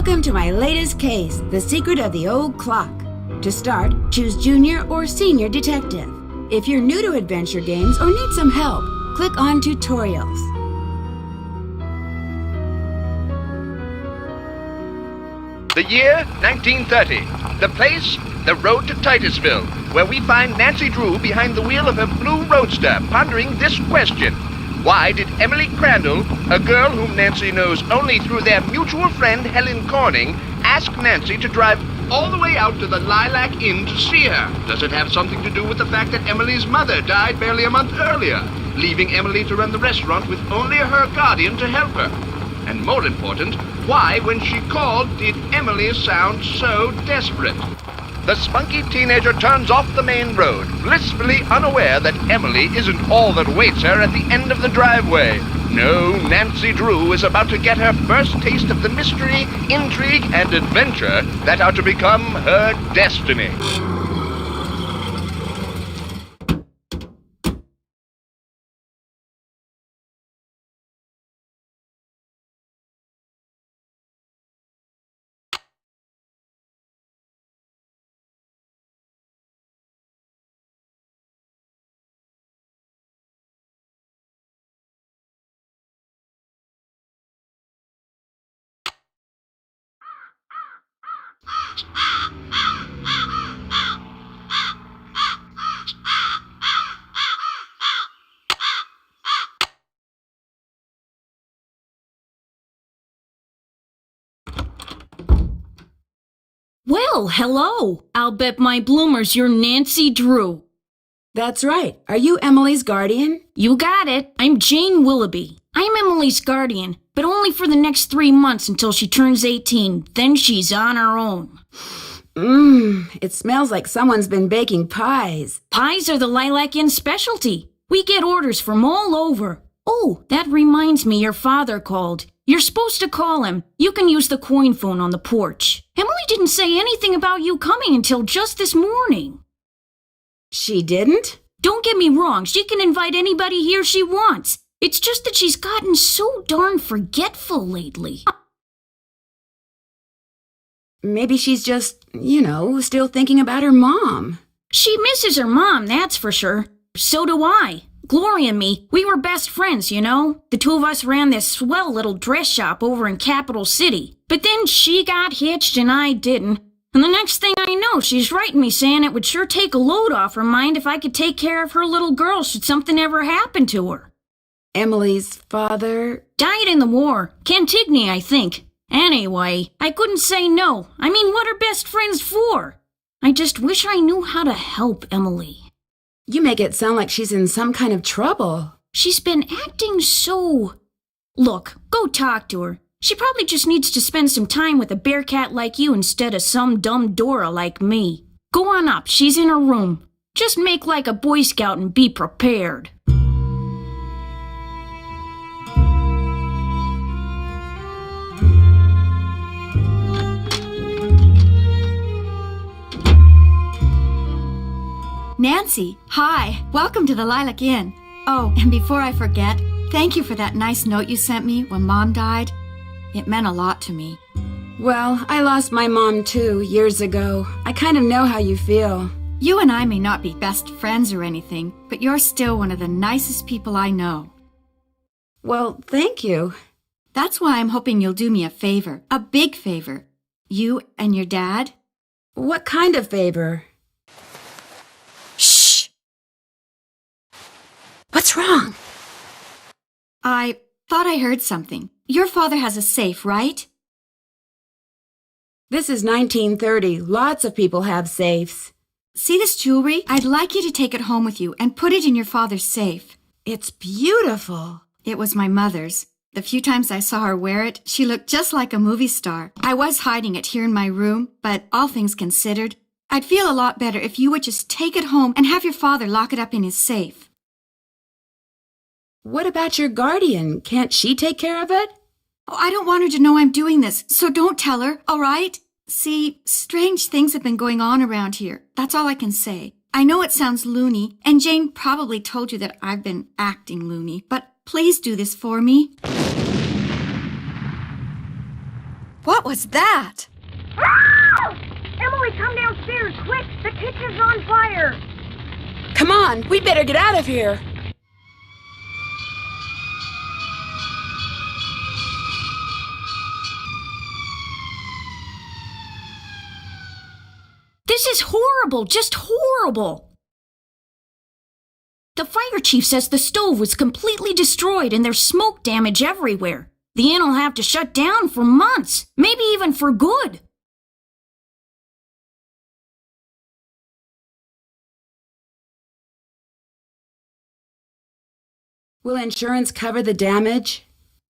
Welcome to my latest case, The Secret of the Old Clock. To start, choose Junior or Senior Detective. If you're new to adventure games or need some help, click on Tutorials. The year, 1930. The place, the road to Titusville, where we find Nancy Drew behind the wheel of her blue roadster, pondering this question. Why did Emily Crandall, a girl whom Nancy knows only through their mutual friend Helen Corning, ask Nancy to drive all the way out to the Lilac Inn to see her? Does it have something to do with the fact that Emily's mother died barely a month earlier, leaving Emily to run the restaurant with only her guardian to help her? And more important, why, when she called, did Emily sound so desperate? The spunky teenager turns off the main road, blissfully unaware that Emily isn't all that waits her at the end of the driveway. No, Nancy Drew is about to get her first taste of the mystery, intrigue, and adventure that are to become her destiny. Well, hello. I'll bet my bloomers you're Nancy Drew. That's right. Are you Emily's guardian? You got it. I'm Jane Willoughby. I'm Emily's guardian, but only for the next 3 months until she turns 18. Then she's on her own. It smells like someone's been baking pies. Pies are the Lilac Inn specialty. We get orders from all over. Oh, that reminds me, your father called. You're supposed to call him. You can use the coin phone on the porch. Emily didn't say anything about you coming until just this morning. She didn't? Don't get me wrong, she can invite anybody here she wants. It's just that she's gotten so darn forgetful lately. Maybe she's just, still thinking about her mom. She misses her mom, that's for sure. So do I. Gloria and me, we were best friends, you know? The two of us ran this swell little dress shop over in Capital City. But then she got hitched and I didn't. And the next thing I know, she's writing me saying it would sure take a load off her mind if I could take care of her little girl should something ever happen to her. Emily's father? Died in the war. Cantigny, I think. Anyway, I couldn't say no. I mean, what are best friends for? I just wish I knew how to help Emily. You make it sound like she's in some kind of trouble. She's been acting so... Look, go talk to her. She probably just needs to spend some time with a bear cat like you instead of some dumb Dora like me. Go on up, she's in her room. Just make like a Boy Scout and be prepared. Nancy, hi. Welcome to the Lilac Inn. Oh, and before I forget, thank you for that nice note you sent me when Mom died. It meant a lot to me. Well, I lost my mom too, years ago. I kind of know how you feel. You and I may not be best friends or anything, but you're still one of the nicest people I know. Well, thank you. That's why I'm hoping you'll do me a favor, a big favor. You and your dad. What kind of favor? Shh! What's wrong? I thought I heard something. Your father has a safe, right? This is 1930. Lots of people have safes. See this jewelry? I'd like you to take it home with you and put it in your father's safe. It's beautiful. It was my mother's. The few times I saw her wear it, she looked just like a movie star. I was hiding it here in my room, but all things considered, I'd feel a lot better if you would just take it home and have your father lock it up in his safe. What about your guardian? Can't she take care of it? Oh, I don't want her to know I'm doing this, so don't tell her, all right? See, strange things have been going on around here. That's all I can say. I know it sounds loony, and Jane probably told you that I've been acting loony, but please do this for me. What was that? Emily, come downstairs, quick! The kitchen's on fire! Come on, we better get out of here. This is horrible, just horrible! The fire chief says the stove was completely destroyed and there's smoke damage everywhere. The inn will have to shut down for months, maybe even for good. Will insurance cover the damage?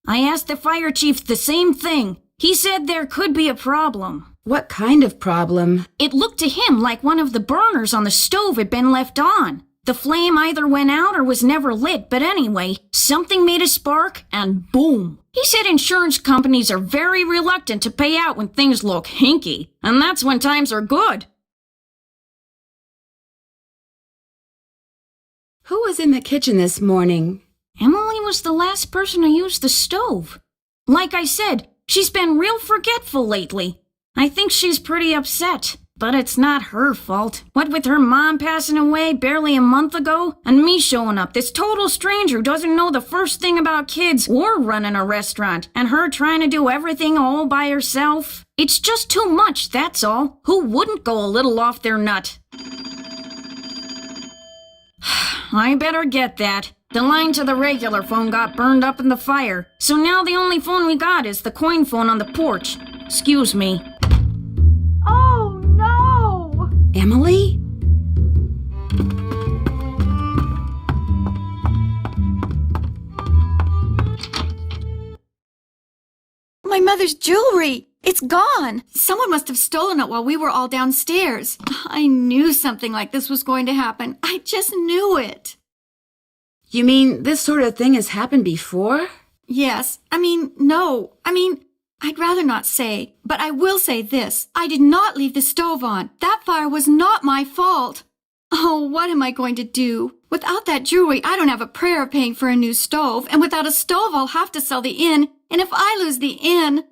I asked the fire chief the same thing. He said there could be a problem. What kind of problem? It looked to him like one of the burners on the stove had been left on. The flame either went out or was never lit, but anyway, something made a spark and boom. He said insurance companies are very reluctant to pay out when things look hinky, and that's when times are good. Who was in the kitchen this morning? Emily was the last person to use the stove. Like I said, she's been real forgetful lately. I think she's pretty upset. But it's not her fault. What with her mom passing away barely a month ago, and me showing up, this total stranger who doesn't know the first thing about kids or running a restaurant, and her trying to do everything all by herself. It's just too much, that's all. Who wouldn't go a little off their nut? I better get that. The line to the regular phone got burned up in the fire, so now the only phone we got is the coin phone on the porch. Excuse me. Emily? My mother's jewelry! It's gone! Someone must have stolen it while we were all downstairs. I knew something like this was going to happen. I just knew it. You mean this sort of thing has happened before? Yes. No. I'd rather not say, but I will say this. I did not leave the stove on. That fire was not my fault. Oh, what am I going to do? Without that jewelry, I don't have a prayer of paying for a new stove, and without a stove, I'll have to sell the inn, and if I lose the inn...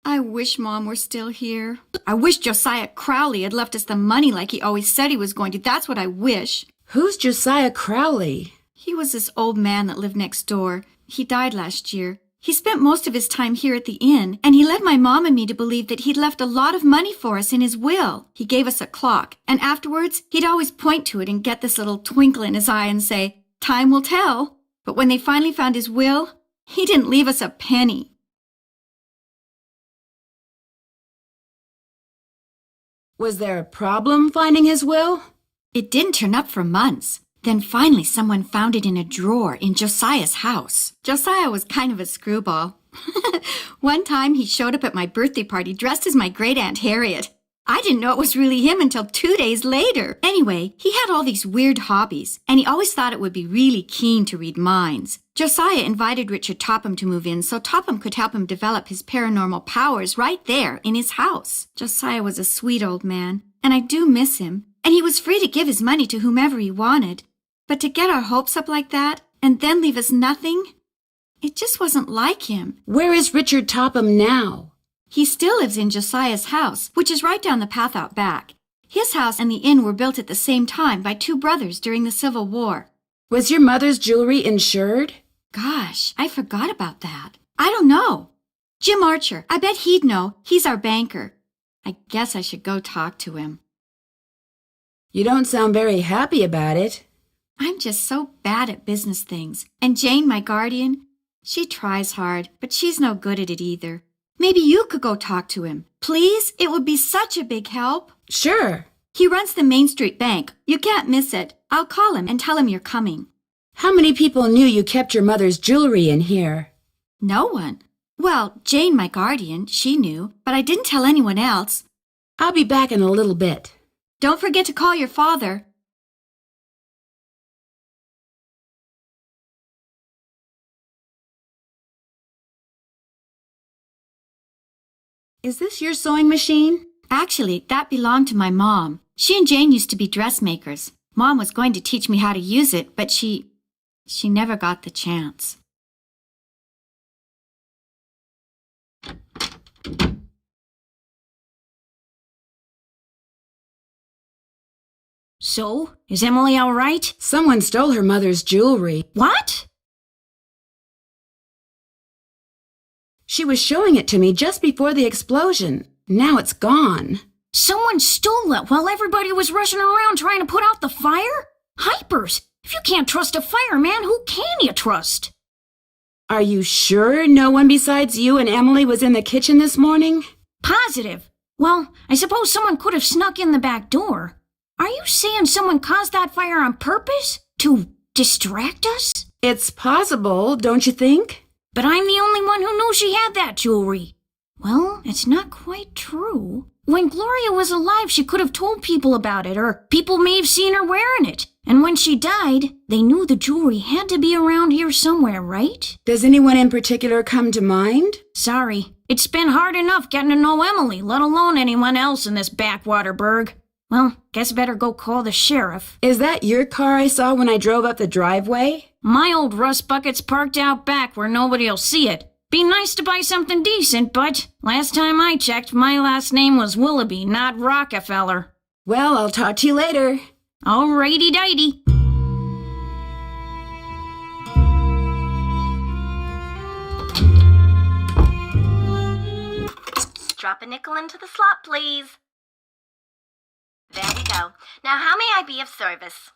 I wish Mom were still here. I wish Josiah Crowley had left us the money like he always said he was going to. That's what I wish. Who's Josiah Crowley? He was this old man that lived next door. He died last year. He spent most of his time here at the inn, and he led my mom and me to believe that he'd left a lot of money for us in his will. He gave us a clock, and afterwards, he'd always point to it and get this little twinkle in his eye and say, "Time will tell." But when they finally found his will, he didn't leave us a penny. Was there a problem finding his will? It didn't turn up for months. Then finally someone found it in a drawer in Josiah's house. Josiah was kind of a screwball. One time he showed up at my birthday party dressed as my great-aunt Harriet. I didn't know it was really him until 2 days later. Anyway, he had all these weird hobbies, and he always thought it would be really keen to read minds. Josiah invited Richard Topham to move in so Topham could help him develop his paranormal powers right there in his house. Josiah was a sweet old man, and I do miss him. And he was free to give his money to whomever he wanted. But to get our hopes up like that, and then leave us nothing, it just wasn't like him. Where is Richard Topham now? He still lives in Josiah's house, which is right down the path out back. His house and the inn were built at the same time by two brothers during the Civil War. Was your mother's jewelry insured? Gosh, I forgot about that. I don't know. Jim Archer, I bet he'd know. He's our banker. I guess I should go talk to him. You don't sound very happy about it. I'm just so bad at business things. And Jane, my guardian, she tries hard, but she's no good at it either. Maybe you could go talk to him. Please? It would be such a big help. Sure. He runs the Main Street Bank. You can't miss it. I'll call him and tell him you're coming. How many people knew you kept your mother's jewelry in here? No one. Well, Jane, my guardian, she knew, but I didn't tell anyone else. I'll be back in a little bit. Don't forget to call your father. Is this your sewing machine? Actually, that belonged to my mom. She and Jane used to be dressmakers. Mom was going to teach me how to use it, but she never got the chance. So, is Emily all right? Someone stole her mother's jewelry. What? She was showing it to me just before the explosion. Now it's gone. Someone stole it while everybody was rushing around trying to put out the fire? Hypers! If you can't trust a fireman, who can you trust? Are you sure no one besides you and Emily was in the kitchen this morning? Positive. Well, I suppose someone could have snuck in the back door. Are you saying someone caused that fire on purpose? To distract us? It's possible, don't you think? But I'm the only one who knew she had that jewelry. Well, it's not quite true. When Gloria was alive, she could have told people about it, or people may have seen her wearing it. And when she died, they knew the jewelry had to be around here somewhere, right? Does anyone in particular come to mind? Sorry. It's been hard enough getting to know Emily, let alone anyone else in this backwater burg. Well, guess I better go call the sheriff. Is that your car I saw when I drove up the driveway? My old rust bucket's parked out back where nobody'll see it. Be nice to buy something decent, but last time I checked, my last name was Willoughby, not Rockefeller. Well, I'll talk to you later. Alrighty-dighty. Drop a nickel into the slot, please. There we go. Now, how may I be of service?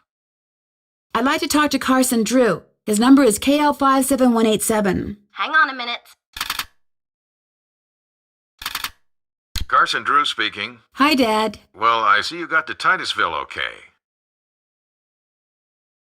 I'd like to talk to Carson Drew. His number is KL57187. Hang on a minute. Carson Drew speaking. Hi, Dad. Well, I see you got to Titusville okay.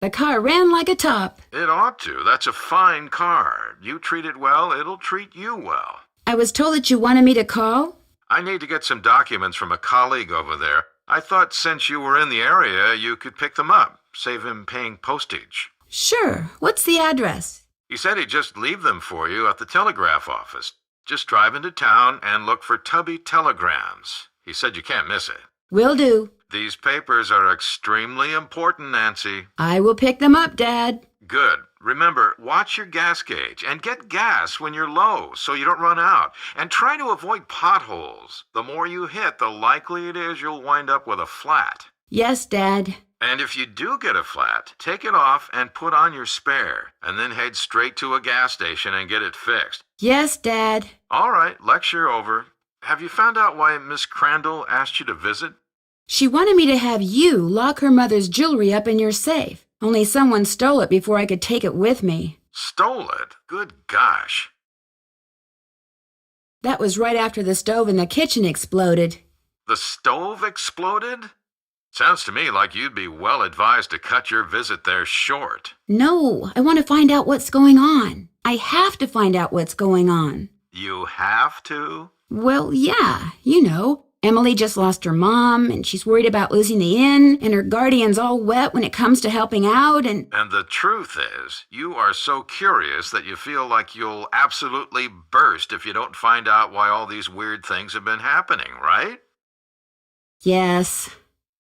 The car ran like a top. It ought to. That's a fine car. You treat it well, it'll treat you well. I was told that you wanted me to call. I need to get some documents from a colleague over there. I thought since you were in the area, you could pick them up, save him paying postage. Sure. What's the address? He said he'd just leave them for you at the telegraph office. Just drive into town and look for Tubby Telegrams. He said you can't miss it. Will do. These papers are extremely important, Nancy. I will pick them up, Dad. Good. Remember, watch your gas gauge and get gas when you're low so you don't run out. And try to avoid potholes. The more you hit, the likely it is you'll wind up with a flat. Yes, Dad. And if you do get a flat, take it off and put on your spare, and then head straight to a gas station and get it fixed. Yes, Dad. All right, lecture over. Have you found out why Miss Crandall asked you to visit? She wanted me to have you lock her mother's jewelry up in your safe. Only someone stole it before I could take it with me. Stole it? Good gosh. That was right after the stove in the kitchen exploded. The stove exploded? Sounds to me like you'd be well advised to cut your visit there short. No, I want to find out what's going on. I have to find out what's going on. You have to? Well, yeah, you know. Emily just lost her mom, and she's worried about losing the inn, and her guardian's all wet when it comes to helping out, and... And the truth is, you are so curious that you feel like you'll absolutely burst if you don't find out why all these weird things have been happening, right? Yes.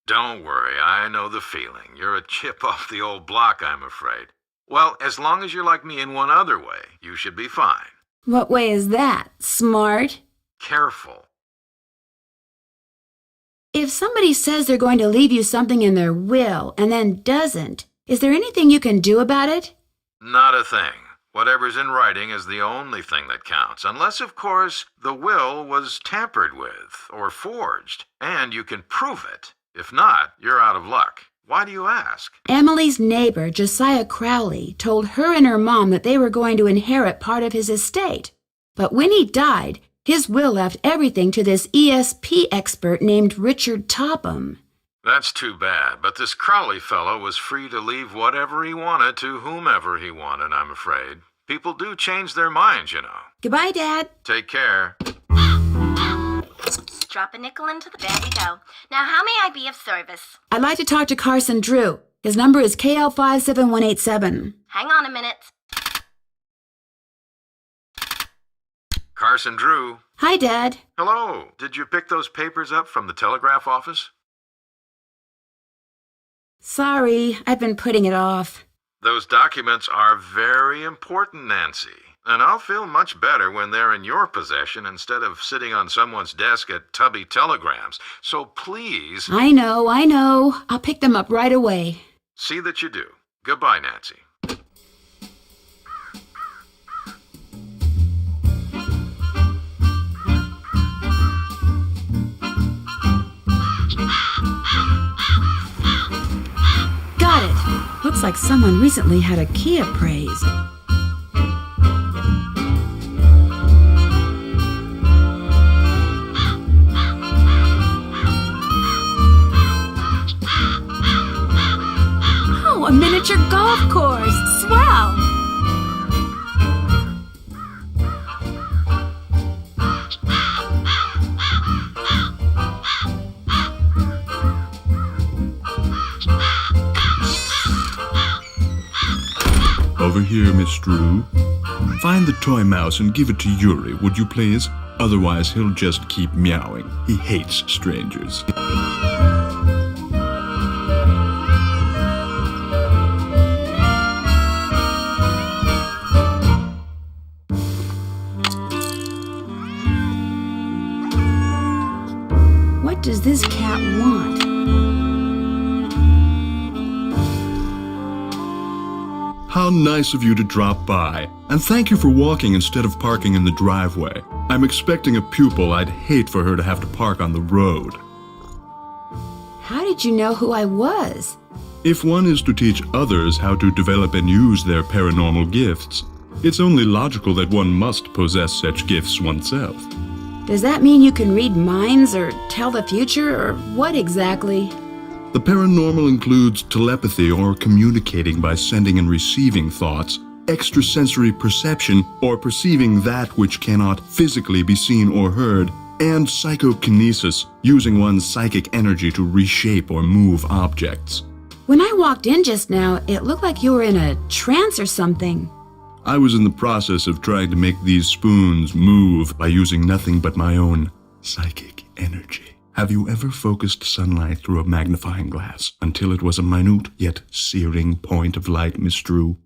Don't worry, I know the feeling. You're a chip off the old block, I'm afraid. Well, as long as you're like me in one other way, you should be fine. What way is that? Smart? Careful. If somebody says they're going to leave you something in their will and then doesn't, is there anything you can do about it? Not a thing. Whatever's in writing is the only thing that counts, unless, of course, the will was tampered with or forged, and you can prove it. If not, you're out of luck. Why do you ask? Emily's neighbor, Josiah Crowley, told her and her mom that they were going to inherit part of his estate. But when he died, his will left everything to this ESP expert named Richard Topham. That's too bad, but this Crowley fellow was free to leave whatever he wanted to whomever he wanted, I'm afraid. People do change their minds, you know. Goodbye, Dad. Take care. Drop a nickel into the... There we go. Now, how may I be of service? I'd like to talk to Carson Drew. His number is KL57187. Hang on a minute. Carson Drew. Hi, Dad. Hello. Did you pick those papers up from the telegraph office? Sorry, I've been putting it off. Those documents are very important, Nancy. And I'll feel much better when they're in your possession instead of sitting on someone's desk at Tubby Telegrams. So please... I know. I'll pick them up right away. See that you do. Goodbye, Nancy. Got it. Looks like someone recently had a key appraised. Oh, a miniature golf course. Swell! Over here, Miss Drew. Find the toy mouse and give it to Yuri, would you please? Otherwise, he'll just keep meowing. He hates strangers. What does this cat want? How nice of you to drop by. And thank you for walking instead of parking in the driveway. I'm expecting a pupil. I'd hate for her to have to park on the road. How did you know who I was? If one is to teach others how to develop and use their paranormal gifts, it's only logical that one must possess such gifts oneself. Does that mean you can read minds or tell the future, or what exactly? The paranormal includes telepathy or communicating by sending and receiving thoughts, extrasensory perception or perceiving that which cannot physically be seen or heard, and psychokinesis, using one's psychic energy to reshape or move objects. When I walked in just now, it looked like you were in a trance or something. I was in the process of trying to make these spoons move by using nothing but my own psychic energy. Have you ever focused sunlight through a magnifying glass until it was a minute yet searing point of light, Miss Drew?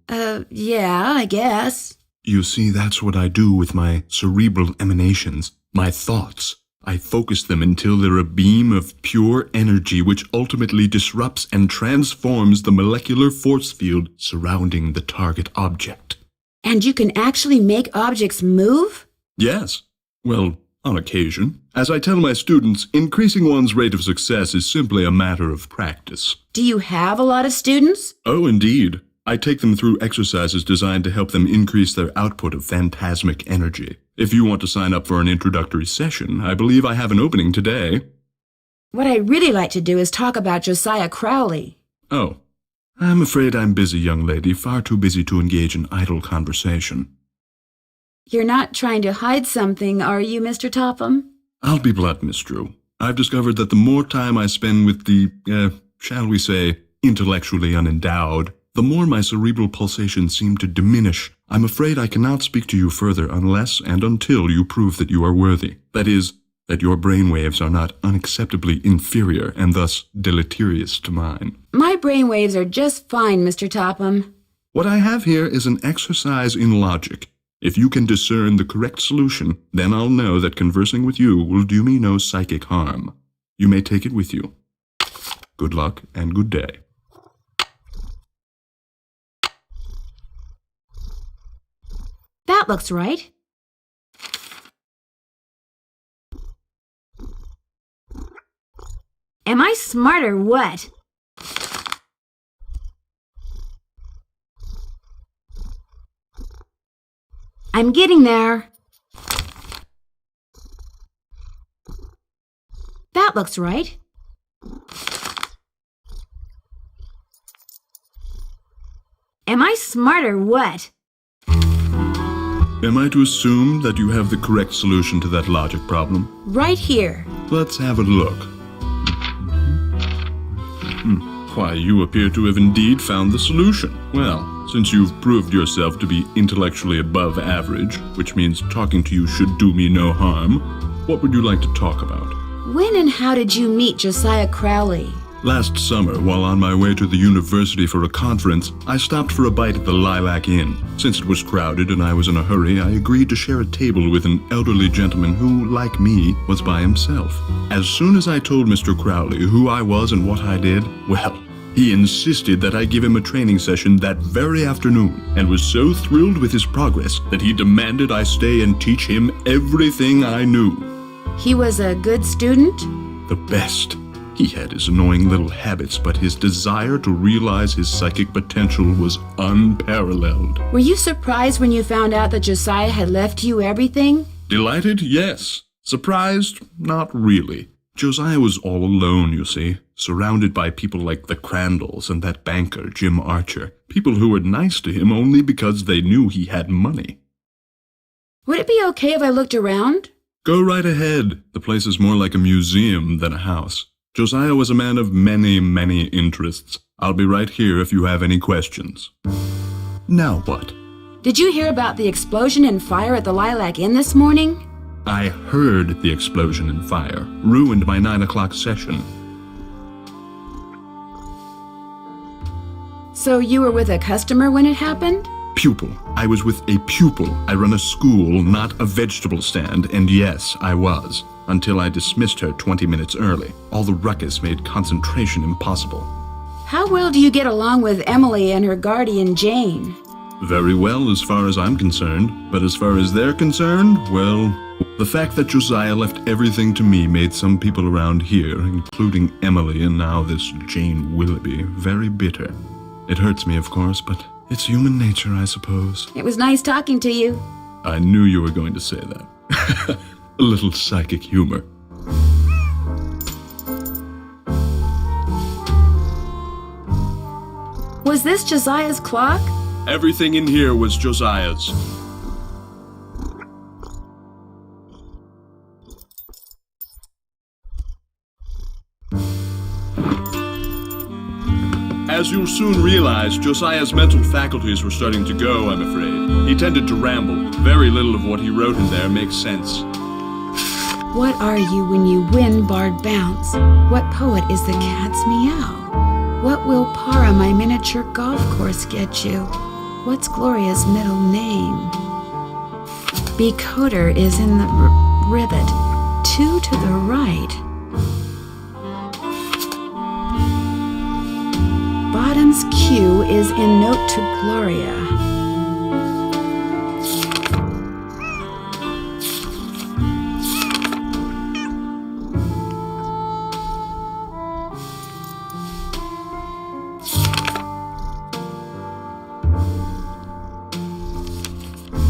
Yeah, I guess. You see, that's what I do with my cerebral emanations, my thoughts. I focus them until they're a beam of pure energy which ultimately disrupts and transforms the molecular force field surrounding the target object. And you can actually make objects move? Yes. Well, on occasion. As I tell my students, increasing one's rate of success is simply a matter of practice. Do you have a lot of students? Oh, indeed. I take them through exercises designed to help them increase their output of phantasmic energy. If you want to sign up for an introductory session, I believe I have an opening today. What I'd really like to do is talk about Josiah Crowley. Oh. I'm afraid I'm busy, young lady, far too busy to engage in idle conversation. You're not trying to hide something, are you, Mr. Topham? I'll be blunt, Miss Drew. I've discovered that the more time I spend with the, shall we say, intellectually unendowed, the more my cerebral pulsations seem to diminish. I'm afraid I cannot speak to you further unless and until you prove that you are worthy. That is, that your brainwaves are not unacceptably inferior and thus deleterious to mine. My brainwaves are just fine, Mr. Topham. What I have here is an exercise in logic. If you can discern the correct solution, then I'll know that conversing with you will do me no psychic harm. You may take it with you. Good luck and good day. That looks right. Am I smart or what? I'm getting there. That looks right. Am I smart or what? Am I to assume that you have the correct solution to that logic problem? Right here. Let's have a look. Why, you appear to have indeed found the solution. Well, since you've proved yourself to be intellectually above average, which means talking to you should do me no harm, what would you like to talk about? When and how did you meet Josiah Crowley? Last summer, while on my way to the university for a conference, I stopped for a bite at the Lilac Inn. Since it was crowded and I was in a hurry, I agreed to share a table with an elderly gentleman who, like me, was by himself. As soon as I told Mr. Crowley who I was and what I did, well, he insisted that I give him a training session that very afternoon, and was so thrilled with his progress that he demanded I stay and teach him everything I knew. He was a good student? The best. He had his annoying little habits, but his desire to realize his psychic potential was unparalleled. Were you surprised when you found out that Josiah had left you everything? Delighted? Yes. Surprised? Not really. Josiah was all alone, you see, surrounded by people like the Crandalls and that banker, Jim Archer. People who were nice to him only because they knew he had money. Would it be okay if I looked around? Go right ahead. The place is more like a museum than a house. Josiah was a man of many, many interests. I'll be right here if you have any questions. Now what? Did you hear about the explosion and fire at the Lilac Inn this morning? I heard the explosion and fire. Ruined my 9 o'clock session. So you were with a customer when it happened? Pupil. I was with a pupil. I run a school, not a vegetable stand, and yes, I was. Until I dismissed her 20 minutes early. All the ruckus made concentration impossible. How well do you get along with Emily and her guardian, Jane? Very well, as far as I'm concerned. But as far as they're concerned, well, the fact that Josiah left everything to me made some people around here, including Emily and now this Jane Willoughby, very bitter. It hurts me, of course, but it's human nature, I suppose. It was nice talking to you. I knew you were going to say that. A little psychic humor. Was this Josiah's clock? Everything in here was Josiah's. As you'll soon realize, Josiah's mental faculties were starting to go, I'm afraid. He tended to ramble. Very little of what he wrote in there makes sense. What are you when you win barred bounce? What poet is the cat's meow? What will Para, my miniature golf course, get you? What's Gloria's middle name? Becoder is in the ribbit. 2 to the right. Bottom's Q is in note to Gloria.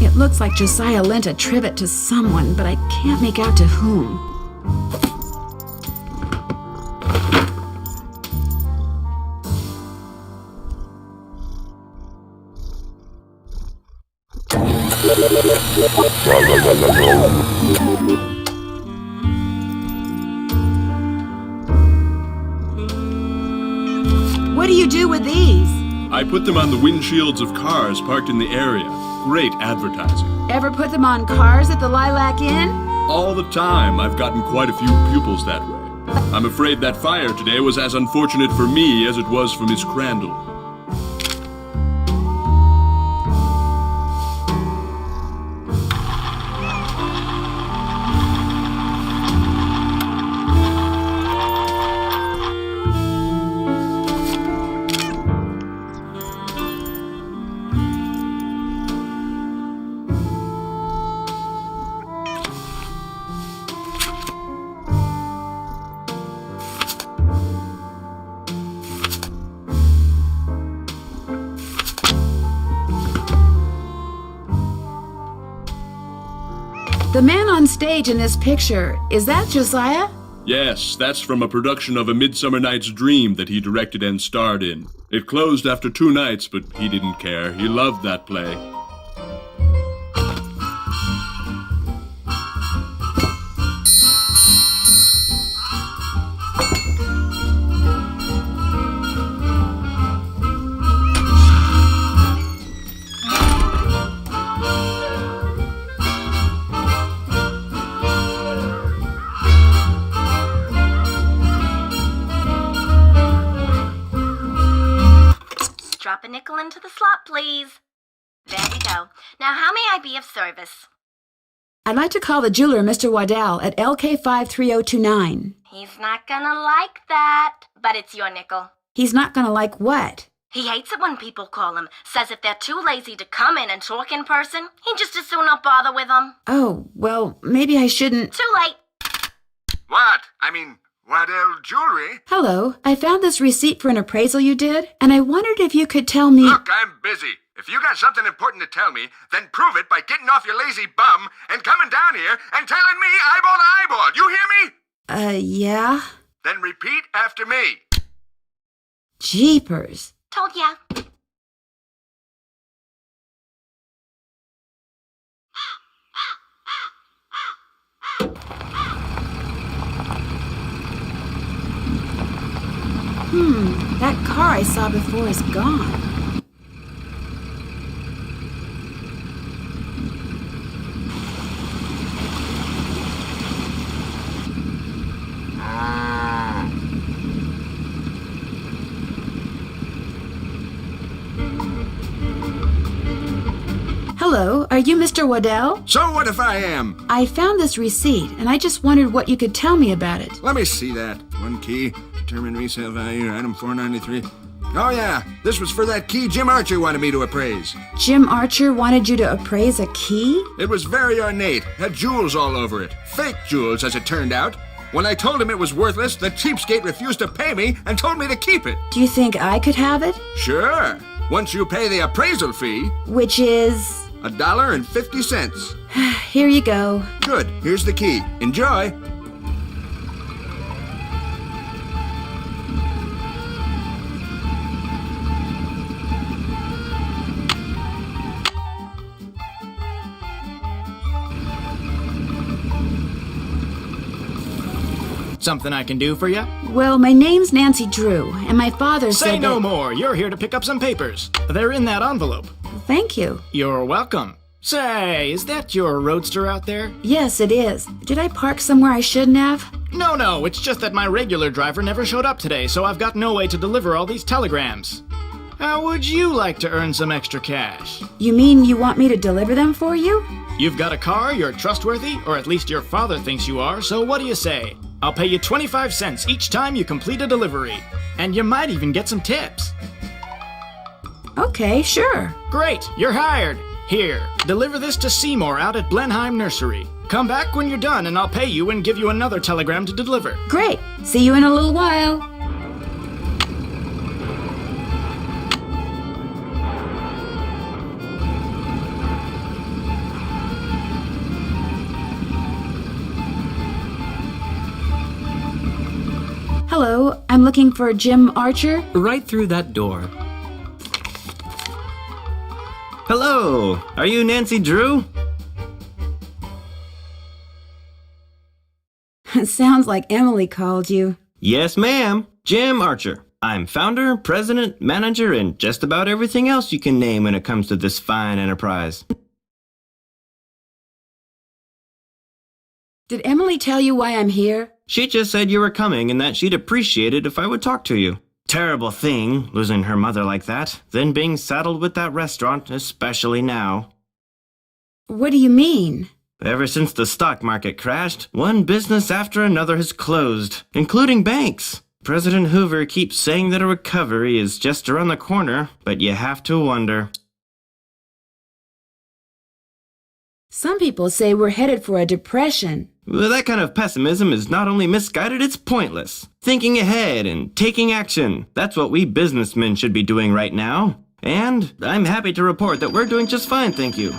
It looks like Josiah lent a trivet to someone, but I can't make out to whom. What do you do with these? I put them on the windshields of cars parked in the area. Great advertising. Ever put them on cars at the Lilac Inn? All the time. I've gotten quite a few pupils that way. I'm afraid that fire today was as unfortunate for me as it was for Miss Crandall. The man on stage in this picture, is that Josiah? Yes, that's from a production of A Midsummer Night's Dream that he directed and starred in. It closed after 2 nights, but he didn't care. He loved that play. please? There we go. Now, how may I be of service? I'd like to call the jeweler, Mr. Waddell, at LK53029. He's not gonna like that, but it's your nickel. He's not gonna like what? He hates it when people call him. Says if they're too lazy to come in and talk in person, he'd just as soon not bother with them. Oh, well, maybe I shouldn't. Too late. What? Waddell Jewelry? Hello, I found this receipt for an appraisal you did, and I wondered if you could tell me... Look, I'm busy. If you got something important to tell me, then prove it by getting off your lazy bum and coming down here and telling me eyeball to eyeball. You hear me? Yeah? Then repeat after me. Jeepers. Told ya. That car I saw before is gone. Hello, are you Mr. Waddell? So what if I am? I found this receipt, and I just wondered what you could tell me about it. Let me see that. One key, determined resale value, item 493. Oh yeah, this was for that key Jim Archer wanted me to appraise. Jim Archer wanted you to appraise a key? It was very ornate, had jewels all over it. Fake jewels, as it turned out. When I told him it was worthless, the cheapskate refused to pay me and told me to keep it. Do you think I could have it? Sure, once you pay the appraisal fee. Which is... $1.50. Here you go. Good, here's the key. Enjoy. Something I can do for you? Well, my name's Nancy Drew, and my father said Say no that... more. You're here to pick up some papers. They're in that envelope. Thank you. You're welcome. Say, is that your roadster out there? Yes, it is. Did I park somewhere I shouldn't have? No, it's just that my regular driver never showed up today, so I've got no way to deliver all these telegrams. How would you like to earn some extra cash? You mean you want me to deliver them for you? You've got a car, you're trustworthy, or at least your father thinks you are, so what do you say? I'll pay you 25 cents each time you complete a delivery. And you might even get some tips. Okay, sure. Great, you're hired. Here, deliver this to Seymour out at Blenheim Nursery. Come back when you're done and I'll pay you and give you another telegram to deliver. Great. See you in a little while. Hello, I'm looking for Jim Archer. Right through that door. Hello, are you Nancy Drew? Sounds like Emily called you. Yes, ma'am. Jim Archer. I'm founder, president, manager, and just about everything else you can name when it comes to this fine enterprise. Did Emily tell you why I'm here? She just said you were coming and that she'd appreciate it if I would talk to you. Terrible thing, losing her mother like that, then being saddled with that restaurant, especially now. What do you mean? Ever since the stock market crashed, one business after another has closed, including banks. President Hoover keeps saying that a recovery is just around the corner, but you have to wonder. Some people say we're headed for a depression. Well, that kind of pessimism is not only misguided, it's pointless. Thinking ahead and taking action, that's what we businessmen should be doing right now. And I'm happy to report that we're doing just fine, thank you.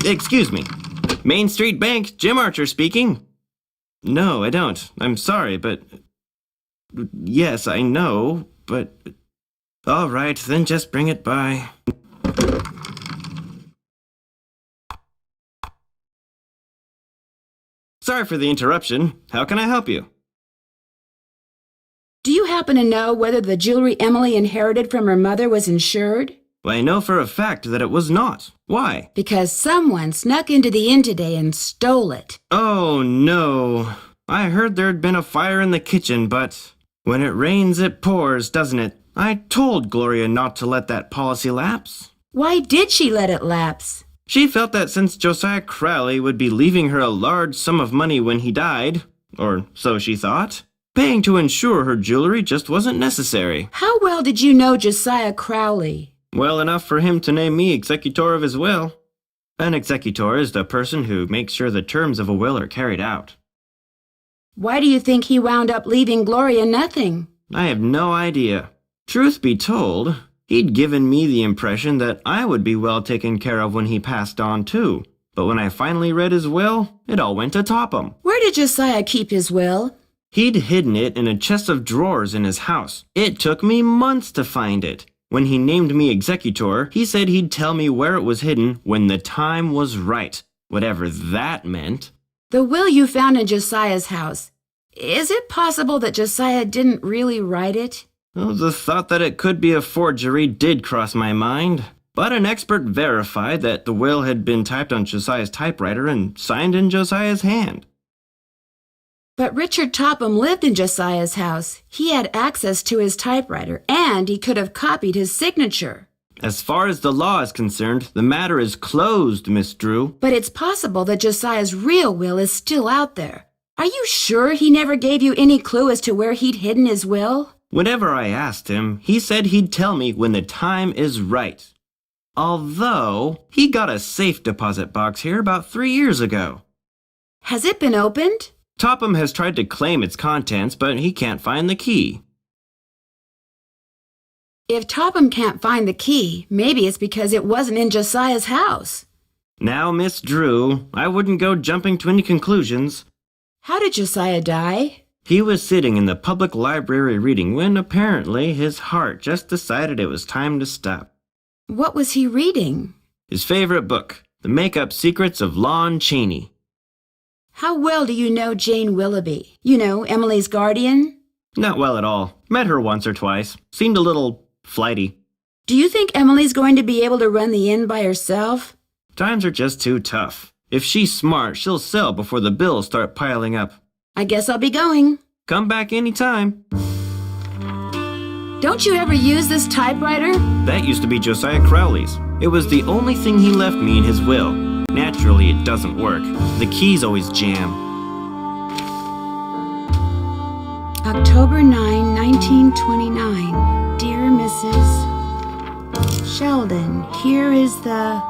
Excuse me. Main Street Bank, Jim Archer speaking. No, I don't. I'm sorry, but... Yes, I know, but... All right, then just bring it by. Sorry for the interruption. How can I help you? Do you happen to know whether the jewelry Emily inherited from her mother was insured? Well, I know for a fact that it was not. Why? Because someone snuck into the inn today and stole it. Oh, no. I heard there'd been a fire in the kitchen, but when it rains, it pours, doesn't it? I told Gloria not to let that policy lapse. Why did she let it lapse? She felt that since Josiah Crowley would be leaving her a large sum of money when he died, or so she thought, paying to insure her jewelry just wasn't necessary. How well did you know Josiah Crowley? Well enough for him to name me executor of his will. An executor is the person who makes sure the terms of a will are carried out. Why do you think he wound up leaving Gloria nothing? I have no idea. Truth be told, he'd given me the impression that I would be well taken care of when he passed on too. But when I finally read his will, it all went to Topham. Where did Josiah keep his will? He'd hidden it in a chest of drawers in his house. It took me months to find it. When he named me executor, he said he'd tell me where it was hidden when the time was right, whatever that meant. The will you found in Josiah's house. Is it possible that Josiah didn't really write it? Well, the thought that it could be a forgery did cross my mind. But an expert verified that the will had been typed on Josiah's typewriter and signed in Josiah's hand. But Richard Topham lived in Josiah's house. He had access to his typewriter, and he could have copied his signature. As far as the law is concerned, the matter is closed, Miss Drew. But it's possible that Josiah's real will is still out there. Are you sure he never gave you any clue as to where he'd hidden his will? Whenever I asked him, he said he'd tell me when the time is right. Although, he got a safe deposit box here about 3 years ago. Has it been opened? Topham has tried to claim its contents, but he can't find the key. If Topham can't find the key, maybe it's because it wasn't in Josiah's house. Now, Miss Drew, I wouldn't go jumping to any conclusions. How did Josiah die? He was sitting in the public library reading when apparently his heart just decided it was time to stop. What was he reading? His favorite book, The Make-Up Secrets of Lon Chaney. How well do you know Jane Willoughby? You know, Emily's guardian? Not well at all. Met her once or twice. Seemed a little flighty. Do you think Emily's going to be able to run the inn by herself? Times are just too tough. If she's smart, she'll sell before the bills start piling up. I guess I'll be going. Come back anytime. Don't you ever use this typewriter? That used to be Josiah Crowley's. It was the only thing he left me in his will. Naturally, it doesn't work. The keys always jam. October 9, 1929. Dear Mrs. Sheldon, here is the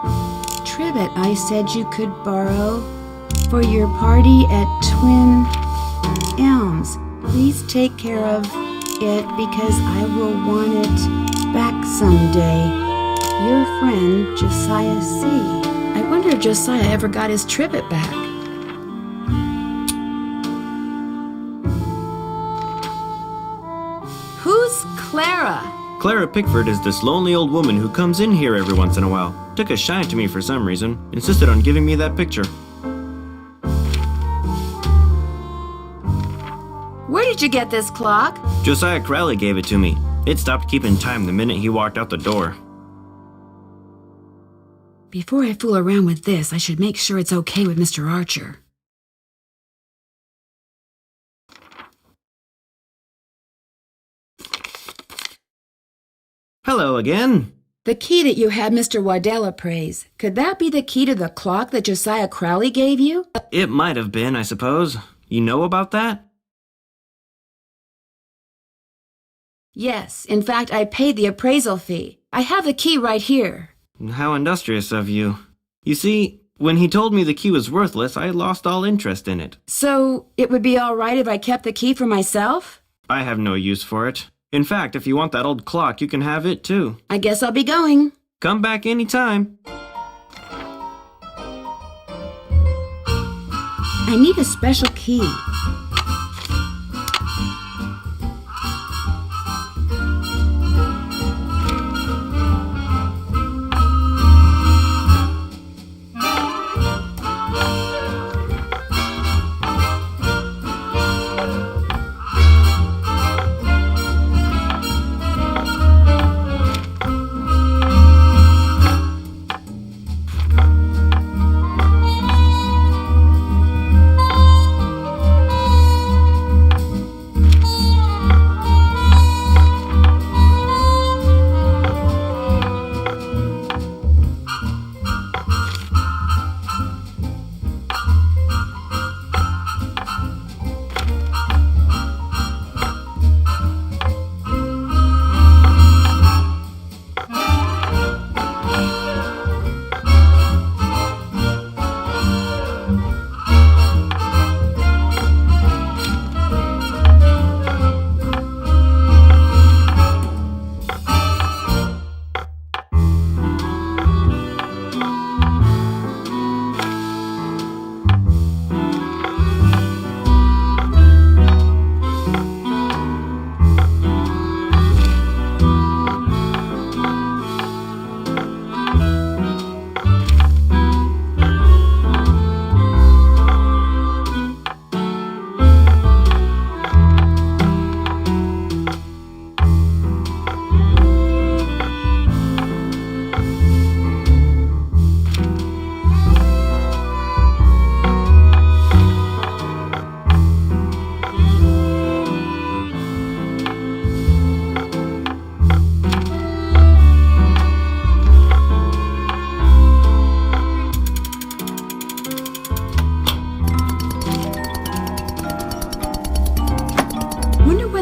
trivet I said you could borrow for your party at Twin Elms. Please take care of it because I will want it back someday. Your friend, Josiah C. I wonder if Josiah ever got his trivet back. Who's Clara? Clara Pickford is this lonely old woman who comes in here every once in a while. Took a shine to me for some reason. Insisted on giving me that picture. Where did you get this clock? Josiah Crowley gave it to me. It stopped keeping time the minute he walked out the door. Before I fool around with this, I should make sure it's okay with Mr. Archer. Hello again. The key that you had Mr. Waddell appraise, could that be the key to the clock that Josiah Crowley gave you? It might have been, I suppose. You know about that? Yes, in fact, I paid the appraisal fee. I have the key right here. How industrious of you. You see, when he told me the key was worthless, I lost all interest in it. So, it would be all right if I kept the key for myself? I have no use for it. In fact, if you want that old clock, you can have it too. I guess I'll be going. Come back anytime. I need a special key.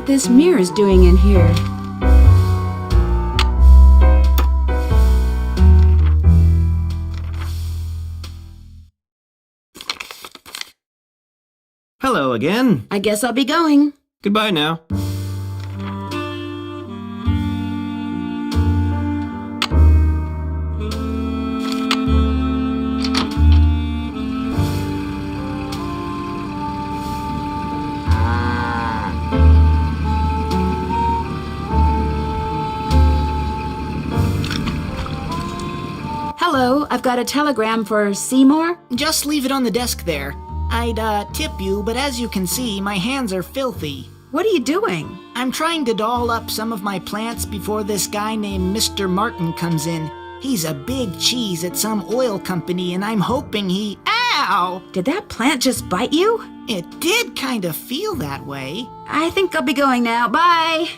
this mirror's doing in here. Hello again. I guess I'll be going. Goodbye now. Hello, I've got a telegram for Seymour. Just leave it on the desk there. I'd tip you, but as you can see, my hands are filthy. What are you doing? I'm trying to doll up some of my plants before this guy named Mr. Martin comes in. He's a big cheese at some oil company, and I'm hoping he... Ow! Did that plant just bite you? It did kind of feel that way. I think I'll be going now. Bye!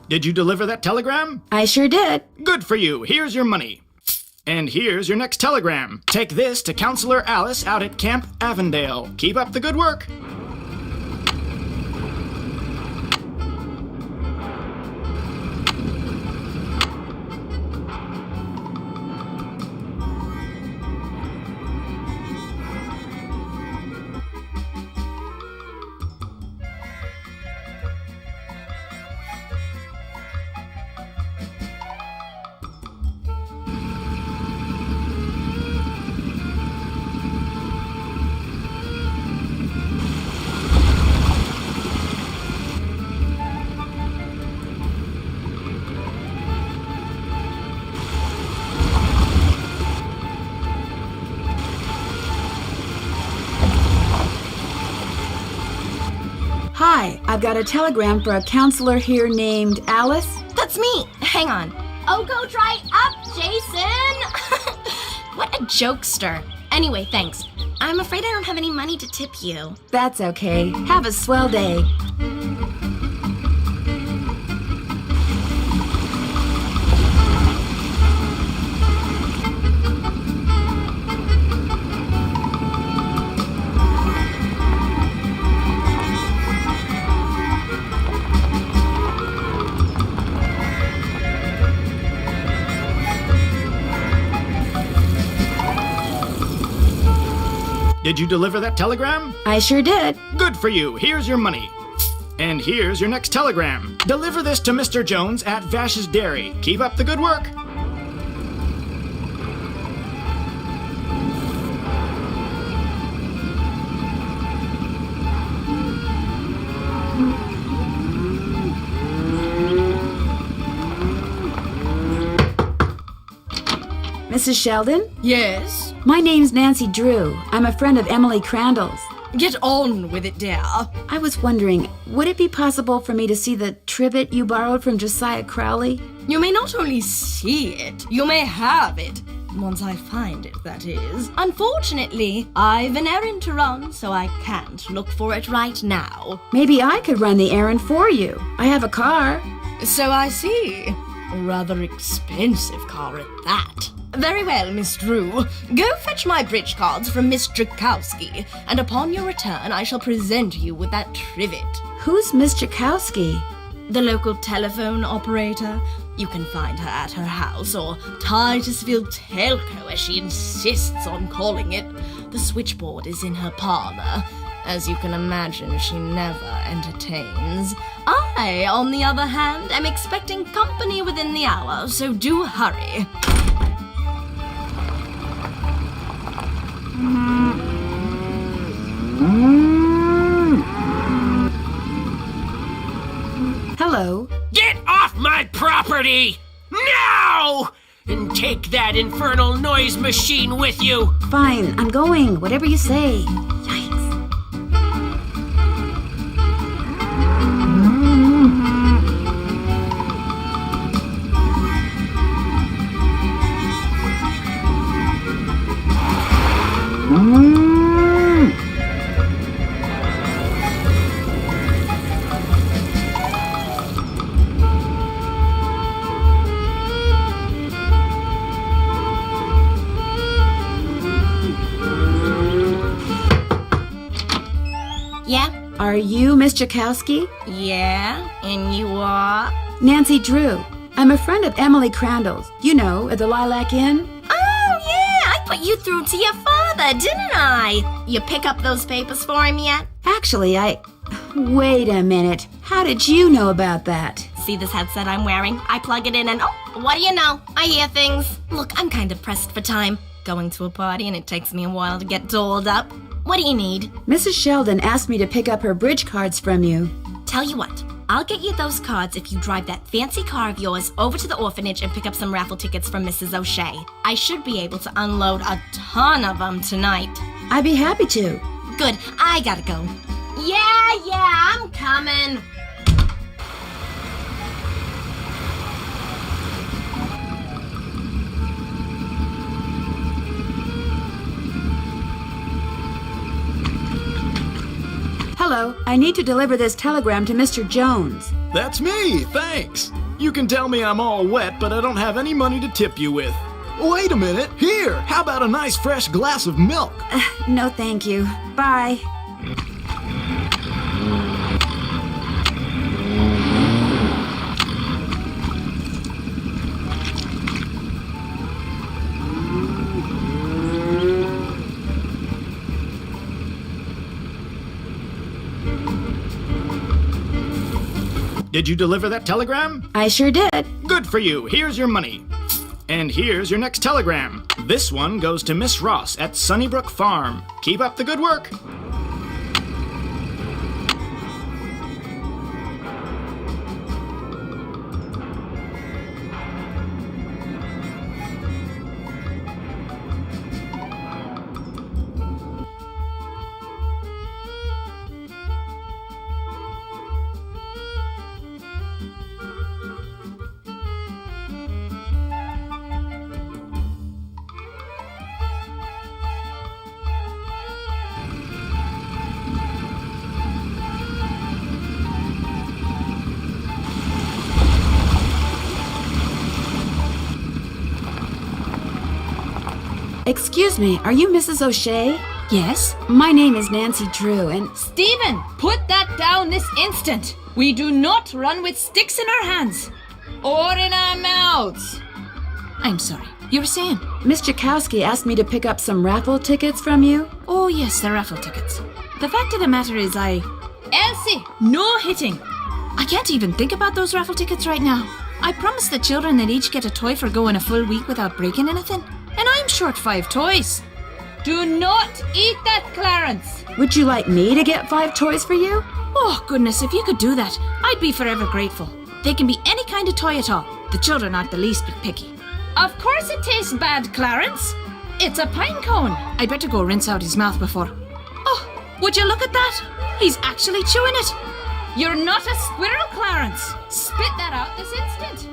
Did you deliver that telegram? I sure did. Good for you. Here's your money. And here's your next telegram. Take this to Counselor Alice out at Camp Avondale. Keep up the good work. Hi, I've got a telegram for a counselor here named Alice. That's me. Hang on. Oh, go dry up, Jason! What a jokester. Anyway, thanks. I'm afraid I don't have any money to tip you. That's okay. Have a swell day. Did you deliver that telegram? I sure did. Good for you. Here's your money. And here's your next telegram. Deliver this to Mr. Jones at Vash's Dairy. Keep up the good work. Mrs. Sheldon? Yes? My name's Nancy Drew. I'm a friend of Emily Crandall's. Get on with it, dear. I was wondering, would it be possible for me to see the trivet you borrowed from Josiah Crowley? You may not only see it, you may have it. Once I find it, that is. Unfortunately, I've an errand to run, so I can't look for it right now. Maybe I could run the errand for you. I have a car. So I see. A rather expensive car at that. Very well, Miss Drew. Go fetch my bridge cards from Miss Drakowski, and upon your return I shall present you with that trivet. Who's Miss Jakowski? The local telephone operator. You can find her at her house, or Titusville Telco, as she insists on calling it. The switchboard is in her parlor. As you can imagine, she never entertains. I, on the other hand, am expecting company within the hour, so do hurry. Hello. Get off my property! Now! And take that infernal noise machine with you! Fine, I'm going. Whatever you say. Yikes. Are you Miss Jakowski? Yeah, and you are? Nancy Drew. I'm a friend of Emily Crandall's. You know, at the Lilac Inn. Oh, yeah, I put you through to your father, didn't I? You pick up those papers for him yet? Actually, Wait a minute. How did you know about that? See this headset I'm wearing? I plug it in and what do you know? I hear things. Look, I'm kind of pressed for time. Going to a party and it takes me a while to get dolled up. What do you need? Mrs. Sheldon asked me to pick up her bridge cards from you. Tell you what, I'll get you those cards if you drive that fancy car of yours over to the orphanage and pick up some raffle tickets from Mrs. O'Shea. I should be able to unload a ton of them tonight. I'd be happy to. Good, I gotta go. Yeah, I'm coming. Hello, I need to deliver this telegram to Mr. Jones. That's me, thanks. You can tell me I'm all wet, but I don't have any money to tip you with. Wait a minute, here, how about a nice fresh glass of milk? No, thank you. Bye. Did you deliver that telegram? I sure did. Good for you. Here's your money. And here's your next telegram. This one goes to Miss Ross at Sunnybrook Farm. Keep up the good work. Excuse me, are you Mrs. O'Shea? Yes? My name is Nancy Drew, and Stephen, put that down this instant. We do not run with sticks in our hands or in our mouths. I'm sorry. You were saying? Miss Jakowski asked me to pick up some raffle tickets from you. Oh, yes, the raffle tickets. The fact of the matter is Elsie, no hitting. I can't even think about those raffle tickets right now. I promised the children they'd each get a toy for going a full week without breaking anything. And I'm short 5 toys. Do not eat that, Clarence. Would you like me to get 5 toys for you? Oh, goodness, if you could do that, I'd be forever grateful. They can be any kind of toy at all. The children aren't the least bit picky. Of course it tastes bad, Clarence. It's a pine cone. I'd better go rinse out his mouth before. Oh, would you look at that? He's actually chewing it. You're not a squirrel, Clarence. Spit that out this instant.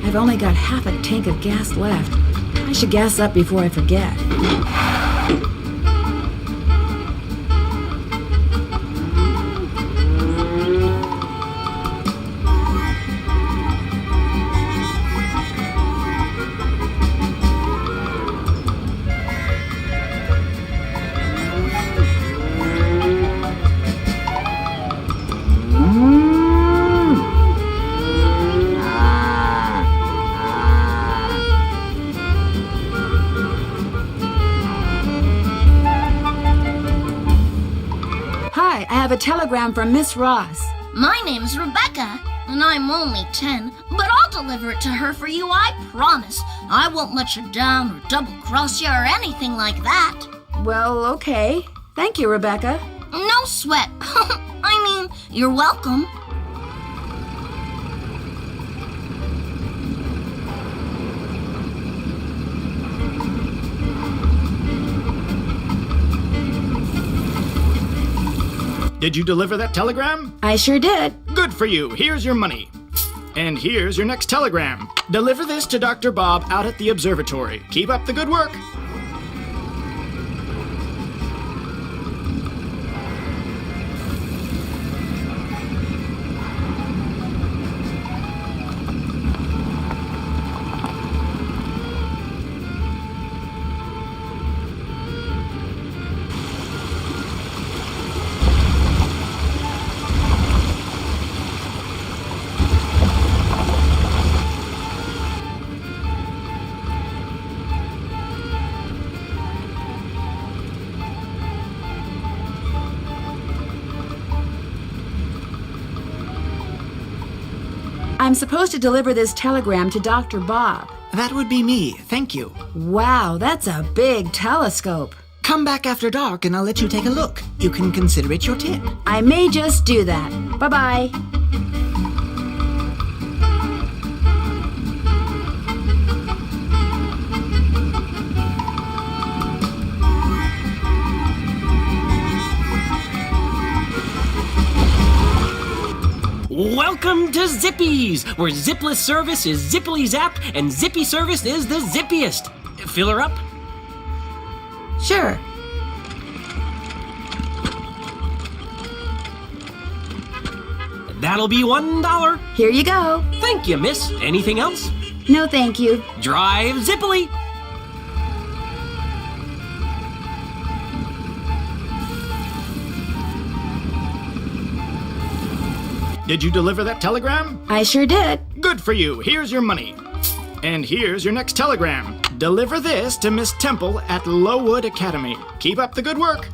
I've only got half a tank of gas left. I should gas up before I forget. I have a telegram from Miss Ross. My name's Rebecca, and I'm only 10, but I'll deliver it to her for you, I promise. I won't let you down or double-cross you or anything like that. Well, okay. Thank you, Rebecca. No sweat. I mean, you're welcome. Did you deliver that telegram? I sure did. Good for you. Here's your money. And here's your next telegram. Deliver this to Dr. Bob out at the observatory. Keep up the good work. I'm supposed to deliver this telegram to Dr. Bob. That would be me, thank you. Wow, that's a big telescope. Come back after dark and I'll let you take a look. You can consider it your tip. I may just do that. Bye-bye. Welcome to Zippy's, where zipless service is zippily zap and zippy service is the zippiest. Fill her up? Sure. That'll be $1. Here you go. Thank you, miss. Anything else? No, thank you. Drive zippily. Did you deliver that telegram? I sure did. Good for you. Here's your money. And here's your next telegram. Deliver this to Miss Temple at Lowood Academy. Keep up the good work.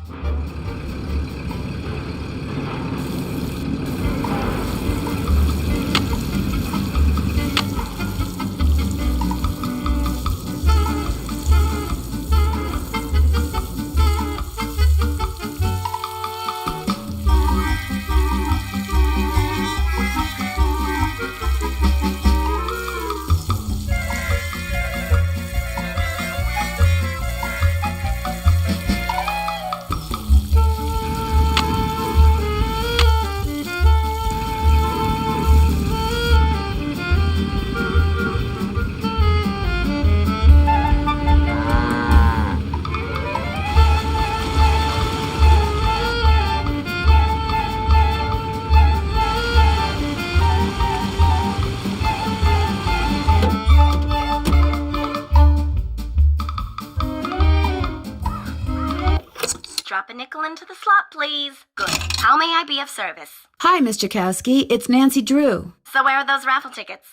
Drop a nickel into the slot, please. Good. How may I be of service? Hi, Miss Jakowski. It's Nancy Drew. So where are those raffle tickets?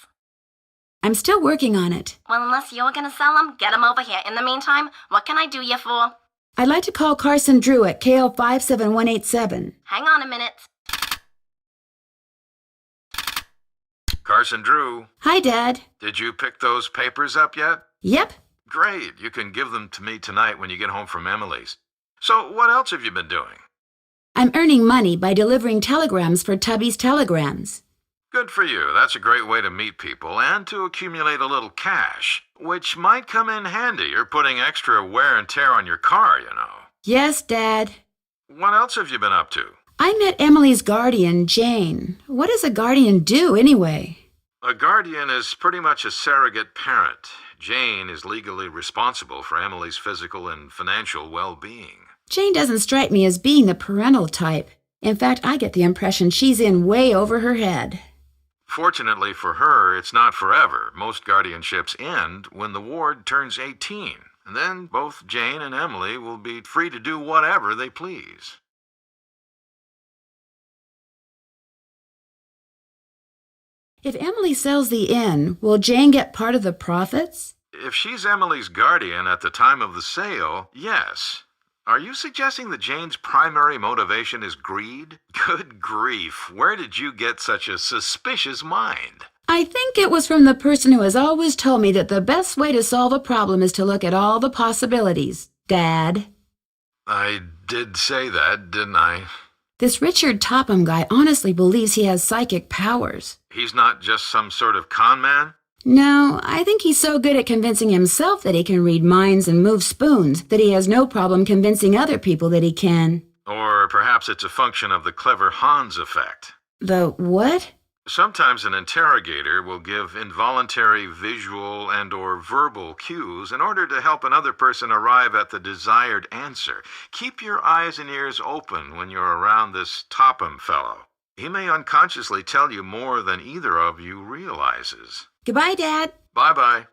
I'm still working on it. Well, unless you're gonna sell them, get them over here. In the meantime, what can I do you for? I'd like to call Carson Drew at KO 57187. Hang on a minute. Carson Drew, Hi, Dad. did you pick those papers up yet? Yep. Great. You can give them to me tonight when you get home from Emily's. So what else have you been doing? I'm earning money by delivering telegrams for Tubby's Telegrams. Good for you. That's a great way to meet people and to accumulate a little cash, which might come in handy. You're putting extra wear and tear on your car, you know. Yes, Dad. What else have you been up to? I met Emily's guardian, Jane. What does a guardian do, anyway? A guardian is pretty much a surrogate parent. Jane is legally responsible for Emily's physical and financial well-being. Jane doesn't strike me as being the parental type. In fact, I get the impression she's in way over her head. Fortunately for her, it's not forever. Most guardianships end when the ward turns 18. And then both Jane and Emily will be free to do whatever they please. If Emily sells the inn, will Jane get part of the profits? If she's Emily's guardian at the time of the sale, yes. Are you suggesting that Jane's primary motivation is greed? Good grief, where did you get such a suspicious mind? I think it was from the person who has always told me that the best way to solve a problem is to look at all the possibilities, Dad. I did say that, didn't I? This Richard Topham guy honestly believes he has psychic powers. He's not just some sort of con man? No, I think he's so good at convincing himself that he can read minds and move spoons that he has no problem convincing other people that he can. Or perhaps it's a function of the clever Hans effect. The what? Sometimes an interrogator will give involuntary visual and or verbal cues in order to help another person arrive at the desired answer. Keep your eyes and ears open when you're around this Topham fellow. He may unconsciously tell you more than either of you realizes. Goodbye, Dad. Bye-bye.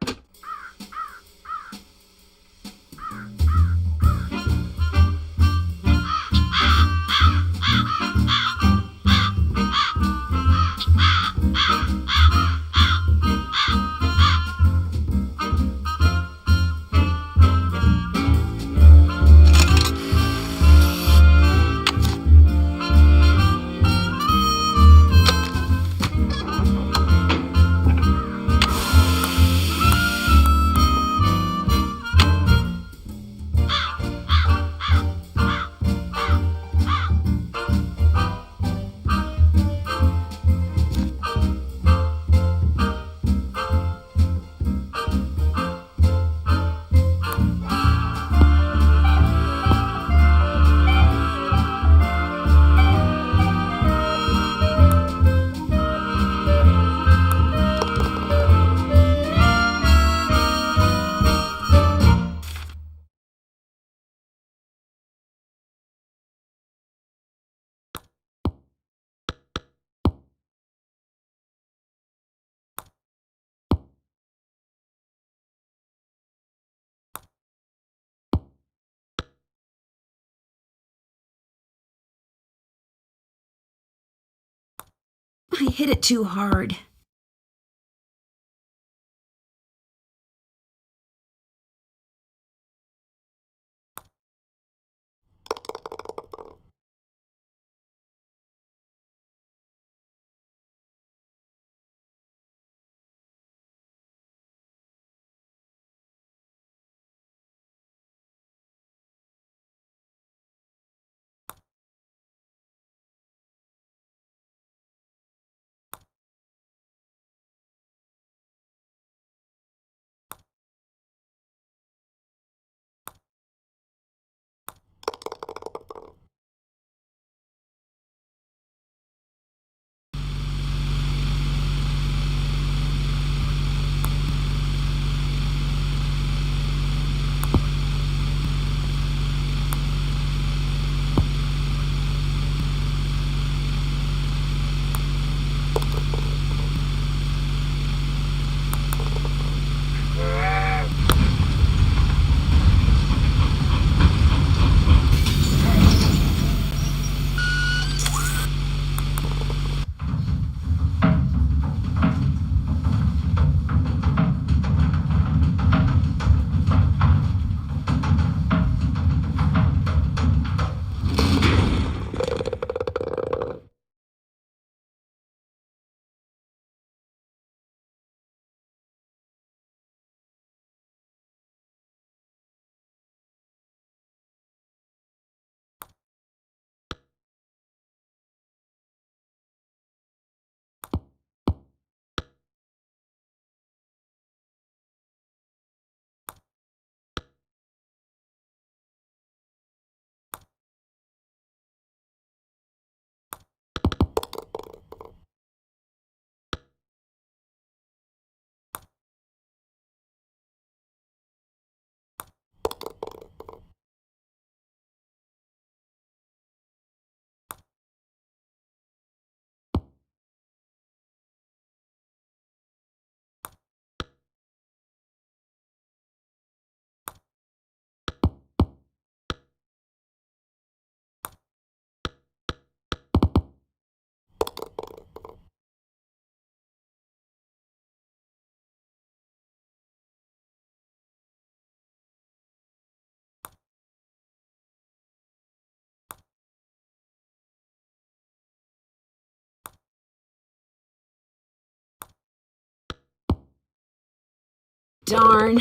I hit it too hard. Darn.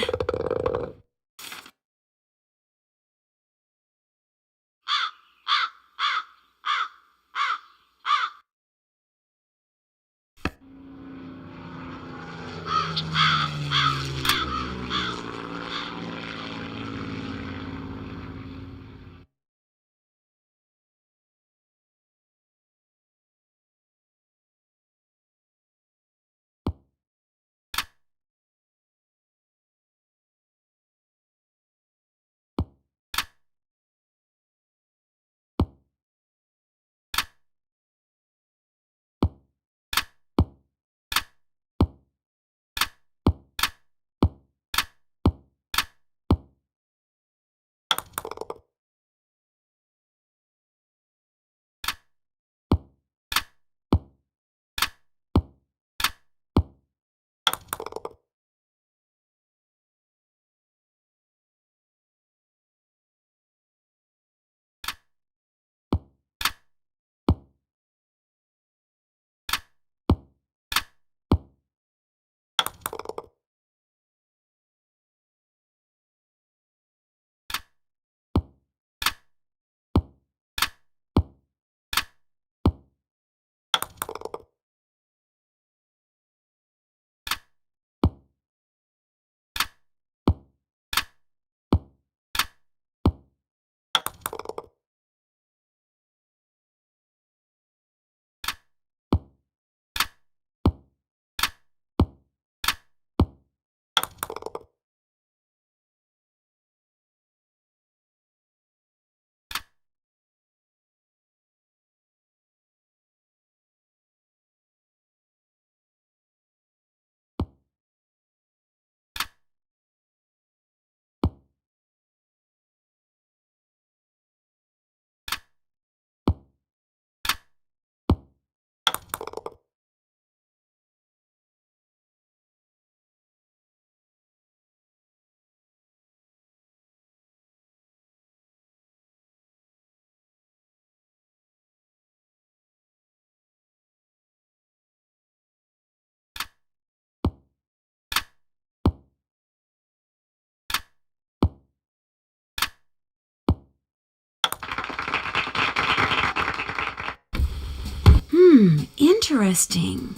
Interesting.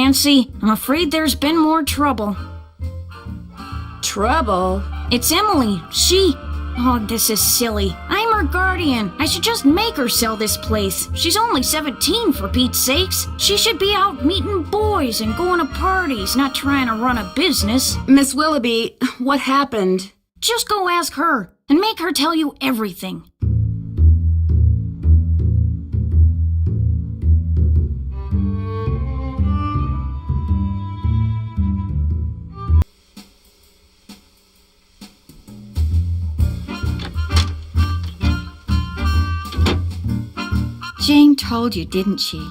Nancy, I'm afraid there's been more trouble. Trouble? It's Emily. Oh, this is silly. I'm her guardian. I should just make her sell this place. She's only 17, for Pete's sakes. She should be out meeting boys and going to parties, not trying to run a business. Miss Willoughby, what happened? Just go ask her and make her tell you everything. Jane told you, didn't she?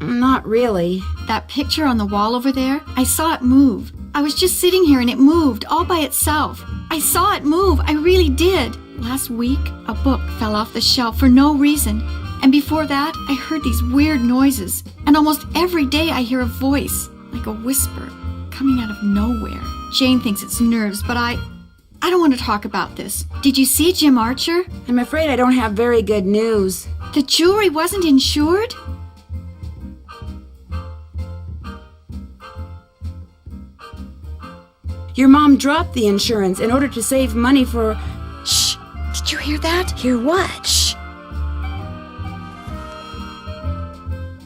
Not really. That picture on the wall over there, I saw it move. I was just sitting here and it moved all by itself. I saw it move, I really did. Last week, a book fell off the shelf for no reason. And before that, I heard these weird noises. And almost every day I hear a voice, like a whisper, coming out of nowhere. Jane thinks it's nerves, but I don't want to talk about this. Did you see Jim Archer? I'm afraid I don't have very good news. The jewelry wasn't insured? Your mom dropped the insurance in order to save money for... Shh! Did you hear that? Hear what? Shh!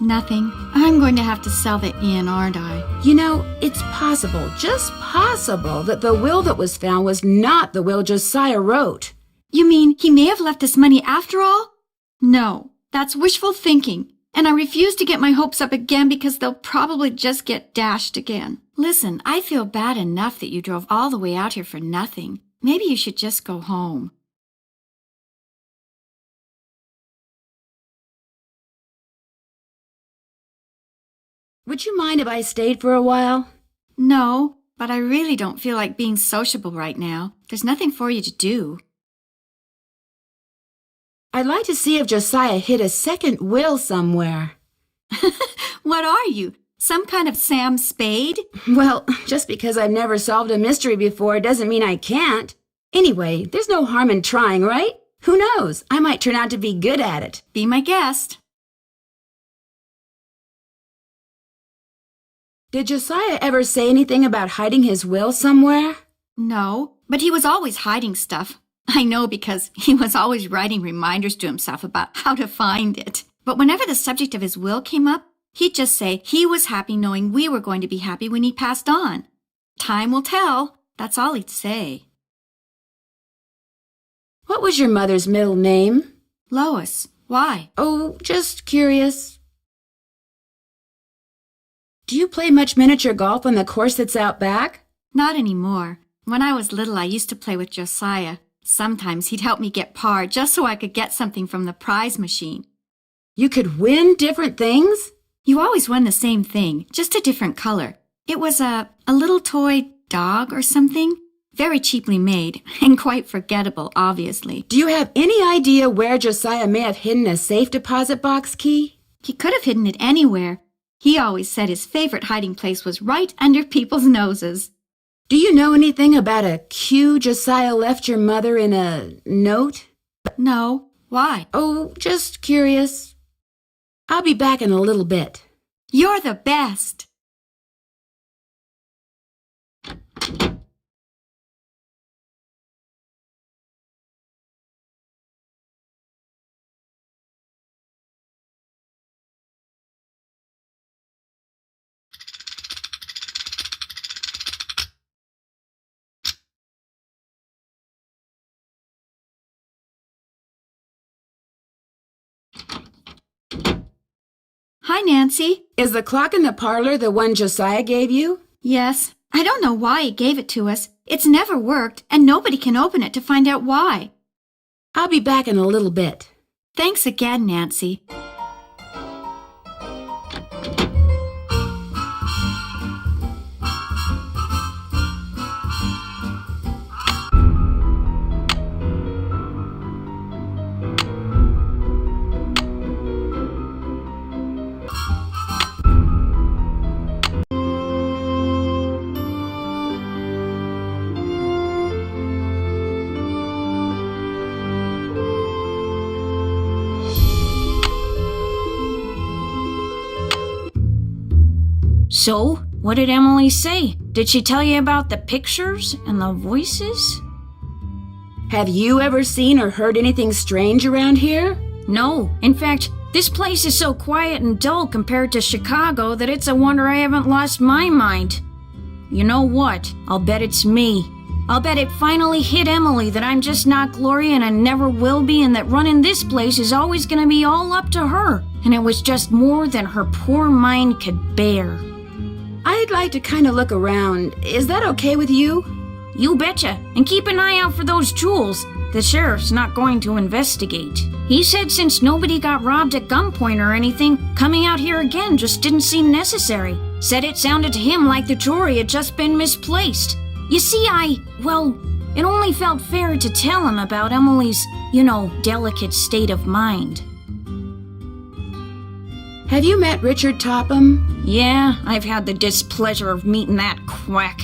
Nothing. I'm going to have to sell the inn, aren't I? You know, it's possible, just possible, that the will that was found was not the will Josiah wrote. You mean he may have left us money after all? No, that's wishful thinking. And I refuse to get my hopes up again because they'll probably just get dashed again. Listen, I feel bad enough that you drove all the way out here for nothing. Maybe you should just go home. Would you mind if I stayed for a while? No, but I really don't feel like being sociable right now. There's nothing for you to do. I'd like to see if Josiah hid a second will somewhere. What are you? Some kind of Sam Spade? Well, just because I've never solved a mystery before doesn't mean I can't. Anyway, there's no harm in trying, right? Who knows? I might turn out to be good at it. Be my guest. Did Josiah ever say anything about hiding his will somewhere? No, but he was always hiding stuff. I know because he was always writing reminders to himself about how to find it. But whenever the subject of his will came up, he'd just say he was happy knowing we were going to be happy when he passed on. Time will tell. That's all he'd say. What was your mother's middle name? Lois. Why? Oh, just curious. Do you play much miniature golf on the course that's out back? Not anymore. When I was little, I used to play with Josiah. Sometimes he'd help me get par just so I could get something from the prize machine. You could win different things? You always won the same thing, just a different color. It was a little toy dog or something. Very cheaply made, and quite forgettable, obviously. Do you have any idea where Josiah may have hidden a safe deposit box key? He could have hidden it anywhere. He always said his favorite hiding place was right under people's noses. Do you know anything about a cue Josiah left your mother in a note? No. Why? Oh, just curious. I'll be back in a little bit. You're the best. Hi, Nancy. Is the clock in the parlor the one Josiah gave you? Yes. I don't know why he gave it to us. It's never worked, and nobody can open it to find out why. I'll be back in a little bit. Thanks again, Nancy. So, what did Emily say? Did she tell you about the pictures and the voices? Have you ever seen or heard anything strange around here? No. In fact, this place is so quiet and dull compared to Chicago that it's a wonder I haven't lost my mind. You know what? I'll bet it's me. I'll bet it finally hit Emily that I'm just not Gloria and I never will be, and that running this place is always gonna be all up to her, and it was just more than her poor mind could bear. I'd like to kind of look around. Is that okay with you? You betcha. And keep an eye out for those jewels. The sheriff's not going to investigate. He said since nobody got robbed at gunpoint or anything, coming out here again just didn't seem necessary. Said it sounded to him like the jewelry had just been misplaced. You see, it only felt fair to tell him about Emily's, delicate state of mind. Have you met Richard Topham? Yeah, I've had the displeasure of meeting that quack.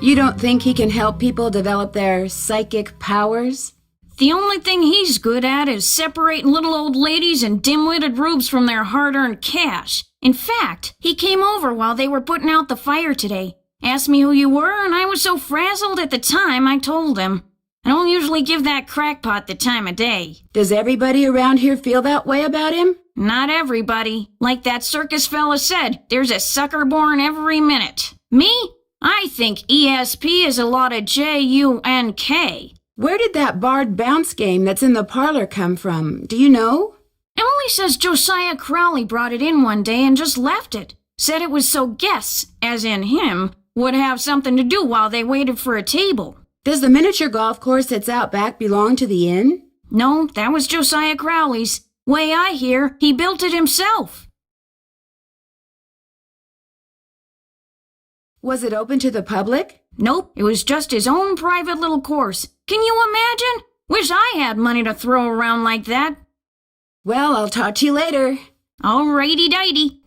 You don't think he can help people develop their psychic powers? The only thing he's good at is separating little old ladies and dim-witted rubes from their hard-earned cash. In fact, he came over while they were putting out the fire today. Asked me who you were, and I was so frazzled at the time I told him. I don't usually give that crackpot the time of day. Does everybody around here feel that way about him? Not everybody. Like that circus fella said, there's a sucker born every minute. Me? I think ESP is a lot of J-U-N-K. Where did that barred bounce game that's in the parlor come from? Do you know? Emily says Josiah Crowley brought it in one day and just left it. Said it was so guests, as in him, would have something to do while they waited for a table. Does the miniature golf course that's out back belong to the inn? No, that was Josiah Crowley's. Way I hear, he built it himself. Was it open to the public? Nope, it was just his own private little course. Can you imagine? Wish I had money to throw around like that. Well, I'll talk to you later. Alrighty-dighty.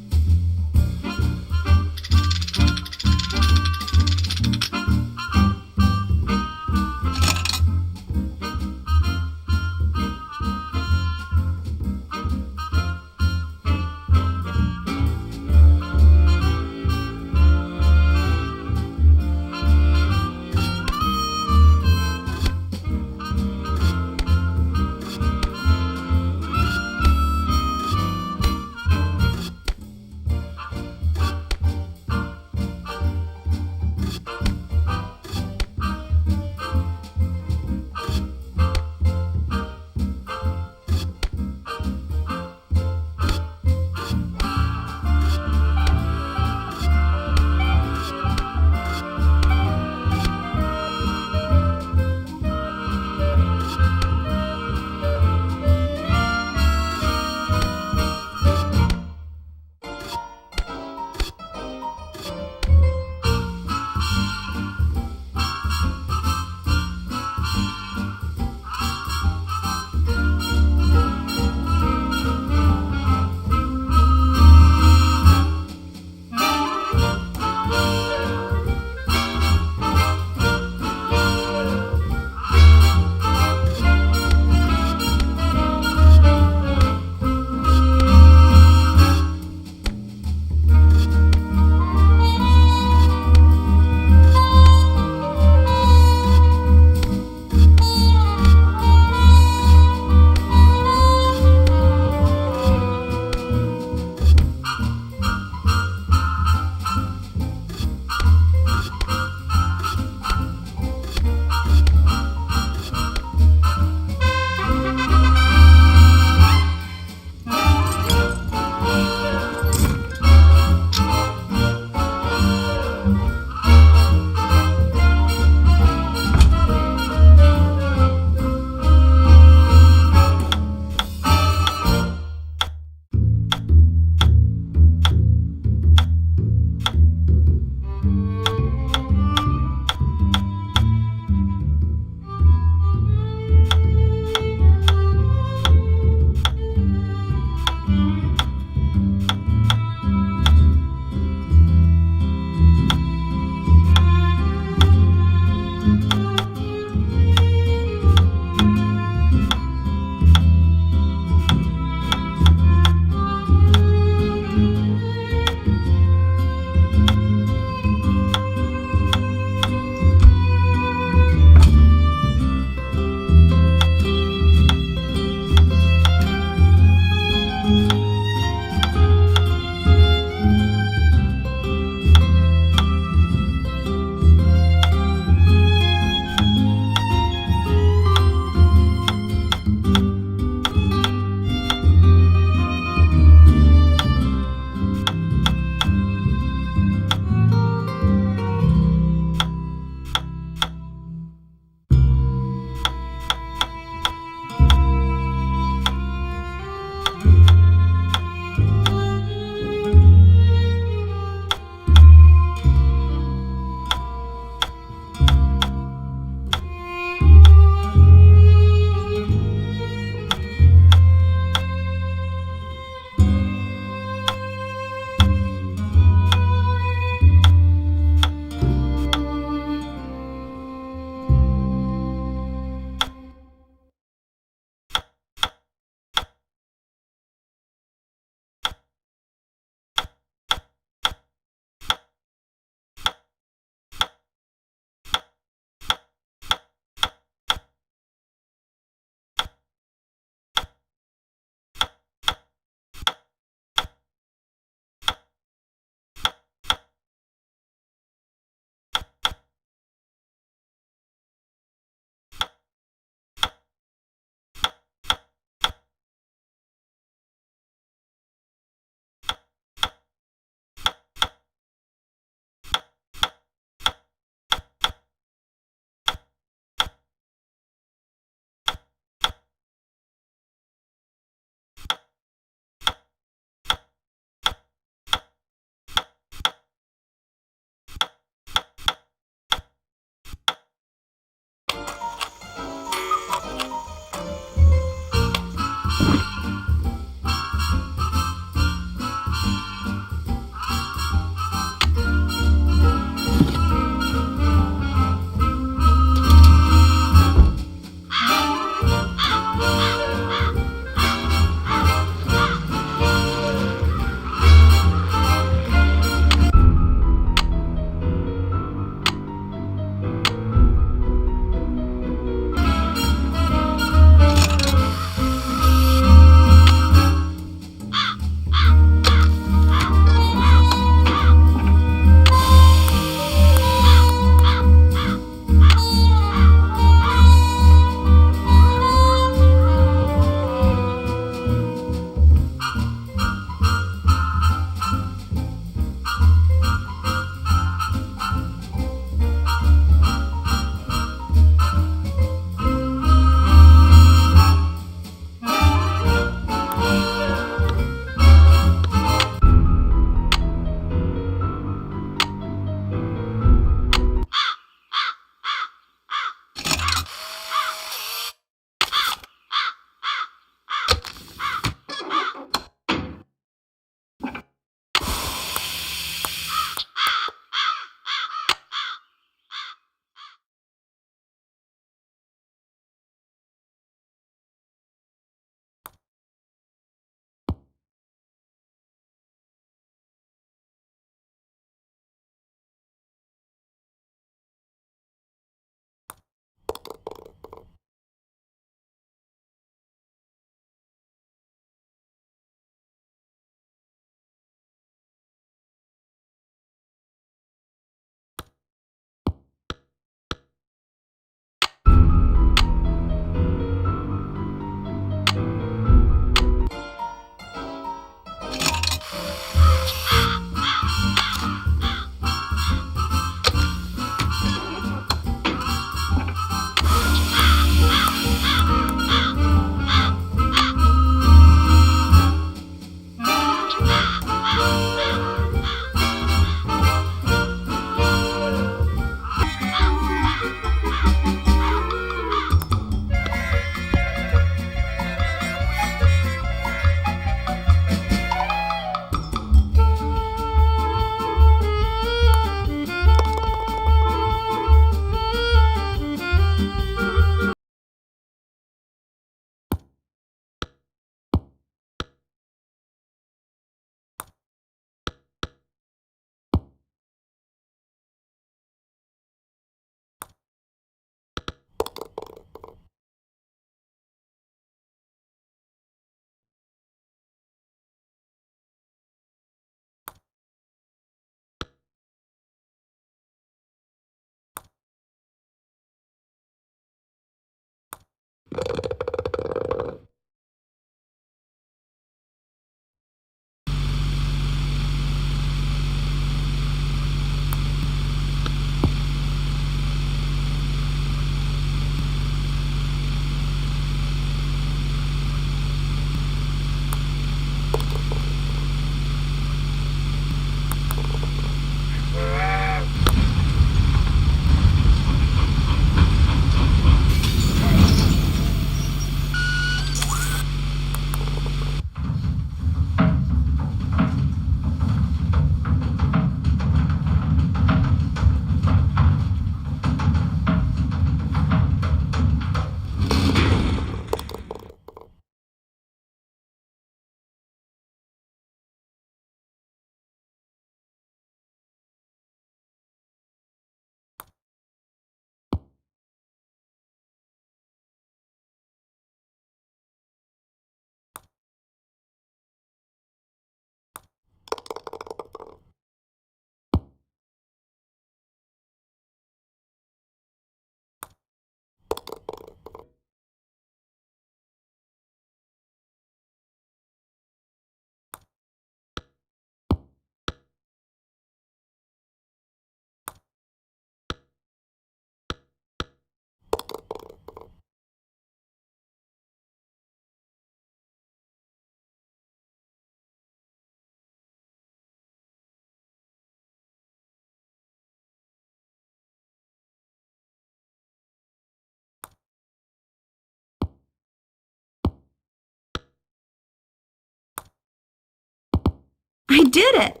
I did it!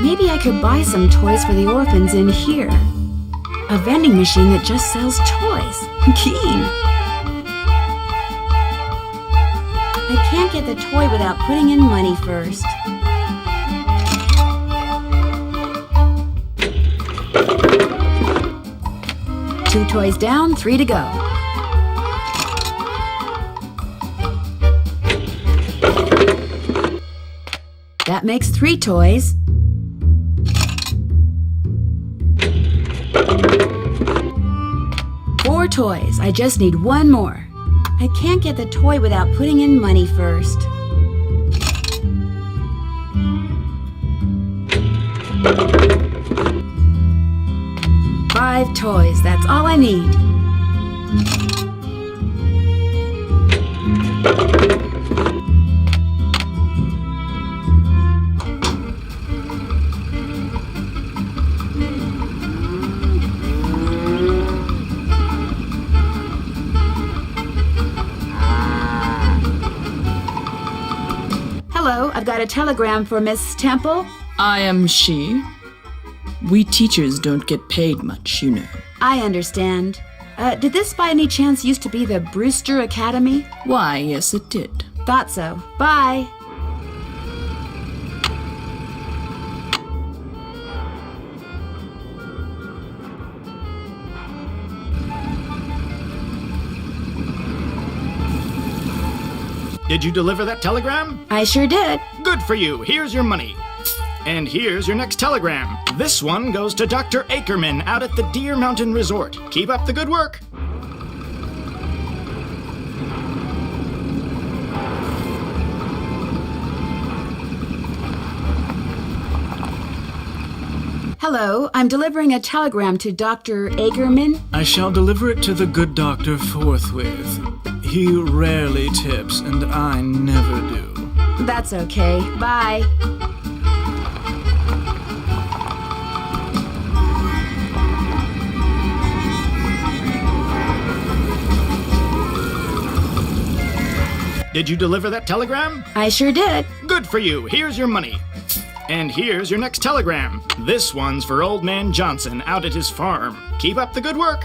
Maybe I could buy some toys for the orphans in here. A vending machine that just sells toys. Keen. I can't get the toy without putting in money first. Two toys down, 3 to go. That makes 3 toys. Four toys. I just need 1 more. I can't get the toy without putting in money first. Five toys. That's all I need. Hello, I've got a telegram for Miss Temple. I am she. We teachers don't get paid much, you know. I understand. Did this by any chance used to be the Brewster Academy? Why, yes it did. Thought so. Bye. Did you deliver that telegram? I sure did. Good for you. Here's your money. And here's your next telegram. This one goes to Dr. Ackerman out at the Deer Mountain Resort. Keep up the good work. Hello, I'm delivering a telegram to Dr. Ackerman. I shall deliver it to the good doctor forthwith. He rarely tips, and I never do. That's okay. Bye. Did you deliver that telegram? I sure did. Good for you. Here's your money. And here's your next telegram. This one's for Old Man Johnson out at his farm. Keep up the good work.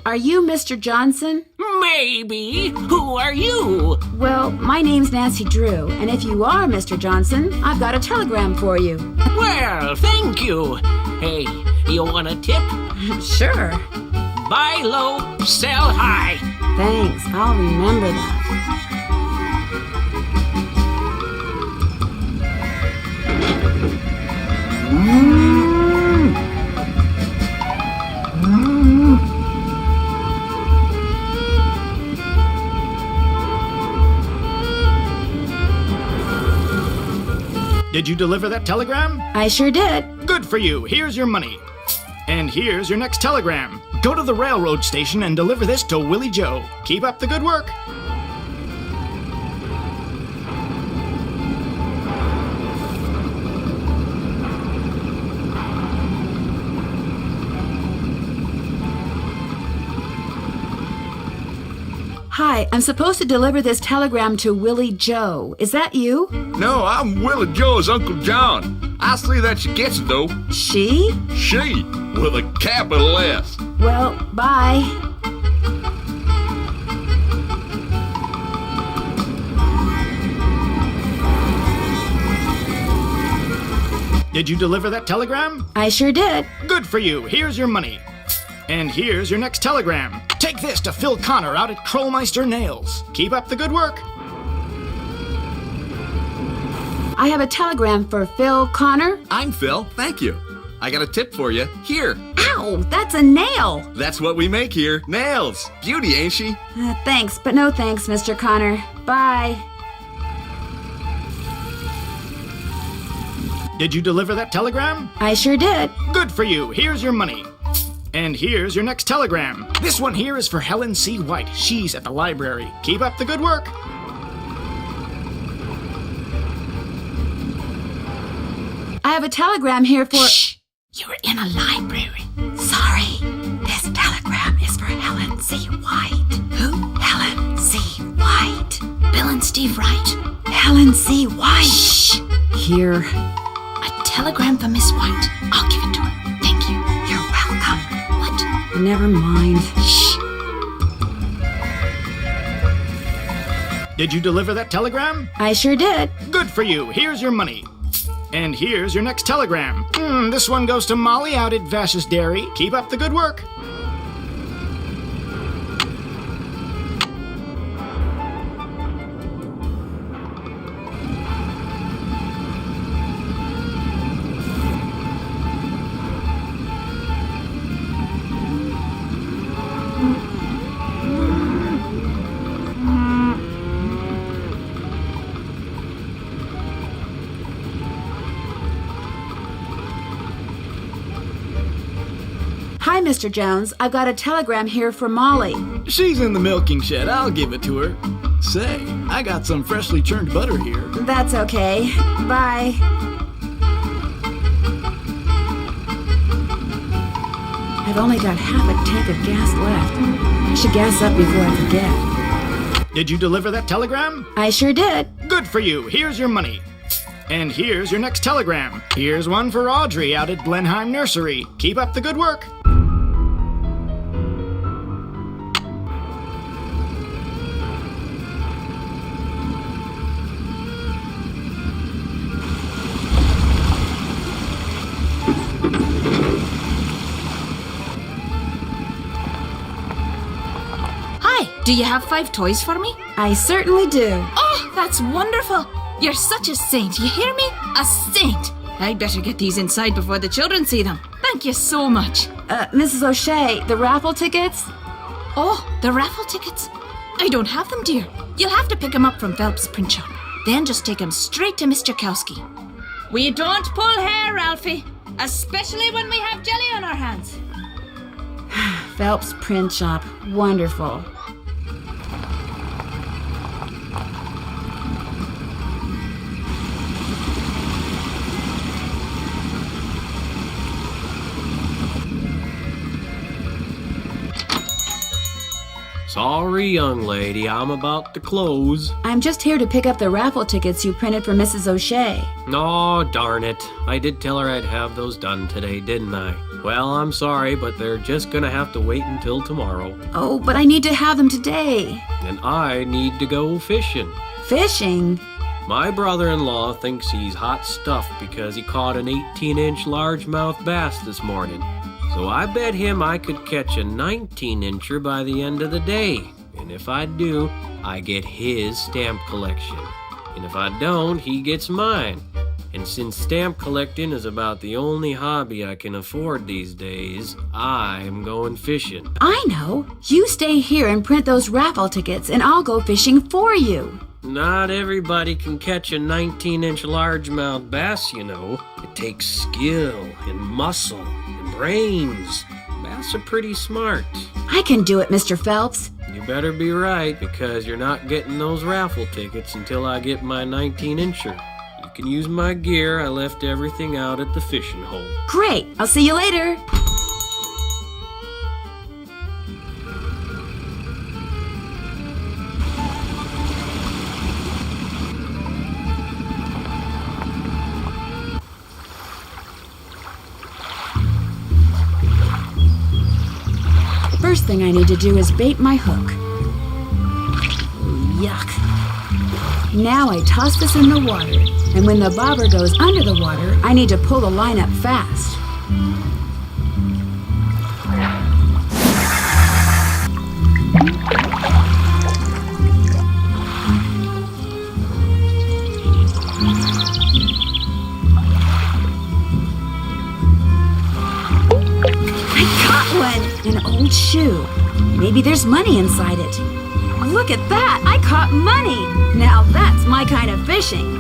Are you Mr. Johnson? Maybe. Who are you? Well, my name's Nancy Drew, and if you are Mr. Johnson, I've got a telegram for you. Well, thank you. Hey, you want a tip? Sure. Buy low, sell high. Thanks, I'll remember that. Did you deliver that telegram? I sure did. Good for you. Here's your money. And here's your next telegram. Go to the railroad station and deliver this to Willie Joe. Keep up the good work. Hi, I'm supposed to deliver this telegram to Willie Joe. Is that you? No, I'm Willie Joe's Uncle John. I see that she gets it, though. She? She, with a capital S. Well, bye. Did you deliver that telegram? I sure did. Good for you. Here's your money. And here's your next telegram. Take this to Phil Connor out at Krollmeister Nails. Keep up the good work. I have a telegram for Phil Connor. I'm Phil. Thank you. I got a tip for you. Here. Ow, that's a nail. That's what we make here. Nails. Beauty, ain't she? Thanks, but no thanks, Mr. Connor. Bye. Did you deliver that telegram? I sure did. Good for you. Here's your money. And here's your next telegram. This one here is for Helen C. White. She's at the library. Keep up the good work. I have a telegram here for... Shh! You're in a library. Sorry. This telegram is for Helen C. White. Who? Helen C. White. Bill and Steve Wright? Helen C. White. Shh! Here. A telegram for Miss White. I'll give it to her. Thank you. You're welcome. What? Never mind. Shh! Did you deliver that telegram? I sure did. Good for you. Here's your money. And here's your next telegram. This one goes to Molly out at Vash's Dairy. Keep up the good work. Hi, Mr. Jones. I've got a telegram here for Molly. She's in the milking shed. I'll give it to her. Say, I got some freshly churned butter here. That's okay. Bye. I've only got half a tank of gas left. I should gas up before I forget. Did you deliver that telegram? I sure did. Good for you. Here's your money. And here's your next telegram. Here's one for Audrey out at Blenheim Nursery. Keep up the good work. Do you have 5 toys for me? I certainly do. Oh, that's wonderful. You're such a saint, you hear me? A saint. I'd better get these inside before the children see them. Thank you so much. Mrs. O'Shea, the raffle tickets? Oh, the raffle tickets? I don't have them, dear. You'll have to pick them up from Phelps' print shop. Then just take them straight to Miss Jakowski. We don't pull hair, Ralphie. Especially when we have jelly on our hands. Phelps Print Shop. Wonderful. Sorry, young lady, I'm about to close. I'm just here to pick up the raffle tickets you printed for Mrs. O'Shea. Oh, darn it. I did tell her I'd have those done today, didn't I? Well, I'm sorry, but they're just gonna have to wait until tomorrow. Oh, but I need to have them today. And I need to go fishing. Fishing? My brother-in-law thinks he's hot stuff because he caught an 18-inch largemouth bass this morning. So I bet him I could catch a 19-incher by the end of the day. And if I do, I get his stamp collection. And if I don't, he gets mine. And since stamp collecting is about the only hobby I can afford these days, I'm going fishing. I know. You stay here and print those raffle tickets, and I'll go fishing for you. Not everybody can catch a 19-inch largemouth bass, you know. It takes skill and muscle and brains. Bass are pretty smart. I can do it, Mr. Phelps. You better be right, because you're not getting those raffle tickets until I get my 19-incher. You can use my gear. I left everything out at the fishing hole. Great. I'll see you later. First thing I need to do is bait my hook. Yuck. Now I toss this in the water, and when the bobber goes under the water, I need to pull the line up fast. An old shoe. Maybe there's money inside it. Look at that! I caught money! Now that's my kind of fishing.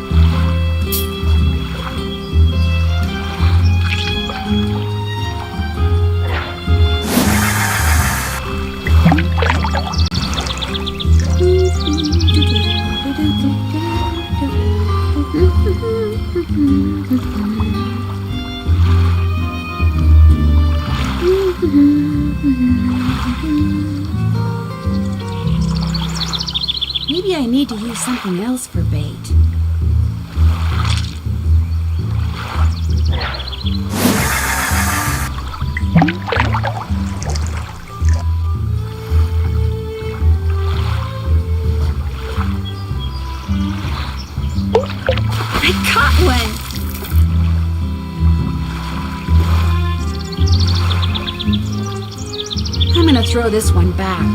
Maybe I need to use something else for bait. I caught one! I'm gonna throw this one back.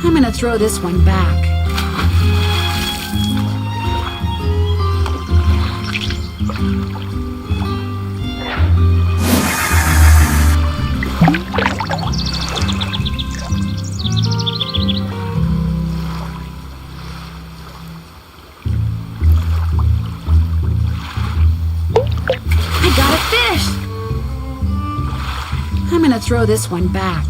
I'm gonna throw this one back. I got a fish! I'm gonna throw this one back.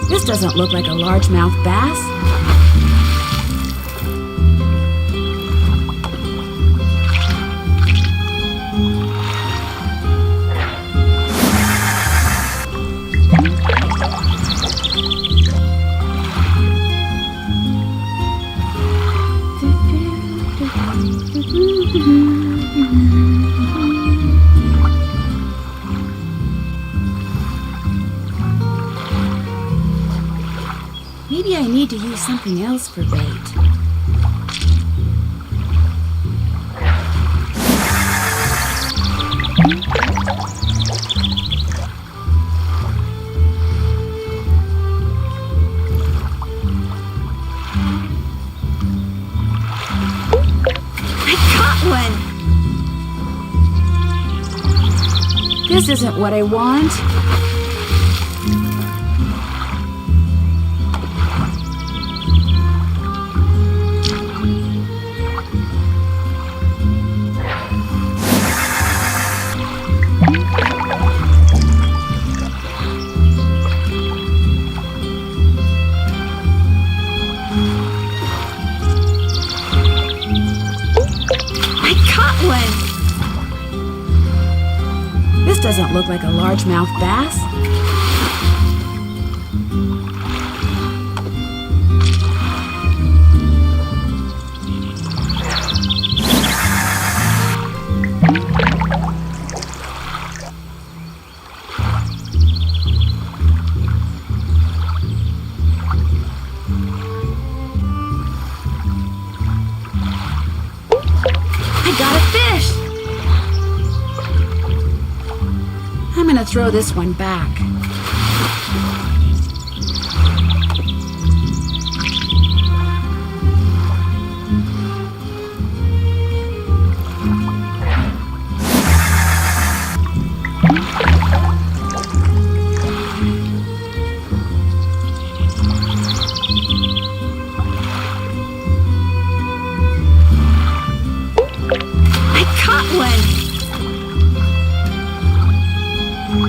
This doesn't look like a largemouth bass. to use something else for bait. I caught one! This isn't what I want. This doesn't look like a largemouth bass. I got a fish! I'm gonna throw this one back. I caught one!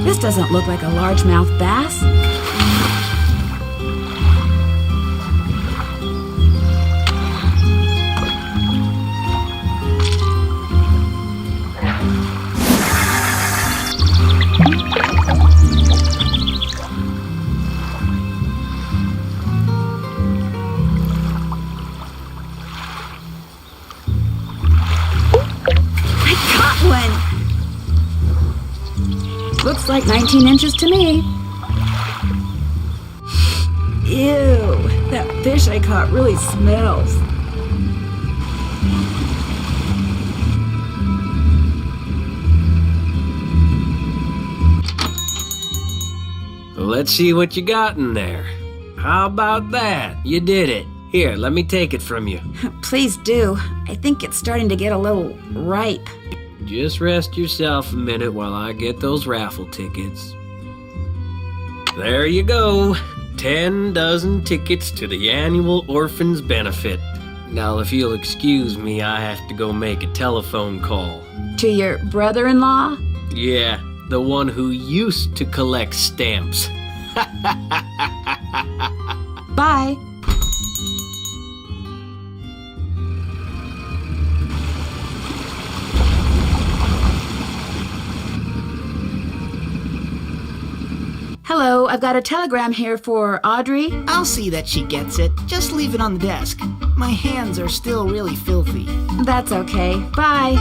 This doesn't look like a largemouth bass. I caught one! Looks like 19 inches to me. Ew, that fish I caught really smells. Let's see what you got in there. How about that? You did it. Here, let me take it from you. Please do. I think it's starting to get a little ripe. Just rest yourself a minute while I get those raffle tickets. There you go. 10 dozen tickets to the annual Orphans Benefit. Now, if you'll excuse me, I have to go make a telephone call. To your brother-in-law? Yeah, the one who used to collect stamps. Bye. Hello, I've got a telegram here for Audrey. I'll see that she gets it. Just leave it on the desk. My hands are still really filthy. That's okay. Bye.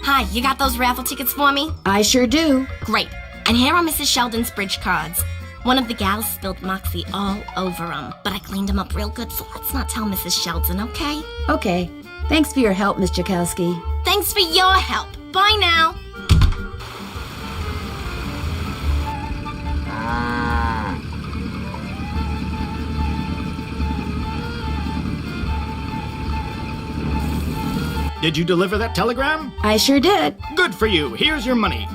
Hi, you got those raffle tickets for me? I sure do. Great. And here are Mrs. Sheldon's bridge cards. One of the gals spilled Moxie all over them, but I cleaned them up real good, so let's not tell Mrs. Sheldon, okay? Okay. Thanks for your help, Miss Jakowski. Thanks for your help. Bye now. Did you deliver that telegram? I sure did. Good for you. Here's your money.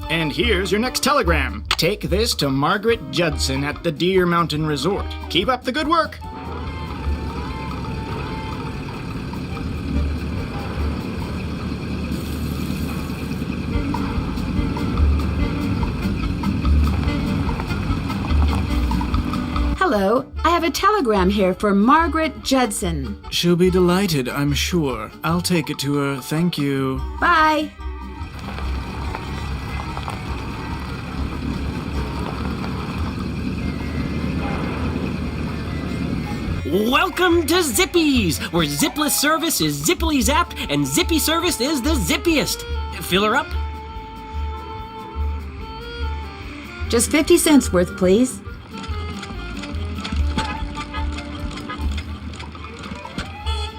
And here's your next telegram. Take this to Margaret Judson at the Deer Mountain Resort. Keep up the good work. Hello, I have a telegram here for Margaret Judson. She'll be delighted, I'm sure. I'll take it to her. Thank you. Bye. Welcome to Zippy's, where zipless service is zippily zapped and zippy service is the zippiest. Fill her up? Just 50 cents worth, please.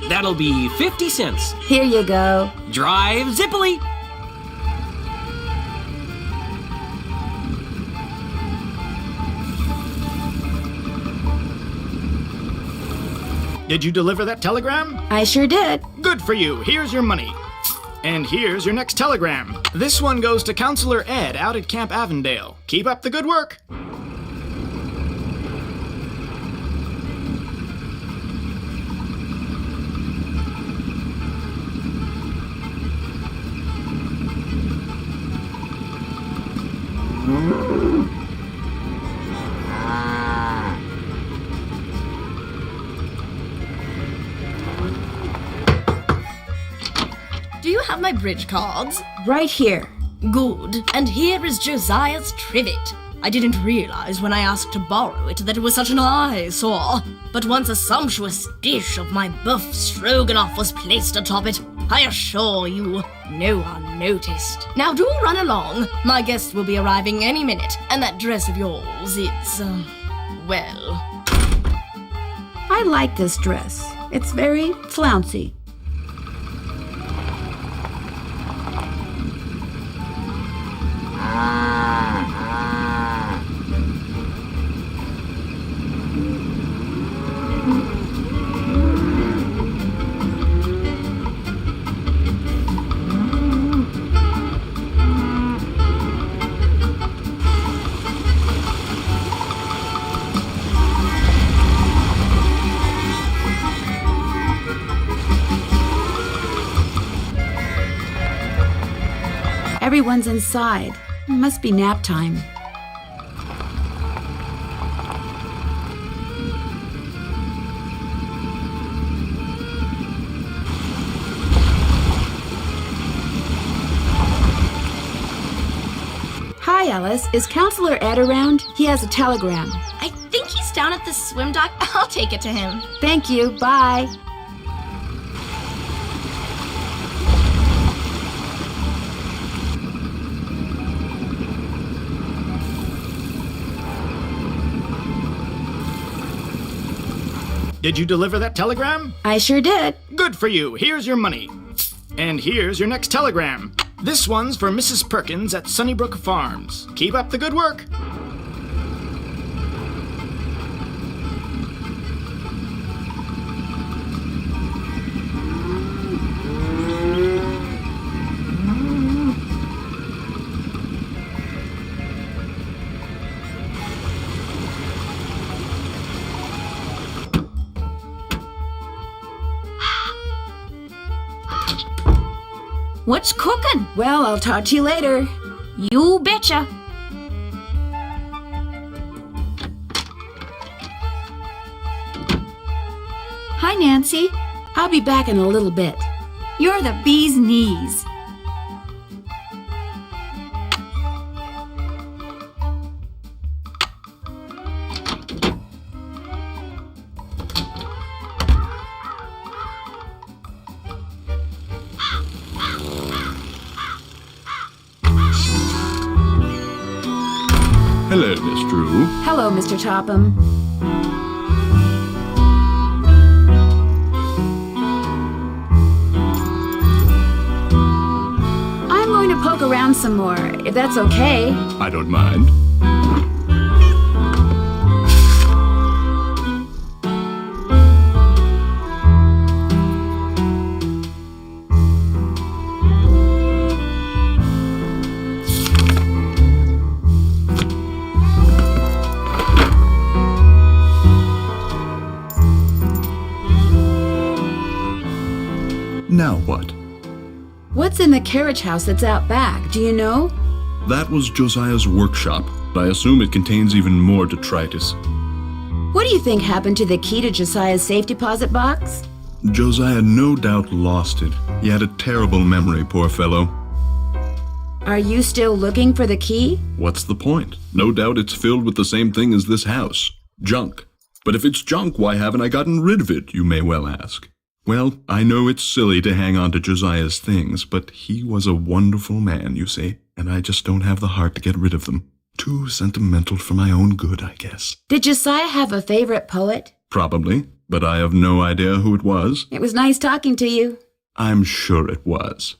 That'll be 50 cents. Here you go. Drive zippily. Did you deliver that telegram? I sure did. Good for you. Here's your money. And here's your next telegram. This one goes to Counselor Ed out at Camp Avondale. Keep up the good work. Do you have my bridge cards? Right here. Good. And here is Josiah's trivet. I didn't realize when I asked to borrow it that it was such an eyesore. But once a sumptuous dish of my buff stroganoff was placed atop it, I assure you, no one noticed. Now do run along. My guest will be arriving any minute, and that dress of yours, it's, well... I like this dress. It's very flouncy. Everyone's inside. It must be nap time. Hi, Alice. Is Counselor Ed around? He has a telegram. I think he's down at the swim dock. I'll take it to him. Thank you. Bye. Did you deliver that telegram? I sure did. Good for you. Here's your money. And here's your next telegram. This one's for Mrs. Perkins at Sunnybrook Farms. Keep up the good work. What's cooking? Well, I'll talk to you later. You betcha. Hi, Nancy. I'll be back in a little bit. You're the bee's knees. Hello, Miss Drew. Hello, Mr. Topham. I'm going to poke around some more, if that's okay. I don't mind. Now what? What's in the carriage house that's out back? Do you know? That was Josiah's workshop. I assume it contains even more detritus. What do you think happened to the key to Josiah's safe deposit box? Josiah no doubt lost it. He had a terrible memory, poor fellow. Are you still looking for the key? What's the point? No doubt it's filled with the same thing as this house. Junk. But if it's junk, why haven't I gotten rid of it, you may well ask. Well, I know it's silly to hang on to Josiah's things, but he was a wonderful man, you see, and I just don't have the heart to get rid of them. Too sentimental for my own good, I guess. Did Josiah have a favorite poet? Probably, but I have no idea who it was. It was nice talking to you. I'm sure it was.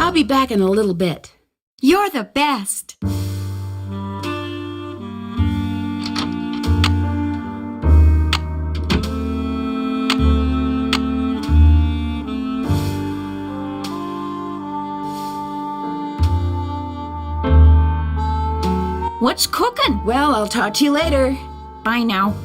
I'll be back in a little bit. You're the best. What's cooking? Well, I'll talk to you later. Bye now.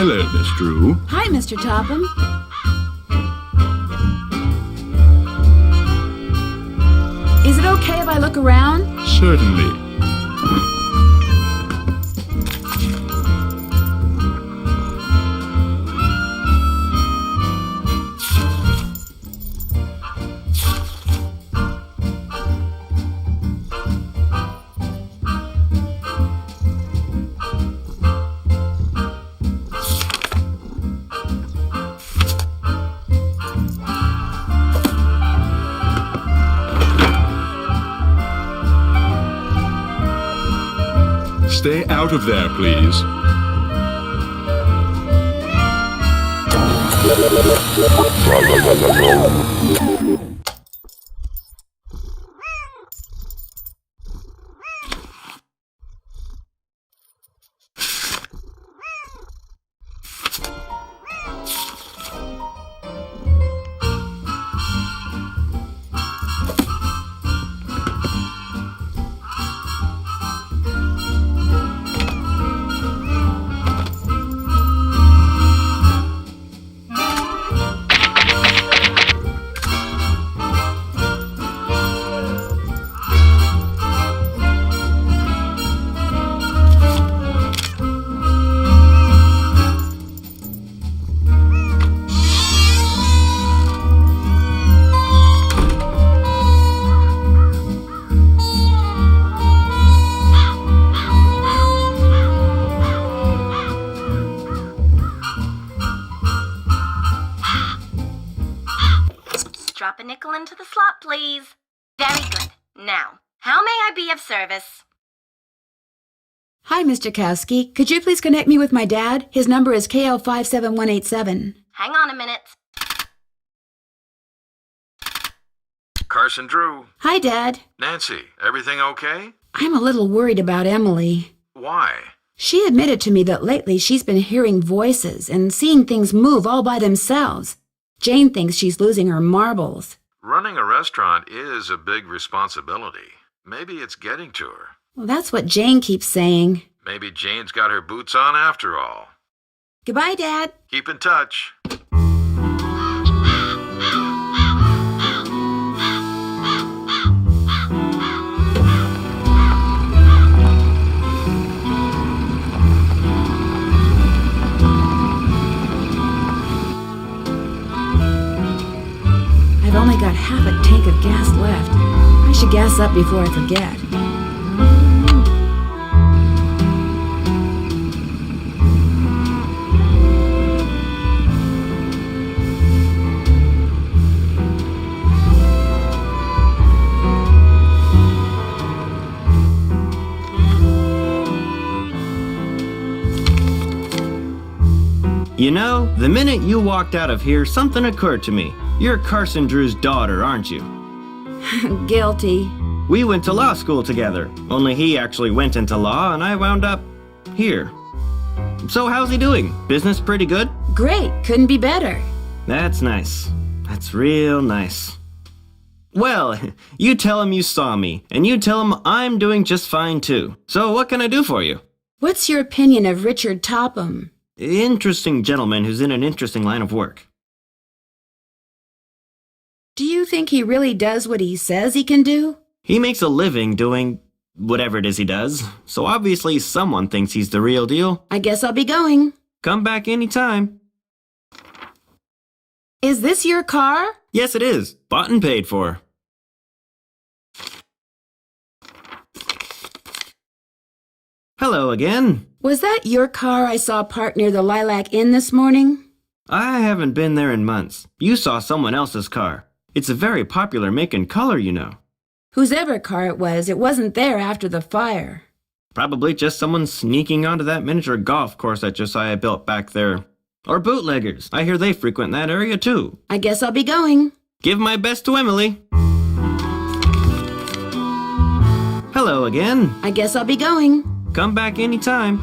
Hello, Miss Drew. Hi, Mr. Topham. Is it okay if I look around? Certainly. Stay out of there, please. drop a nickel into the slot, please. Very good. Now, how may I be of service? Hi, Mr. Kowski. Could you please connect me with my dad? His number is KL57187. Hang on a minute. Carson Drew. Hi, Dad. Nancy, everything okay? I'm a little worried about Emily. Why? She admitted to me that lately she's been hearing voices and seeing things move all by themselves. Jane thinks she's losing her marbles. Running a restaurant is a big responsibility. Maybe it's getting to her. Well, that's what Jane keeps saying. Maybe Jane's got her boots on after all. Goodbye, Dad. Keep in touch. I've only got half a tank of gas left. I should gas up before I forget. You know, the minute you walked out of here, something occurred to me. You're Carson Drew's daughter, aren't you? Guilty. We went to law school together, only he actually went into law and I wound up here. So how's he doing? Business pretty good? Great. Couldn't be better. That's nice. That's real nice. Well, you tell him you saw me, and you tell him I'm doing just fine too. So what can I do for you? What's your opinion of Richard Topham? Interesting gentleman who's in an interesting line of work. Do you think he really does what he says he can do? He makes a living doing whatever it is he does, so obviously someone thinks he's the real deal. I guess I'll be going. Come back anytime. Is this your car? Yes, it is. Bought and paid for. Hello again. Was that your car I saw parked near the Lilac Inn this morning? I haven't been there in months. You saw someone else's car. It's a very popular make and color, you know. Whosever car it wasn't there after the fire. Probably just someone sneaking onto that miniature golf course that Josiah built back there. Or bootleggers. I hear they frequent that area too. I guess I'll be going. Give my best to Emily. Hello again. I guess I'll be going. Come back anytime.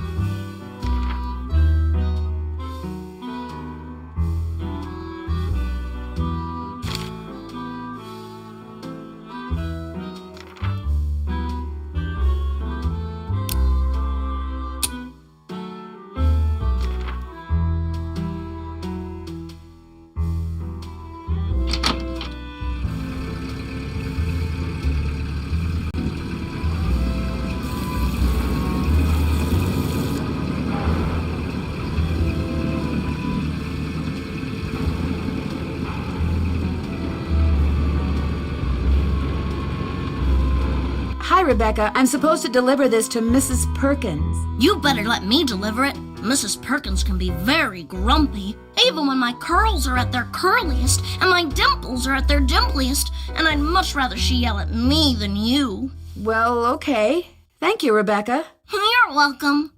Hi, Rebecca. I'm supposed to deliver this to Mrs. Perkins. You better let me deliver it. Mrs. Perkins can be very grumpy, even when my curls are at their curliest and my dimples are at their dimpliest, and I'd much rather she yell at me than you. Well, okay. Thank you, Rebecca. You're welcome.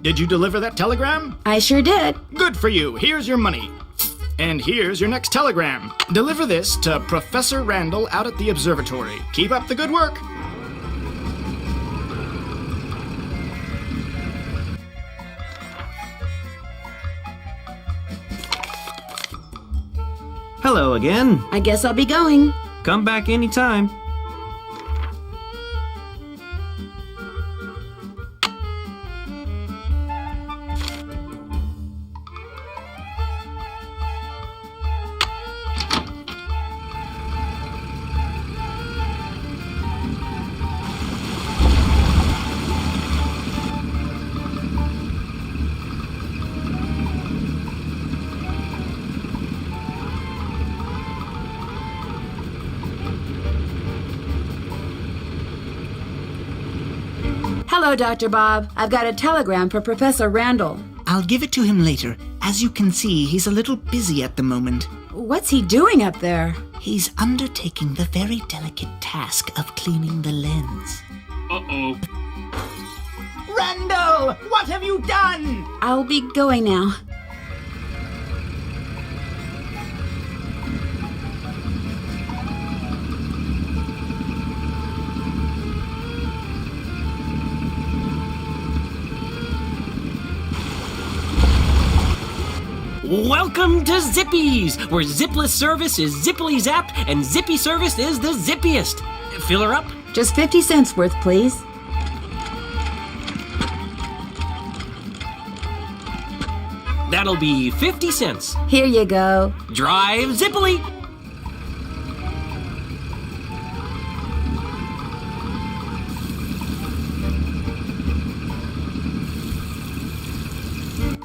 Did you deliver that telegram? I sure did. Good for you. Here's your money. And here's your next telegram. Deliver this to Professor Randall out at the observatory. Keep up the good work. Hello again. I guess I'll be going. Come back anytime. Hello, Dr. Bob. I've got a telegram for Professor Randall. I'll give it to him later. As you can see, he's a little busy at the moment. What's he doing up there? He's undertaking the very delicate task of cleaning the lens. Uh-oh. Randall! What have you done? I'll be going now. Welcome to Zippy's, where zipless service is zippily zapped and zippy service is the zippiest. Fill her up? Just 50 cents worth, please. That'll be 50 cents. Here you go. Drive zippily.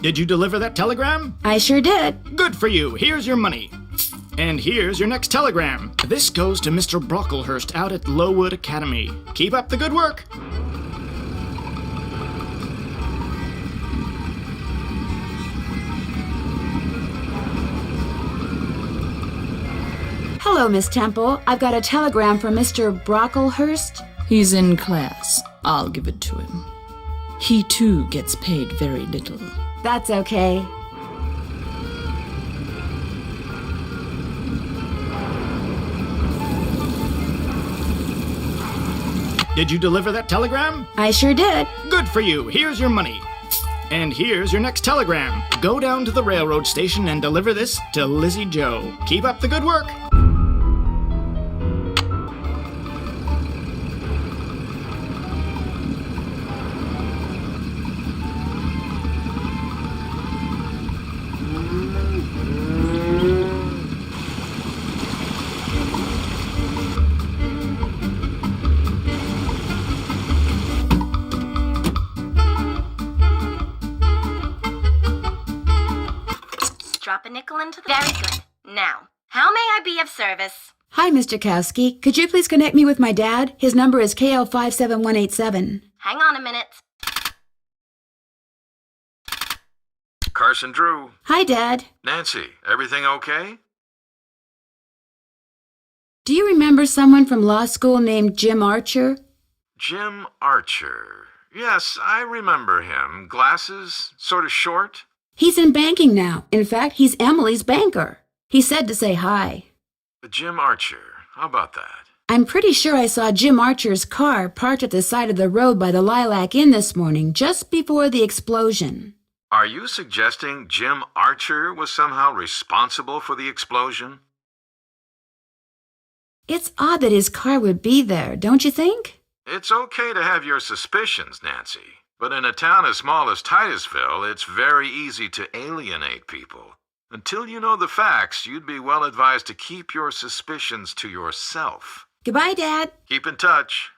Did you deliver that telegram? I sure did. Good for you. Here's your money. And here's your next telegram. This goes to Mr. Brocklehurst out at Lowood Academy. Keep up the good work. Hello, Miss Temple. I've got a telegram from Mr. Brocklehurst. He's in class. I'll give it to him. He too gets paid very little. That's okay. Did you deliver that telegram? I sure did. Good for you. Here's your money. And here's your next telegram. Go down to the railroad station and deliver this to Lizzie Joe. Keep up the good work. Drop a nickel into the... Very good. Now, how may I be of service? Hi, Mr. Kowski. Could you please connect me with my dad? His number is KL57187. Hang on a minute. Carson Drew. Hi, Dad. Nancy, everything okay? Do you remember someone from law school named Jim Archer? Jim Archer. Yes, I remember him. Glasses, sort of short. He's in banking now. In fact, he's Emily's banker. He said to say hi. Jim Archer. How about that? I'm pretty sure I saw Jim Archer's car parked at the side of the road by the Lilac Inn this morning, just before the explosion. Are you suggesting Jim Archer was somehow responsible for the explosion? It's odd that his car would be there, don't you think? It's okay to have your suspicions, Nancy. But in a town as small as Titusville, it's very easy to alienate people. Until you know the facts, you'd be well advised to keep your suspicions to yourself. Goodbye, Dad. Keep in touch.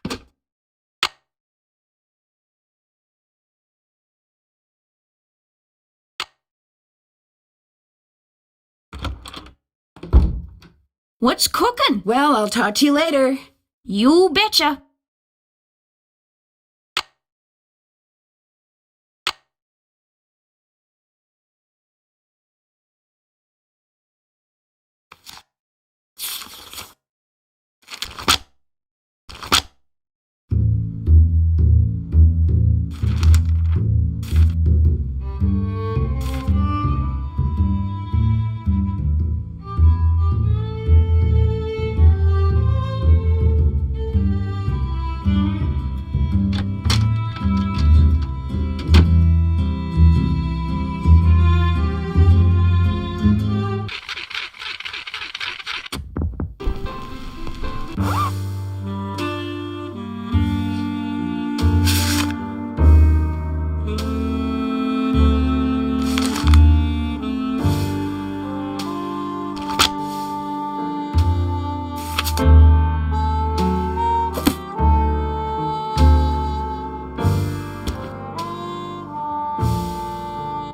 What's cooking? Well, I'll talk to you later. You betcha.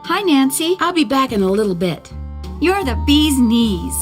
Hi, Nancy. I'll be back in a little bit. You're the bee's knees.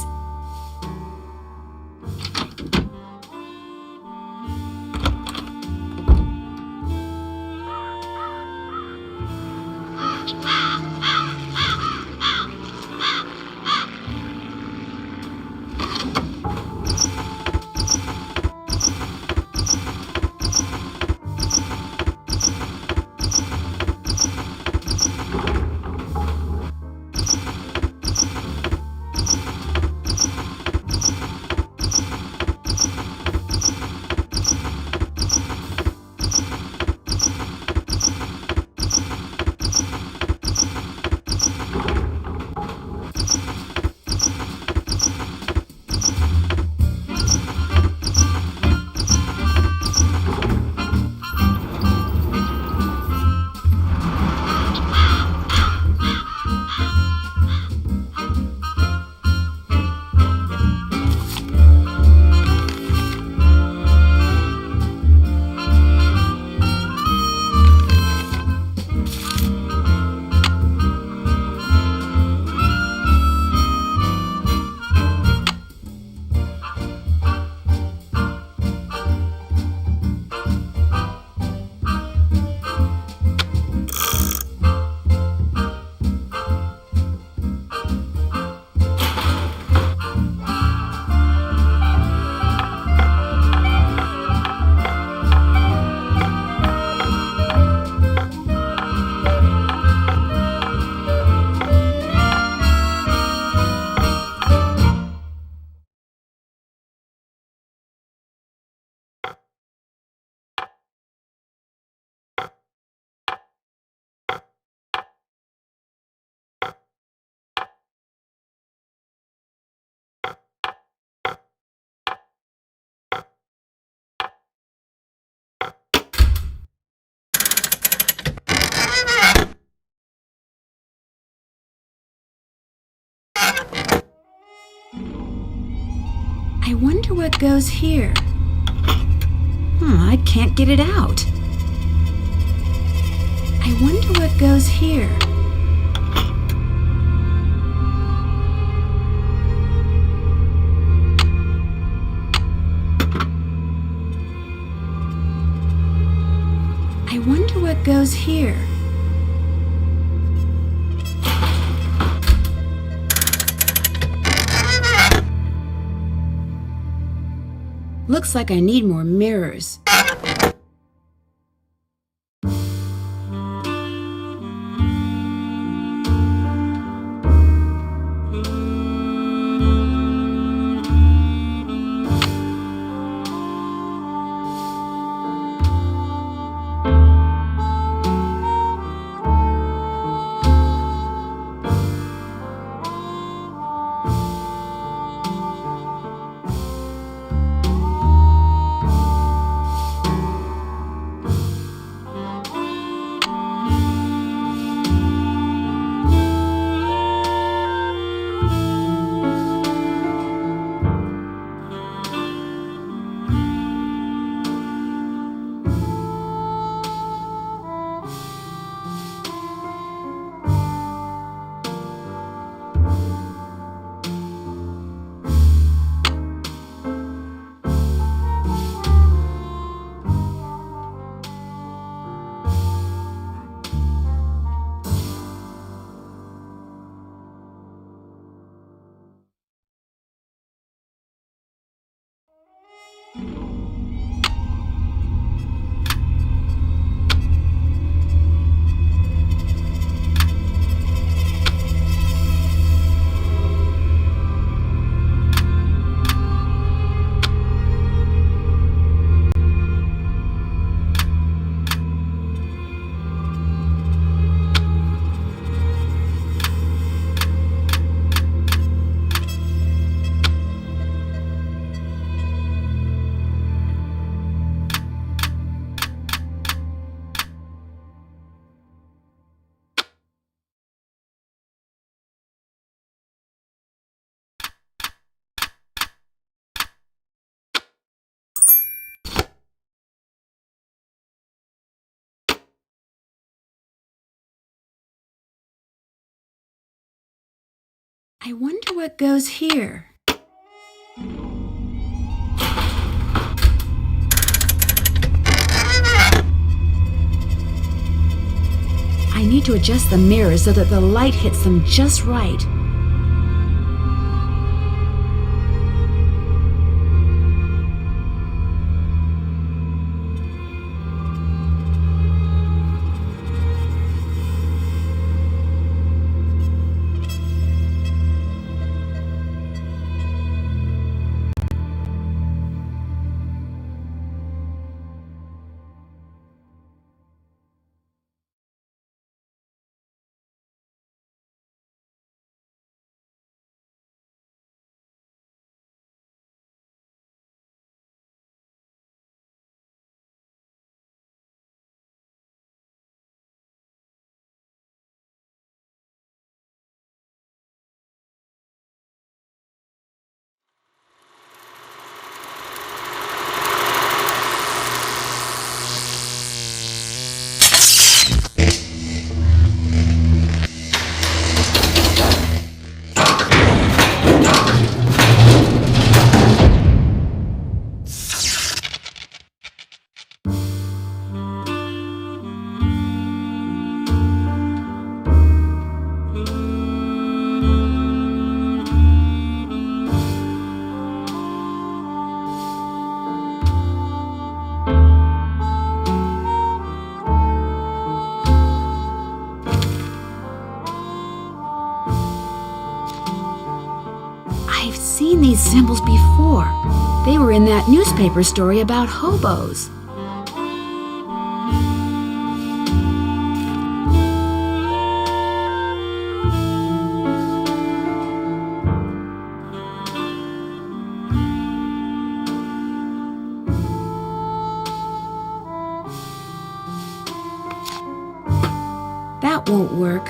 I wonder what goes here. I can't get it out. I wonder what goes here. I wonder what goes here. Looks like I need more mirrors. I wonder what goes here. I need to adjust the mirrors so that the light hits them just right. I've seen these symbols before. They were in that newspaper story about hobos. That won't work.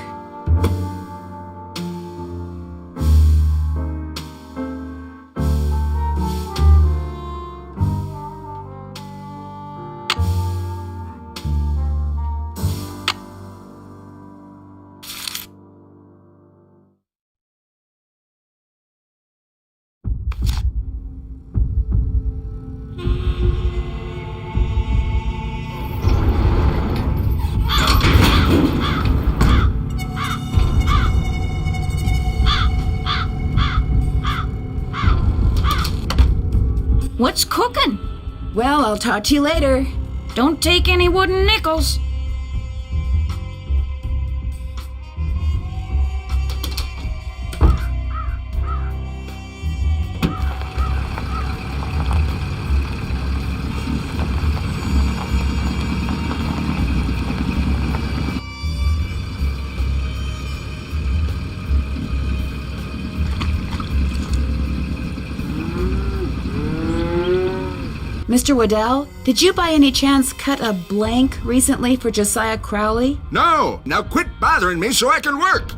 Well, I'll talk to you later. Don't take any wooden nickels. Mr. Waddell, did you by any chance cut a blank recently for Josiah Crowley? No! Now quit bothering me so I can work!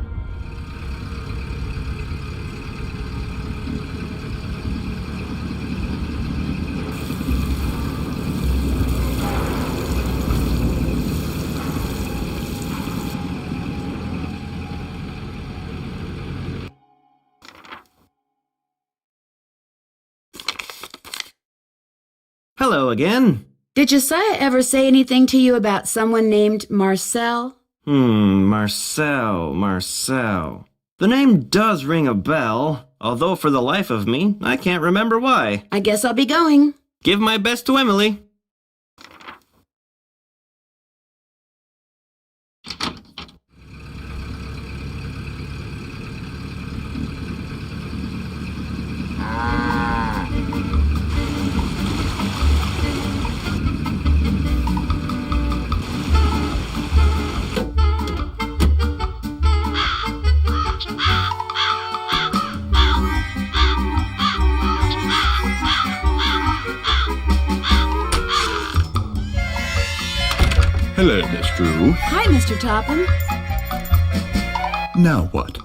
Hello again. Did Josiah ever say anything to you about someone named Marcel? Marcel. The name does ring a bell, although for the life of me, I can't remember why. I guess I'll be going. Give my best to Emily. Hello, Miss Drew. Hi, Mr. Topham. Now what?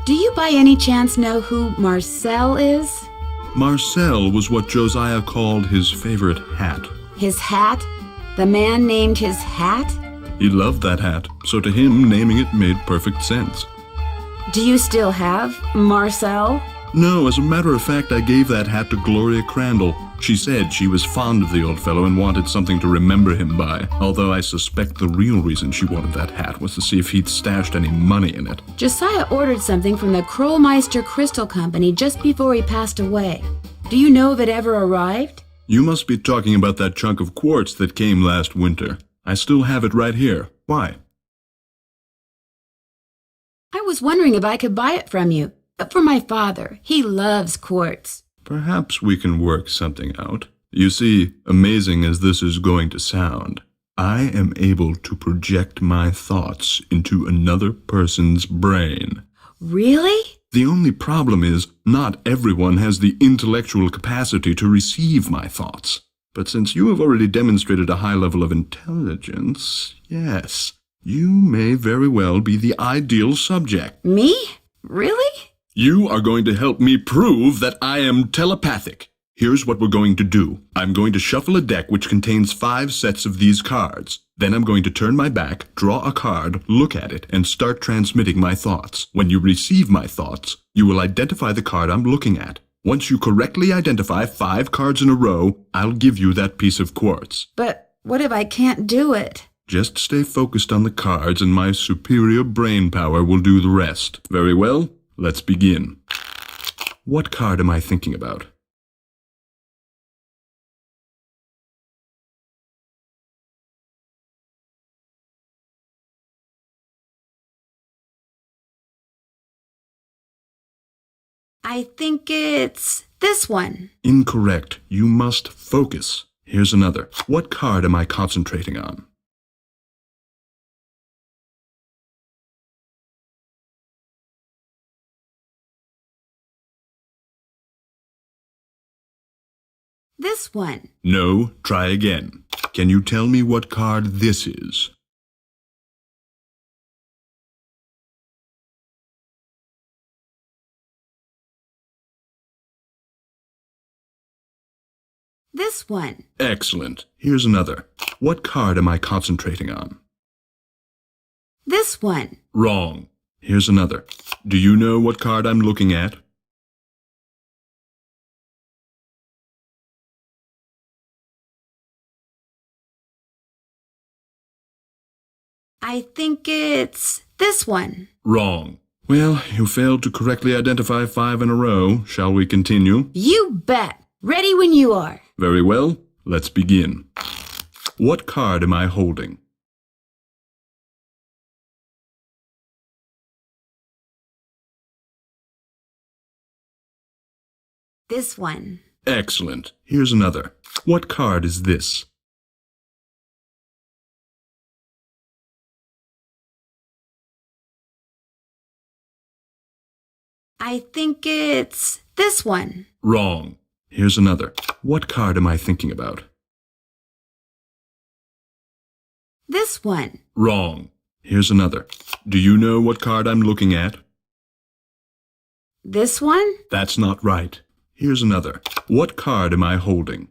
Do you by any chance know who Marcel is? Marcel was what Josiah called his favorite hat. His hat? The man named his hat? He loved that hat, so to him, naming it made perfect sense. Do you still have Marcel? No, as a matter of fact, I gave that hat to Gloria Crandall. She said she was fond of the old fellow and wanted something to remember him by, although I suspect the real reason she wanted that hat was to see if he'd stashed any money in it. Josiah ordered something from the Krollmeister Crystal Company just before he passed away. Do you know if it ever arrived? You must be talking about that chunk of quartz that came last winter. I still have it right here. Why? I was wondering if I could buy it from you. For my father. He loves quartz. Perhaps we can work something out. You see, amazing as this is going to sound, I am able to project my thoughts into another person's brain. Really? The only problem is, not everyone has the intellectual capacity to receive my thoughts. But since you have already demonstrated a high level of intelligence, yes, you may very well be the ideal subject. Me? Really? You are going to help me prove that I am telepathic. Here's what we're going to do. I'm going to shuffle a deck which contains 5 sets of these cards. Then I'm going to turn my back, draw a card, look at it, and start transmitting my thoughts. When you receive my thoughts, you will identify the card I'm looking at. Once you correctly identify 5 cards in a row, I'll give you that piece of quartz. But what if I can't do it? Just stay focused on the cards and my superior brain power will do the rest. Very well, let's begin. What card am I thinking about? I think it's this one. Incorrect. You must focus. Here's another. What card am I concentrating on? This one. No, try again. Can you tell me what card this is? This one. Excellent. Here's another. What card am I concentrating on? This one. Wrong. Here's another. Do you know what card I'm looking at? I think it's this one. Wrong. Well, you failed to correctly identify 5 in a row. Shall we continue? You bet. Ready when you are. Very well, let's begin. What card am I holding? This one. Excellent. Here's another. What card is this? I think it's this one. Wrong. Here's another. What card am I thinking about? This one. Wrong. Here's another. Do you know what card I'm looking at? This one? That's not right. Here's another. What card am I holding?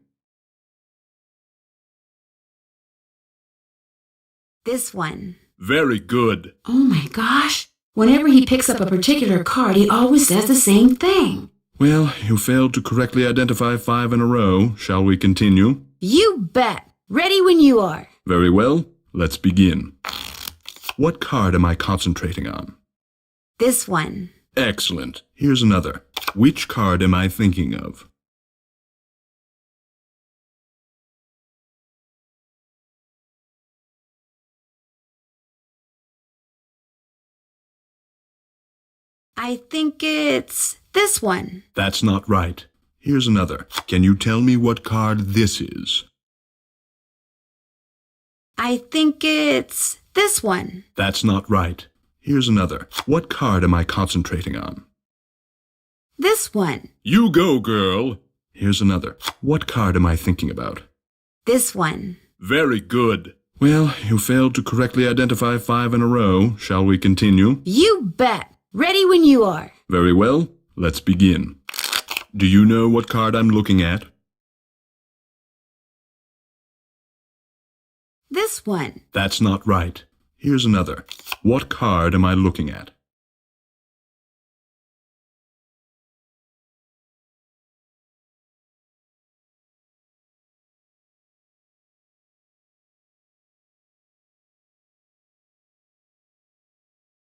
This one. Very good. Oh my gosh. Whenever he picks up a particular card, he always says the same thing. Well, you failed to correctly identify 5 in a row. Shall we continue? You bet. Ready when you are. Very well. Let's begin. What card am I concentrating on? This one. Excellent. Here's another. Which card am I thinking of? I think it's this one. That's not right. Here's another. Can you tell me what card this is? I think it's this one. That's not right. Here's another. What card am I concentrating on? This one. You go, girl. Here's another. What card am I thinking about? This one. Very good. Well, you failed to correctly identify 5 in a row. Shall we continue? You bet. Ready when you are. Very well. Let's begin. Do you know what card I'm looking at? This one. That's not right. Here's another. What card am I looking at?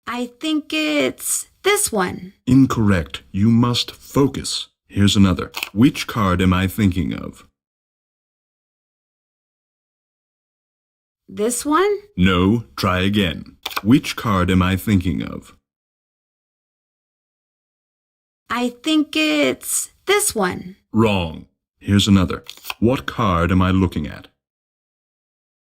I think it's this one. Incorrect. You must focus. Here's another. Which card am I thinking of? This one? No, try again. Which card am I thinking of? I think it's this one. Wrong. Here's another. What card am I looking at?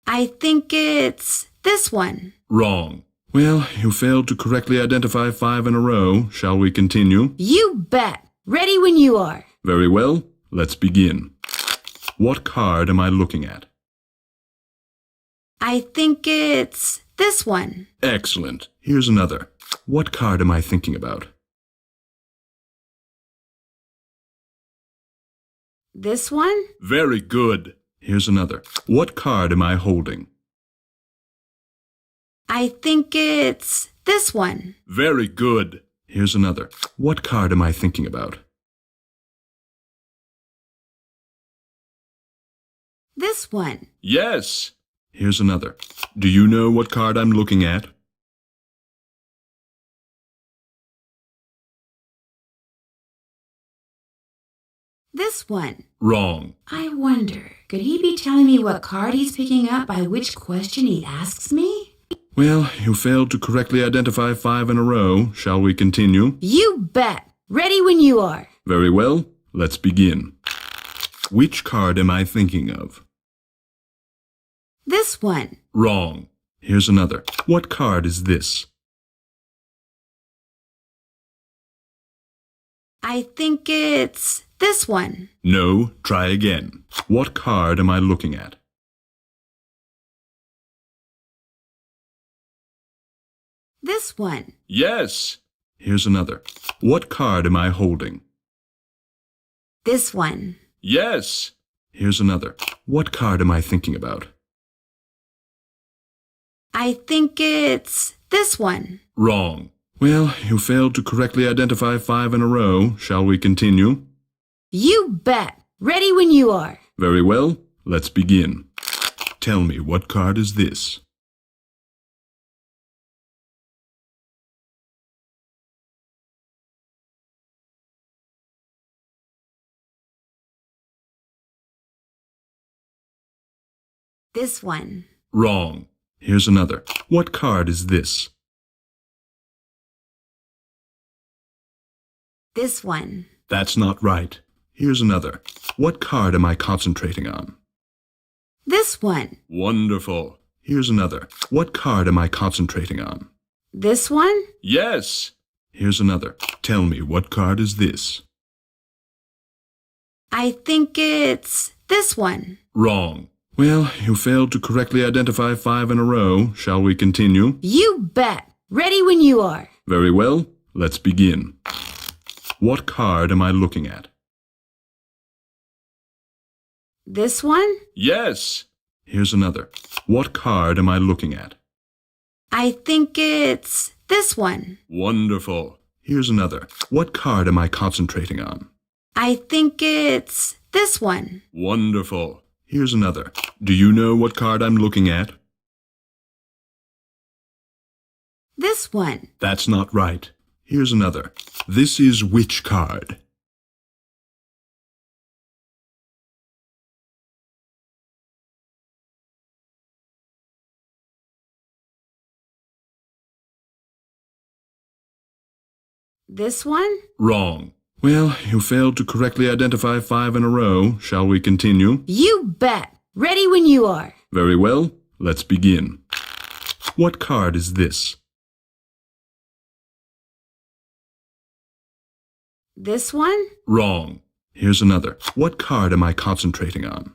I think it's this one. Wrong. Well, you failed to correctly identify 5 in a row. Shall we continue? You bet. Ready when you are. Very well. Let's begin. What card am I looking at? I think it's this one. Excellent. Here's another. What card am I thinking about? This one? Very good. Here's another. What card am I holding? I think it's this one. Very good. Here's another. What card am I thinking about? This one. Yes. Here's another. Do you know what card I'm looking at? This one. Wrong. I wonder, could he be telling me what card he's picking up by which question he asks me? Well, you failed to correctly identify 5 in a row. Shall we continue? You bet. Ready when you are. Very well. Let's begin. Which card am I thinking of? This one. Wrong. Here's another. What card is this? I think it's this one. No, try again. What card am I looking at? This one. Yes. Here's another. What card am I holding? This one. Yes. Here's another. What card am I thinking about? I think it's this one. Wrong. Well, you failed to correctly identify 5 in a row. Shall we continue? You bet. Ready when you are. Very well. Let's begin. Tell me, what card is this? This one. Wrong. Here's another. What card is this? This one. That's not right. Here's another. What card am I concentrating on? This one. Wonderful. Here's another. What card am I concentrating on? This one? Yes. Here's another. Tell me, what card is this? I think it's this one. Wrong. Well, you failed to correctly identify 5 in a row. Shall we continue? You bet. Ready when you are. Very well. Let's begin. What card am I looking at? This one? Yes. Here's another. What card am I looking at? I think it's this one. Wonderful. Here's another. What card am I concentrating on? I think it's this one. Wonderful. Here's another. Do you know what card I'm looking at? This one. That's not right. Here's another. This is which card? This one? Wrong. Well, you failed to correctly identify 5 in a row. Shall we continue? You bet. Ready when you are. Very well. Let's begin. What card is this? This one? Wrong. Here's another. What card am I concentrating on?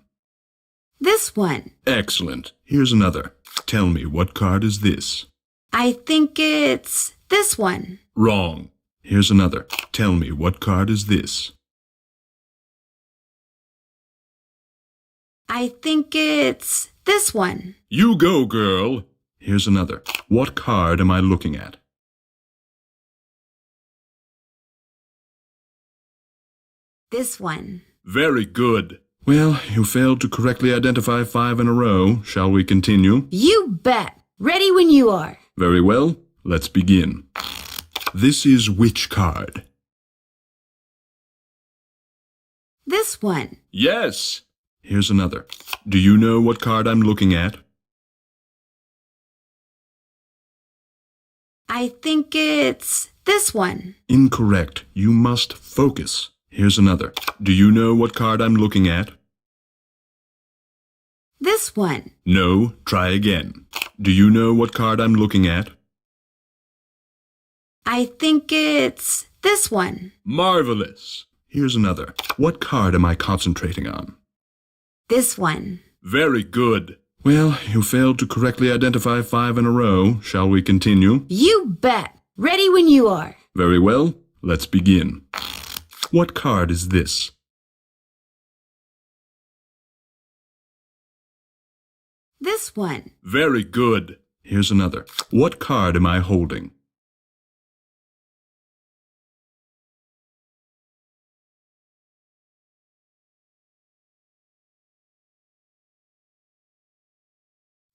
This one. Excellent. Here's another. Tell me, what card is this? I think it's this one. Wrong. Here's another. Tell me, what card is this? I think it's this one. You go, girl. Here's another. What card am I looking at? This one. Very good. Well, you failed to correctly identify 5 in a row. Shall we continue? You bet. Ready when you are. Very well. Let's begin. This is which card? This one. Yes. Here's another. Do you know what card I'm looking at? I think it's this one. Incorrect. You must focus. Here's another. Do you know what card I'm looking at? This one. No. Try again. Do you know what card I'm looking at? I think it's this one. Marvelous. Here's another. What card am I concentrating on? This one. Very good. Well, you failed to correctly identify 5 in a row. Shall we continue? You bet. Ready when you are. Very well. Let's begin. What card is this? This one. Very good. Here's another. What card am I holding?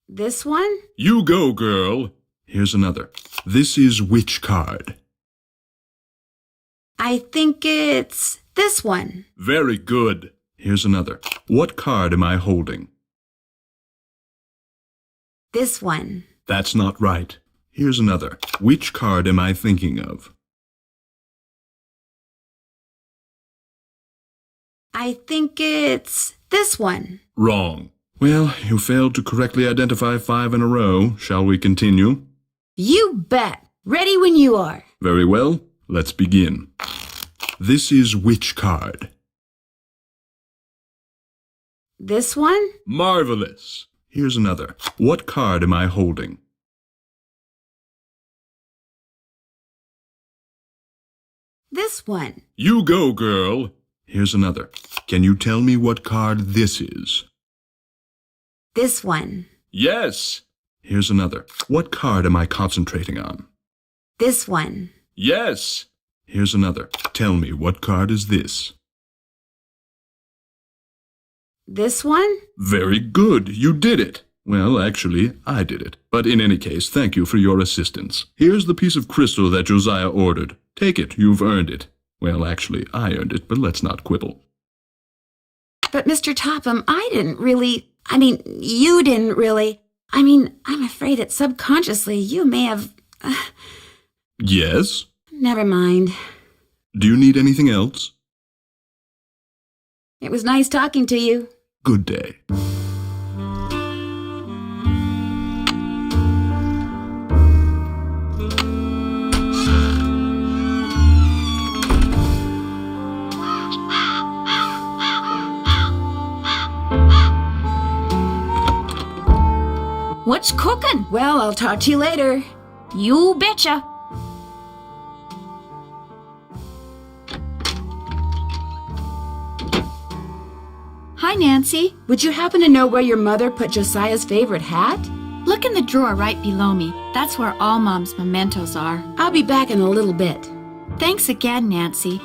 This one? You go, girl. Here's another. This is which card? I think it's this one. Very good. Here's another. What card am I holding? This one. That's not right. Here's another. Which card am I thinking of? I think it's this one. Wrong. Well, you failed to correctly identify 5 in a row. Shall we continue? You bet. Ready when you are. Very well. Let's begin. This is which card? This one? Marvelous. Here's another. What card am I holding? This one. You go, girl. Here's another. Can you tell me what card this is? This one. Yes. Here's another. What card am I concentrating on? This one. Yes. Here's another. Tell me, what card is this? This one? Very good. You did it. Well, actually, I did it. But in any case, thank you for your assistance. Here's the piece of crystal that Josiah ordered. Take it. You've earned it. Well, actually, I earned it, but let's not quibble. But Mr. Topham, I didn't really... I mean, you didn't really. I mean, I'm afraid that subconsciously you may have... Yes? Never mind. Do you need anything else? It was nice talking to you. Good day. What's cooking? Well, I'll talk to you later. You betcha. Hi, Nancy. Would you happen to know where your mother put Josiah's favorite hat? Look in the drawer right below me. That's where all Mom's mementos are. I'll be back in a little bit. Thanks again, Nancy.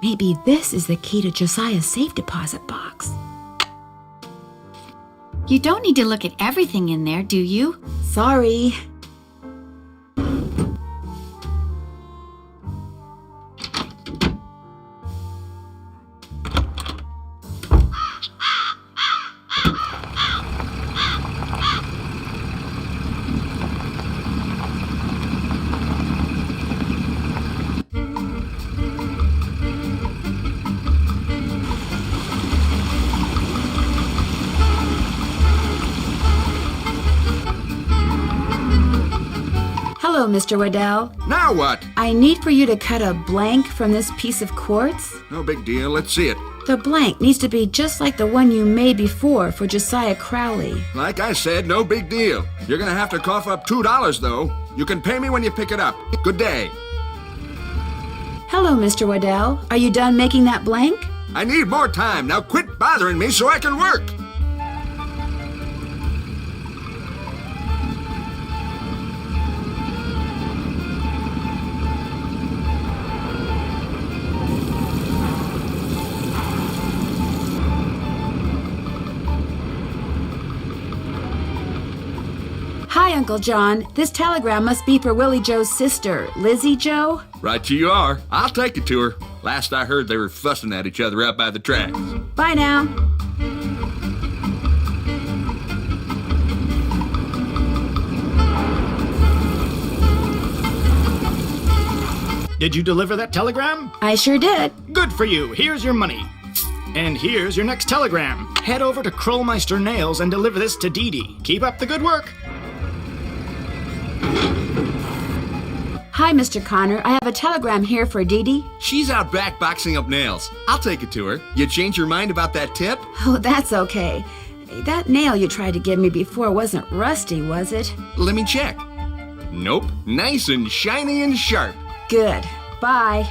Maybe this is the key to Josiah's safe deposit box. You don't need to look at everything in there, do you? Sorry. Hello, Mr. Waddell. Now what? I need for you to cut a blank from this piece of quartz. No big deal. Let's see it. The blank needs to be just like the one you made before for Josiah Crowley. Like I said, no big deal. You're gonna have to cough up $2, though. You can pay me when you pick it up. Good day. Hello, Mr. Waddell. Are you done making that blank? I need more time. Now quit bothering me so I can work. Hi, Uncle John. This telegram must be for Willie Joe's sister, Lizzie Joe. Right you are. I'll take it to her. Last I heard, they were fussing at each other out by the tracks. Bye now. Did you deliver that telegram? I sure did. Good for you. Here's your money. And here's your next telegram. Head over to Krollmeister Nails and deliver this to Dee Dee. Keep up the good work. Hi, Mr. Connor. I have a telegram here for Dee Dee. She's out back boxing up nails. I'll take it to her. You change your mind about that tip? Oh, that's okay. That nail you tried to give me before wasn't rusty, was it? Let me check. Nope. Nice and shiny and sharp. Good. Bye.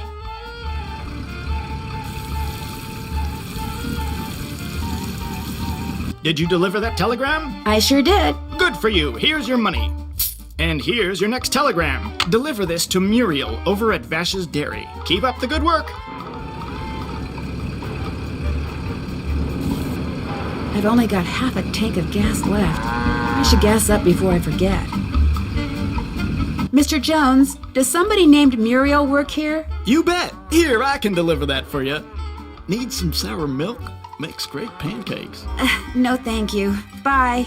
Did you deliver that telegram? I sure did. Good for you. Here's your money. And here's your next telegram. Deliver this to Muriel over at Vash's Dairy. Keep up the good work. I've only got half a tank of gas left. I should gas up before I forget. Mr. Jones, does somebody named Muriel work here? You bet. Here, I can deliver that for you. Need some sour milk? Makes great pancakes. No, thank you. Bye.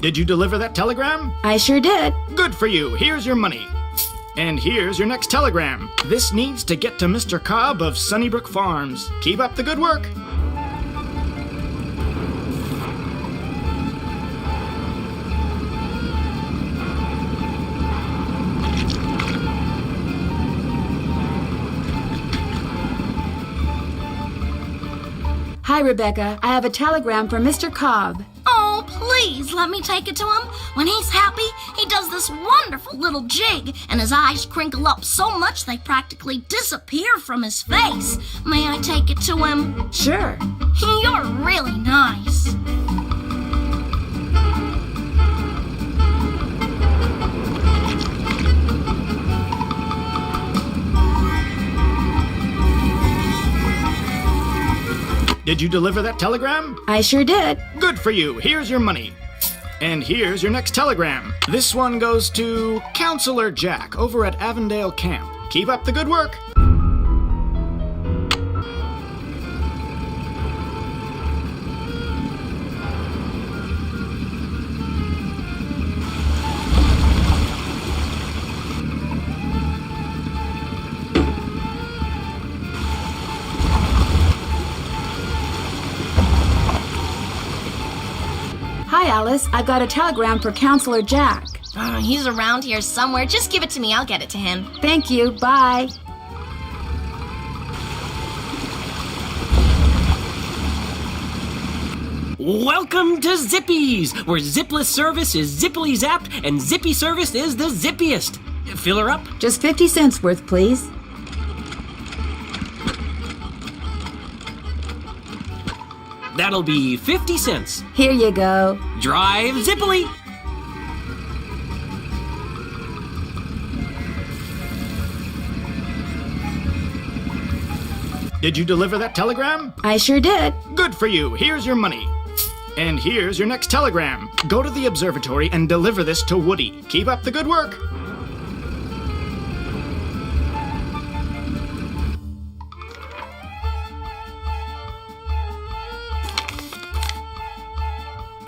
Did you deliver that telegram? I sure did. Good for you. Here's your money. And here's your next telegram. This needs to get to Mr. Cobb of Sunnybrook Farms. Keep up the good work. Hi, Rebecca. I have a telegram for Mr. Cobb. Oh, please let me take it to him. When he's happy, he does this wonderful little jig, and his eyes crinkle up so much they practically disappear from his face. May I take it to him? Sure. You're really nice. Did you deliver that telegram? I sure did. Good for you. Here's your money. And here's your next telegram. This one goes to Counselor Jack over at Avondale Camp. Keep up the good work. Hi, Alice. I've got a telegram for Counselor Jack. He's around here somewhere. Just give it to me. I'll get it to him. Thank you. Bye. Welcome to Zippy's, where zipless service is zippily zapped and zippy service is the zippiest. Fill her up? Just 50 cents worth, please. That'll be 50 cents. Here you go. Drive zippily. Did you deliver that telegram? I sure did. Good for you. Here's your money. And here's your next telegram. Go to the observatory and deliver this to Woody. Keep up the good work.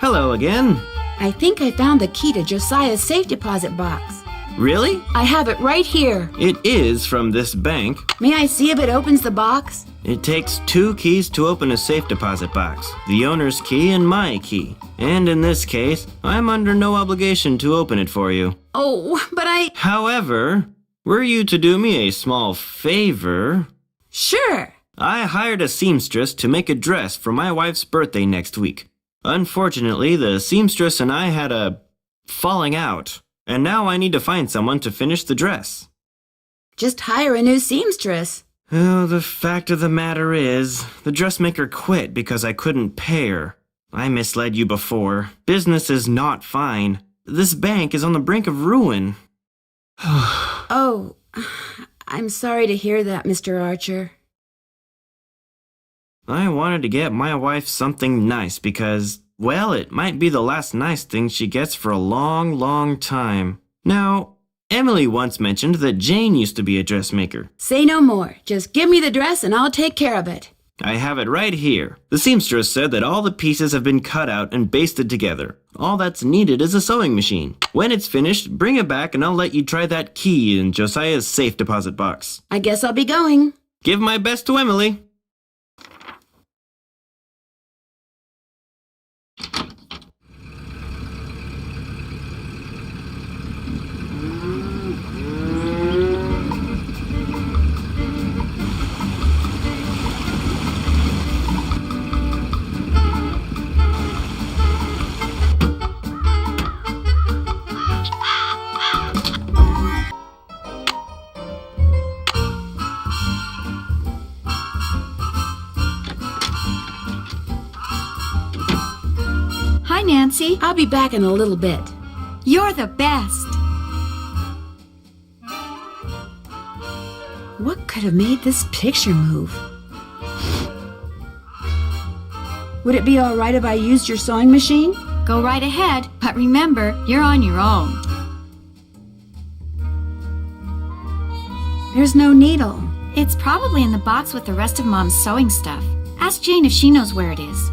Hello again. I think I found the key to Josiah's safe deposit box. Really? I have it right here. It is from this bank. May I see if it opens the box? It takes 2 keys to open a safe deposit box. The owner's key and my key. And in this case, I'm under no obligation to open it for you. Oh, but However, were you to do me a small favor... Sure. I hired a seamstress to make a dress for my wife's birthday next week. Unfortunately, the seamstress and I had a falling out, and now I need to find someone to finish the dress. Just hire a new seamstress. Oh, the fact of the matter is, the dressmaker quit because I couldn't pay her. I misled you before. Business is not fine. This bank is on the brink of ruin. Oh, I'm sorry to hear that, Mr. Archer. I wanted to get my wife something nice because, well, it might be the last nice thing she gets for a long, long time. Now, Emily once mentioned that Jane used to be a dressmaker. Say no more. Just give me the dress and I'll take care of it. I have it right here. The seamstress said that all the pieces have been cut out and basted together. All that's needed is a sewing machine. When it's finished, bring it back and I'll let you try that key in Josiah's safe deposit box. I guess I'll be going. Give my best to Emily. Hi, Nancy. I'll be back in a little bit. You're the best. What could have made this picture move? Would it be all right if I used your sewing machine? Go right ahead, but remember, you're on your own. There's no needle. It's probably in the box with the rest of Mom's sewing stuff. Ask Jane if she knows where it is.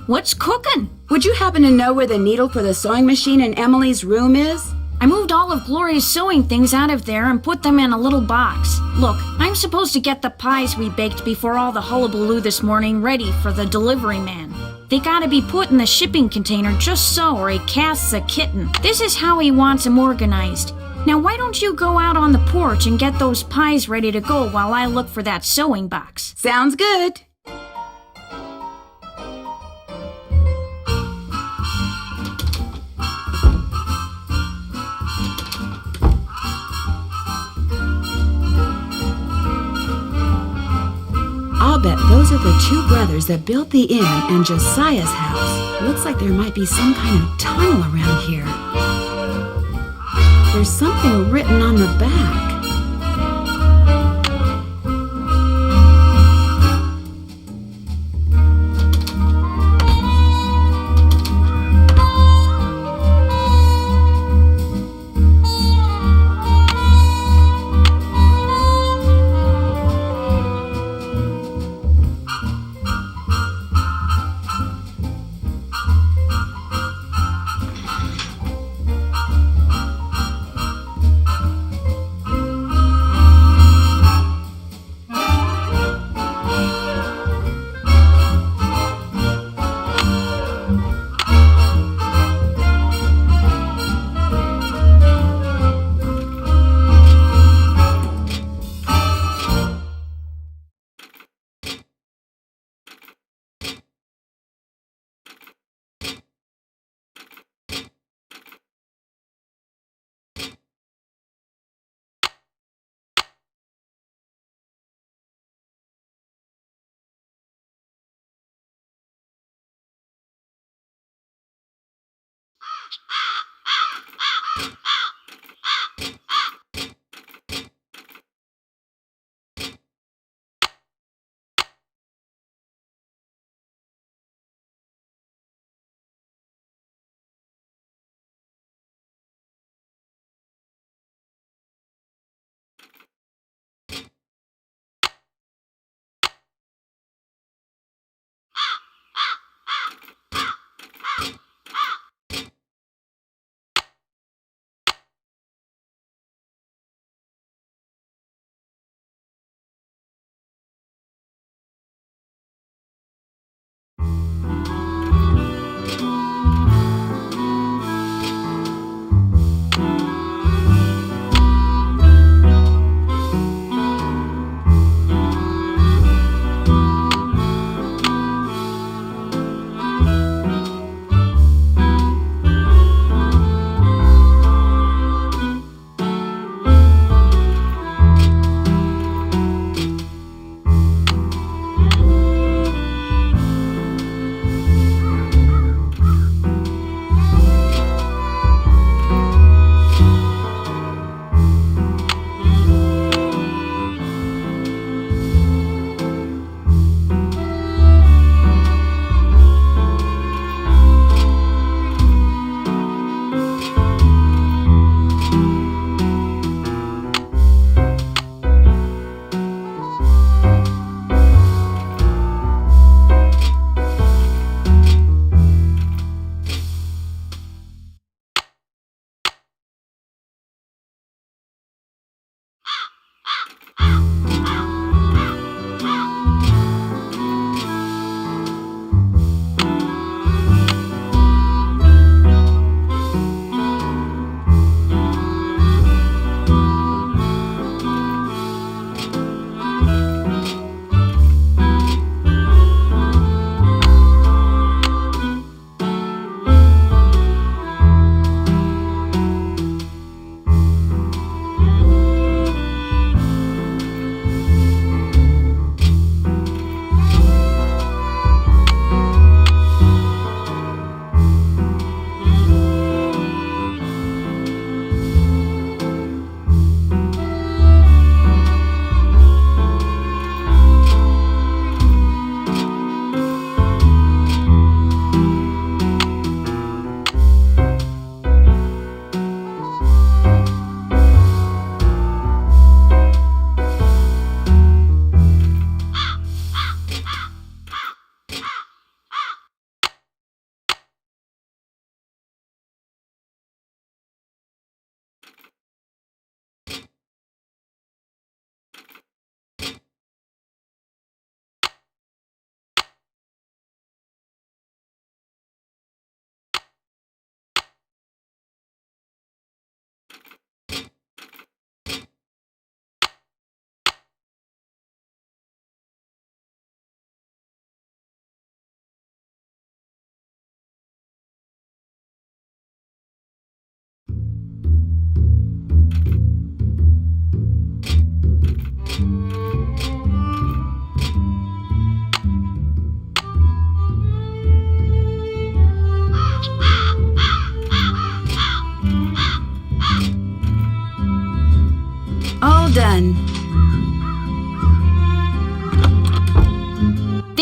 What's cooking? Would you happen to know where the needle for the sewing machine in Emily's room is? I moved all of Gloria's sewing things out of there and put them in a little box. Look, I'm supposed to get the pies we baked before all the hullabaloo this morning ready for the delivery man. They gotta be put in the shipping container just so, or he casts a kitten. This is how he wants them organized. Now why don't you go out on the porch and get those pies ready to go while I look for that sewing box? Sounds good. I'll bet those are the two brothers that built the inn and Josiah's house. Looks like there might be some kind of tunnel around here. There's something written on the back.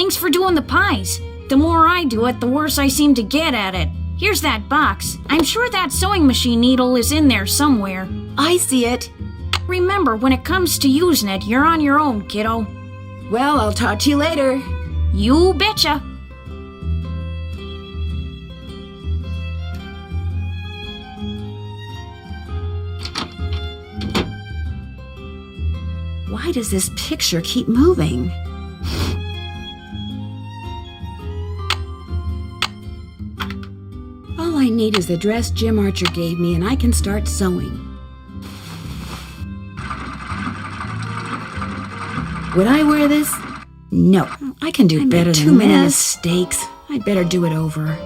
Thanks for doing the pies. The more I do it, the worse I seem to get at it. Here's that box. I'm sure that sewing machine needle is in there somewhere. I see it. Remember, when it comes to using it, you're on your own, kiddo. Well, I'll talk to you later. You betcha. Why does this picture keep moving? All I need is the dress Jim Archer gave me, and I can start sewing. Would I wear this? No. I can do better than this. Too many mistakes. I'd better do it over.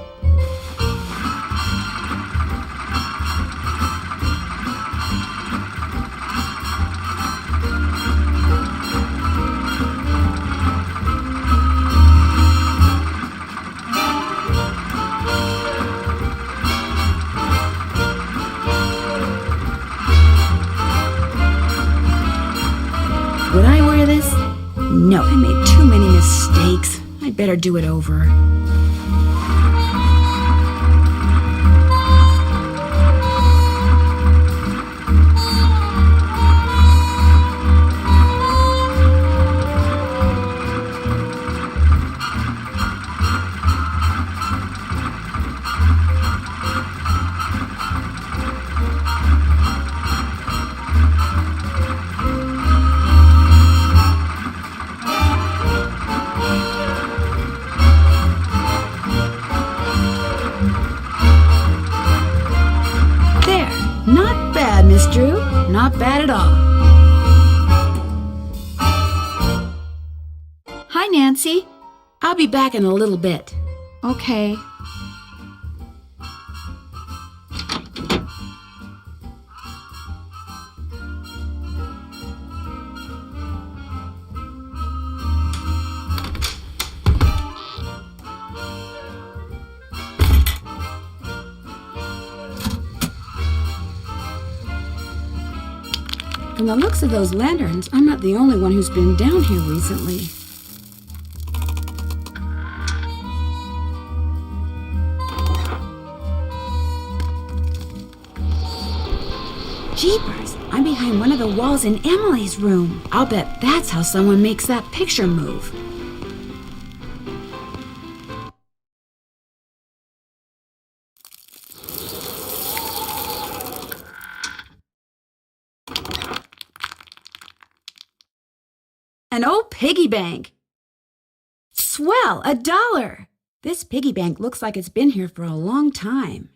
Would I wear this? No, I made too many mistakes. I'd better do it over. Miss Drew. Not bad at all. Hi, Nancy. I'll be back in a little bit. Okay. From the looks of those lanterns, I'm not the only one who's been down here recently. Jeepers! I'm behind one of the walls in Emily's room. I'll bet that's how someone makes that picture move. An old piggy bank. Swell, $1. This piggy bank looks like it's been here for a long time.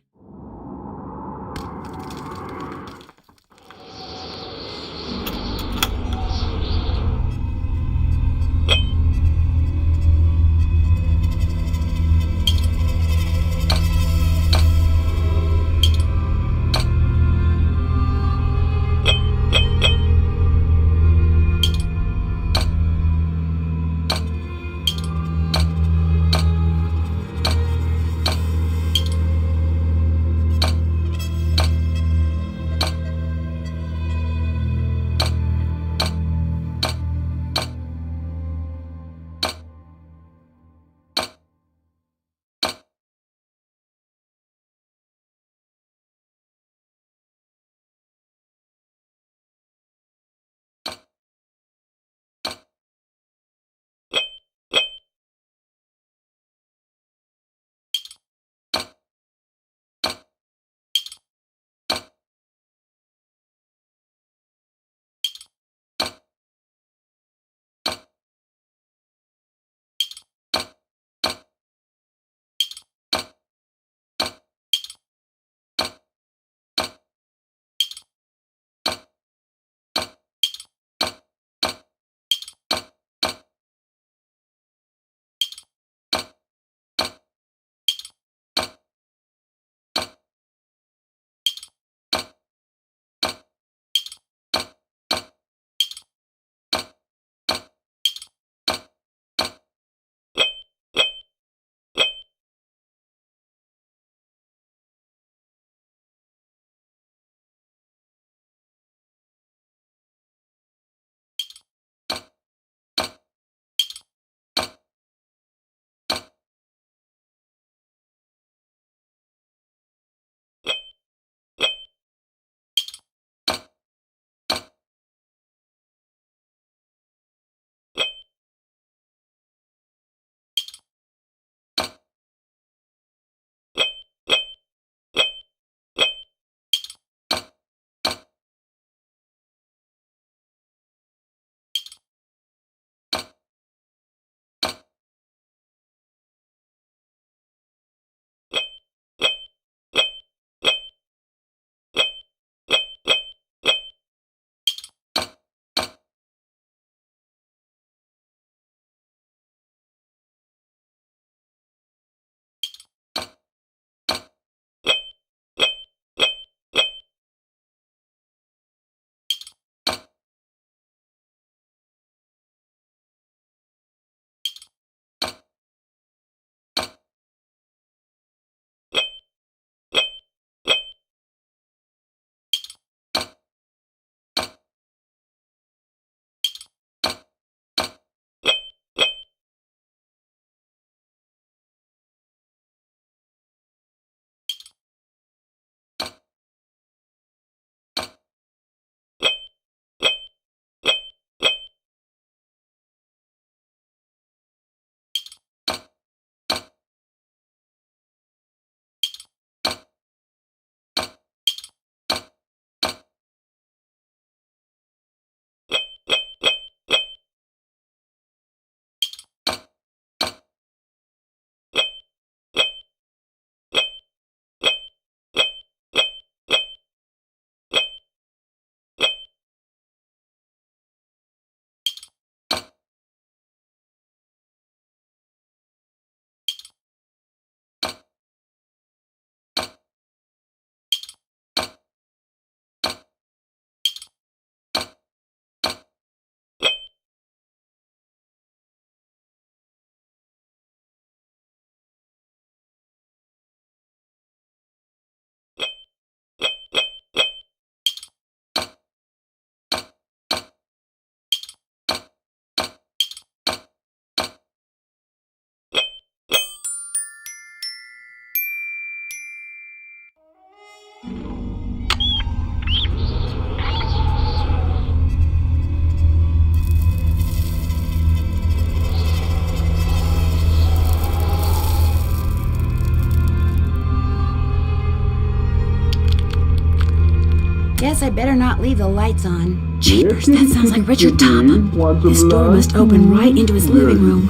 Guess I better not leave the lights on. Jeepers, that sounds like Richard Topham. This door must open right into his living room.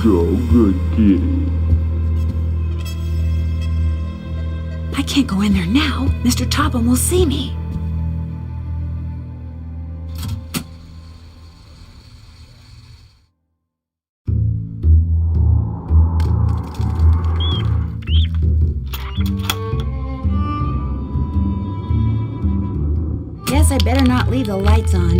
I can't go in there now. Mr. Topham will see me. Guess I better not leave the lights on.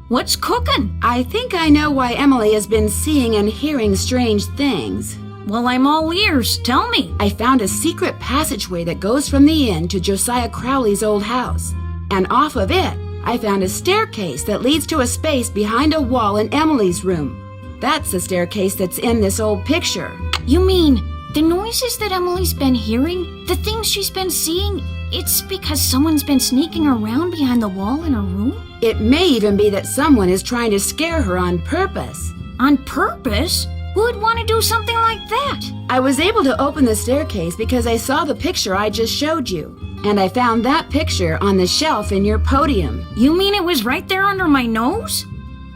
What's cooking? I think I know why Emily has been seeing and hearing strange things. Well, I'm all ears. Tell me. I found a secret passageway that goes from the inn to Josiah Crowley's old house. And off of it, I found a staircase that leads to a space behind a wall in Emily's room. That's the staircase that's in this old picture. You mean the noises that Emily's been hearing? The things she's been seeing? It's because someone's been sneaking around behind the wall in her room? It may even be that someone is trying to scare her on purpose. On purpose? Who would want to do something like that? I was able to open the staircase because I saw the picture I just showed you. And I found that picture on the shelf in your podium. You mean it was right there under my nose?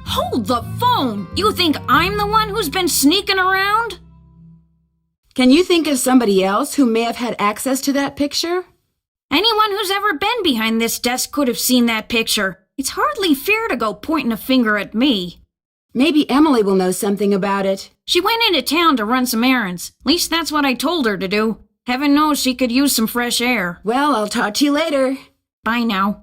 Hold the phone! You think I'm the one who's been sneaking around? Can you think of somebody else who may have had access to that picture? Anyone who's ever been behind this desk could have seen that picture. It's hardly fair to go pointing a finger at me. Maybe Emily will know something about it. She went into town to run some errands. At least that's what I told her to do. Heaven knows she could use some fresh air. Well, I'll talk to you later. Bye now.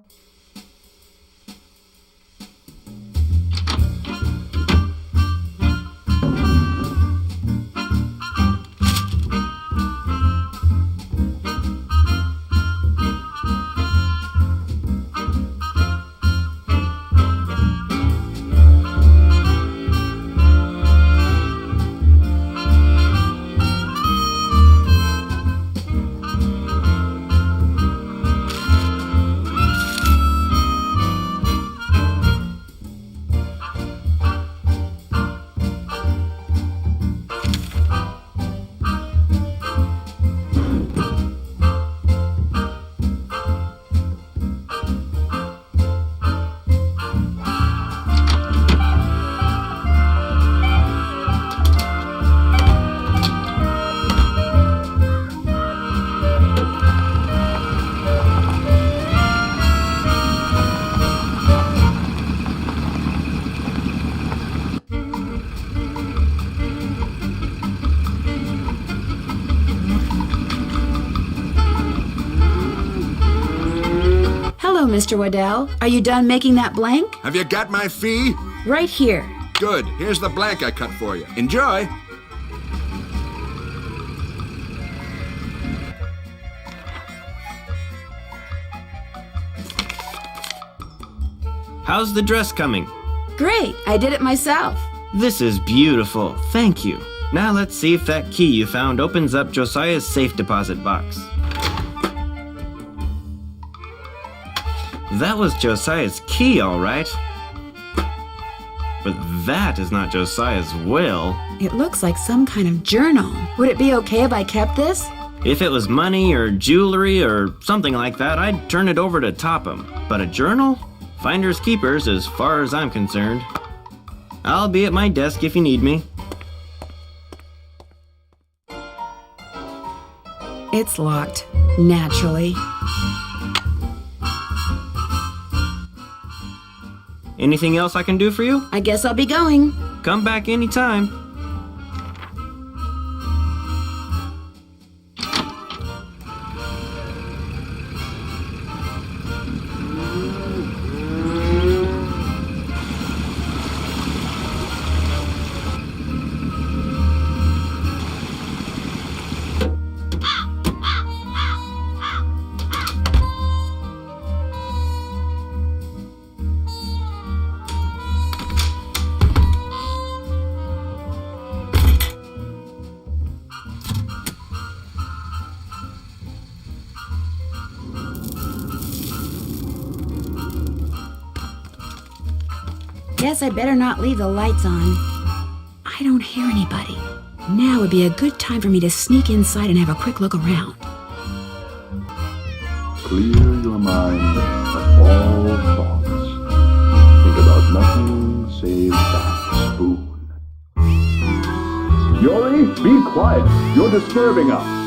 Hello, Mr. Waddell. Are you done making that blank? Have you got my fee? Right here. Good. Here's the blank I cut for you. Enjoy. How's the dress coming? Great. I did it myself. This is beautiful. Thank you. Now let's see if that key you found opens up Josiah's safe deposit box. That was Josiah's key, all right. But that is not Josiah's will. It looks like some kind of journal. Would it be okay if I kept this? If it was money or jewelry or something like that, I'd turn it over to Topham. But a journal? Finders keepers as far as I'm concerned. I'll be at my desk if you need me. It's locked, naturally. Anything else I can do for you? I guess I'll be going. Come back anytime. Guess I better not leave the lights on. I don't hear anybody. Now would be a good time for me to sneak inside and have a quick look around. Clear your mind of all thoughts. Think about nothing save that spoon. Yori, be quiet. You're disturbing us.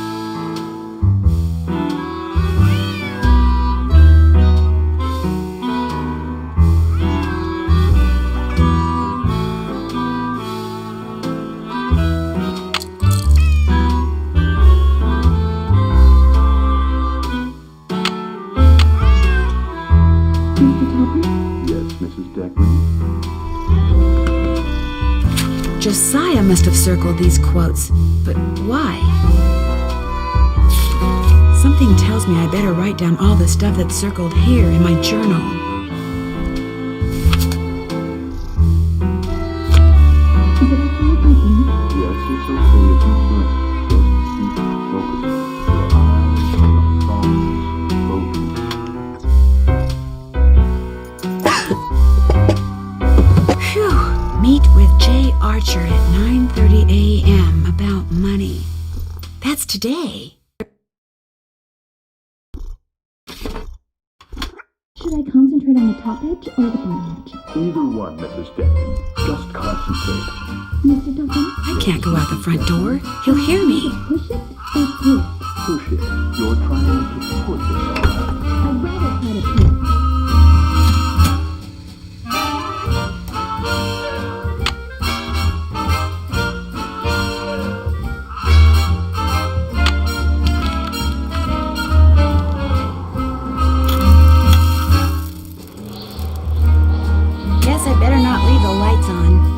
Josiah must have circled these quotes, but why? Something tells me I better write down all the stuff that's circled here in my journal. Yes, it's okay if you blink. Just keep focusing. Your eyes, your thoughts, focus. Phew! Meet with J. Archer at 9:30 a.m. about money. That's today. Should I concentrate on the top edge or the bottom edge? Either one, Mrs. Denton. Just concentrate. Mr. Duncan? I can't go out the front door. He'll hear me. Push it or pull it? Push it. You're trying to push it, all right? I'd rather try to pull it. Guess I better not leave the lights on.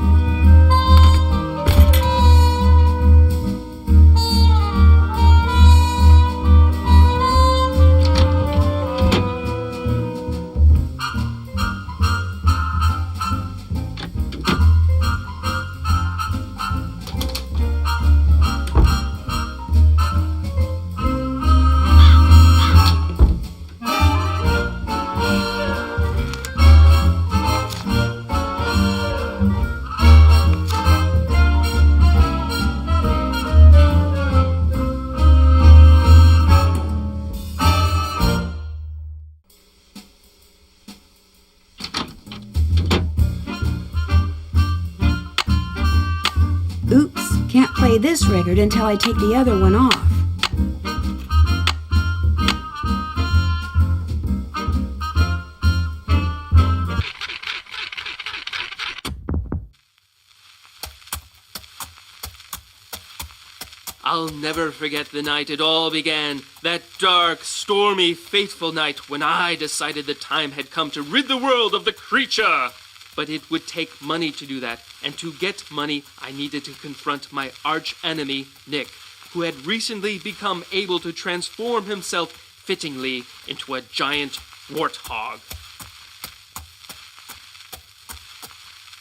Oops, can't play this record until I take the other one off. I'll never forget the night it all began, that dark, stormy, fateful night when I decided the time had come to rid the world of the creature. But it would take money to do that, and to get money, I needed to confront my arch-enemy, Nick, who had recently become able to transform himself fittingly into a giant warthog.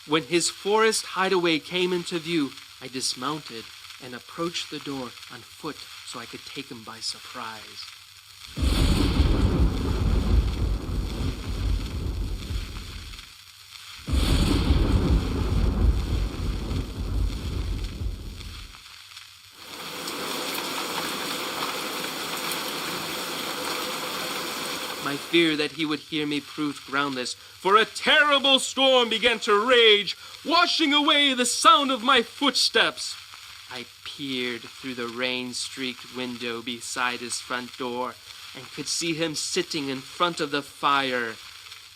When his forest hideaway came into view, I dismounted and approached the door on foot so I could take him by surprise. My fear that he would hear me proved groundless, for a terrible storm began to rage, washing away the sound of my footsteps. I peered through the rain-streaked window beside his front door and could see him sitting in front of the fire.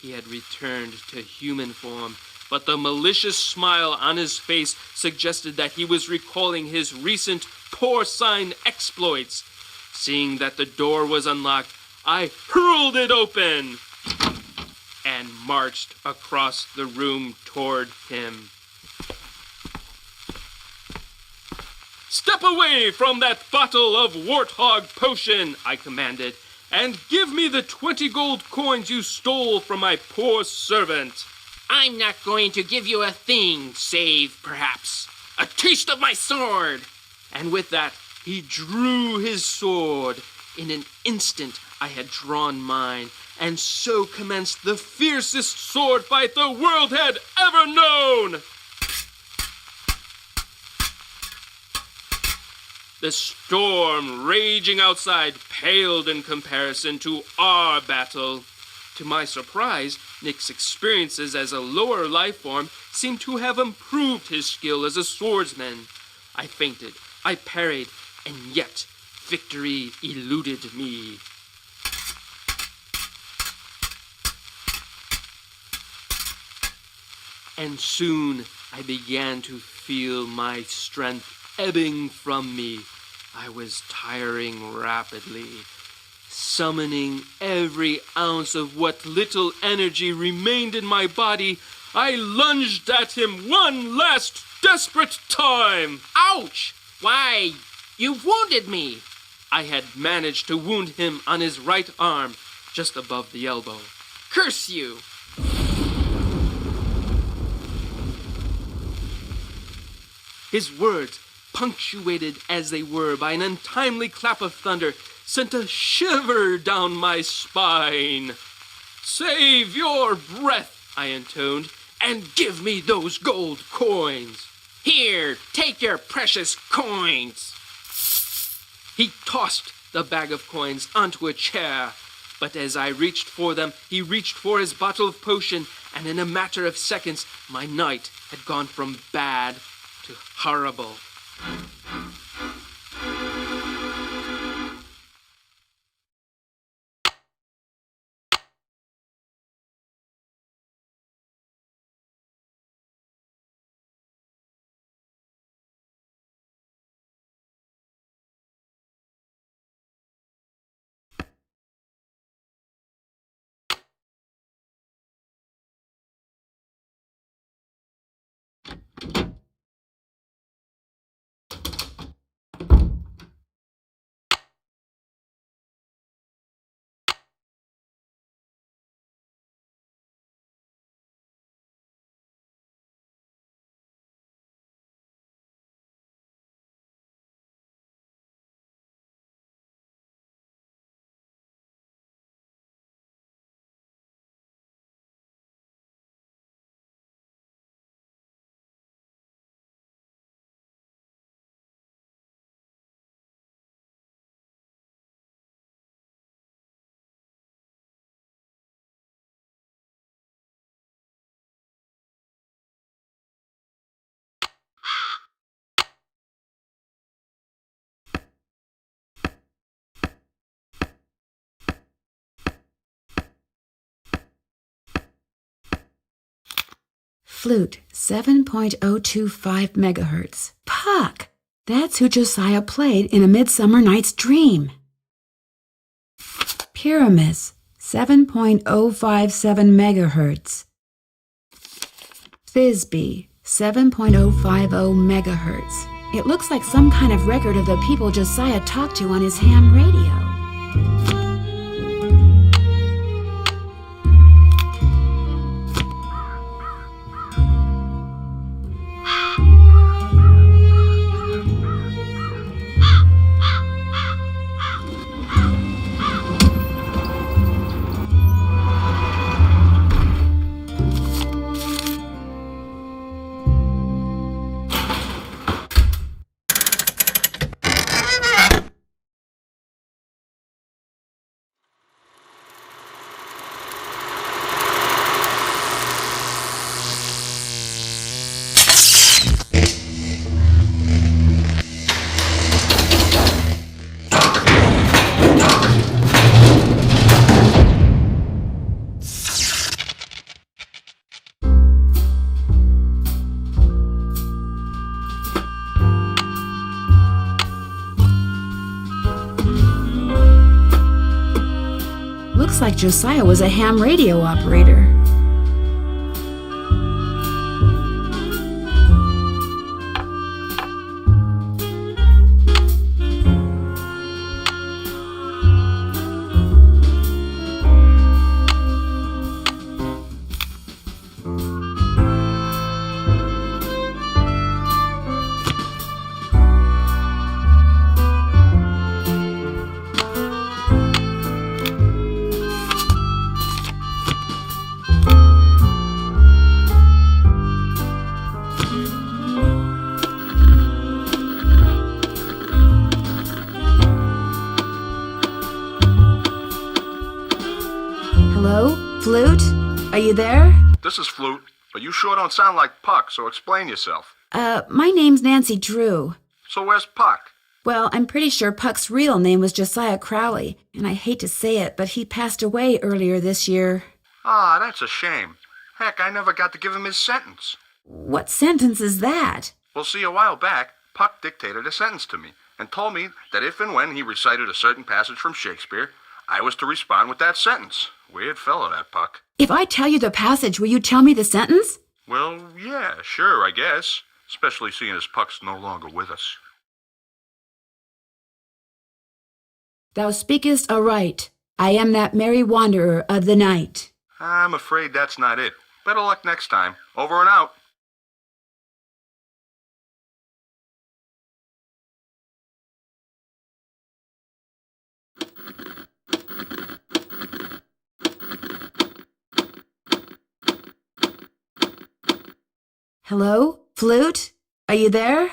He had returned to human form, but the malicious smile on his face suggested that he was recalling his recent porcine exploits. Seeing that the door was unlocked, I hurled it open and marched across the room toward him. "Step away from that bottle of warthog potion," I commanded, "and give me the 20 gold coins you stole from my poor servant." "I'm not going to give you a thing, save, perhaps, a taste of my sword." And with that, he drew his sword. In an instant, I had drawn mine, and so commenced the fiercest sword fight the world had ever known. The storm raging outside paled in comparison to our battle. To my surprise, Nick's experiences as a lower life form seemed to have improved his skill as a swordsman. I feinted, I parried, and yet victory eluded me. And soon I began to feel my strength ebbing from me. I was tiring rapidly. Summoning every ounce of what little energy remained in my body, I lunged at him one last desperate time. Ouch! Why, you've wounded me. I had managed to wound him on his right arm, just above the elbow. Curse you! His words, punctuated as they were by an untimely clap of thunder, sent a shiver down my spine. "Save your breath," I intoned, "and give me those gold coins." Here, take your precious coins. He tossed the bag of coins onto a chair, but as I reached for them, he reached for his bottle of potion, and in a matter of seconds, my night had gone from bad to horrible. Flute, 7.025 megahertz. Puck! That's who Josiah played in A Midsummer Night's Dream. Pyramus, 7.057 megahertz. Thisbe, 7.050 megahertz. It looks like some kind of record of the people Josiah talked to on his ham radio. Looks like Josiah was a ham radio operator. you there? This is Flute, but you sure don't sound like Puck, so explain yourself. My name's Nancy Drew. So where's Puck? Well, I'm pretty sure Puck's real name was Josiah Crowley, and I hate to say it, but he passed away earlier this year. Ah, that's a shame. Heck, I never got to give him his sentence. What sentence is that? Well, see, a while back, Puck dictated a sentence to me and told me that if and when he recited a certain passage from Shakespeare, I was to respond with that sentence. Weird fellow, that Puck. If I tell you the passage, will you tell me the sentence? Well, yeah, sure, I guess. Especially seeing as Puck's no longer with us. Thou speakest aright. I am that merry wanderer of the night. I'm afraid that's not it. Better luck next time. Over and out. Hello? Flute? Are you there?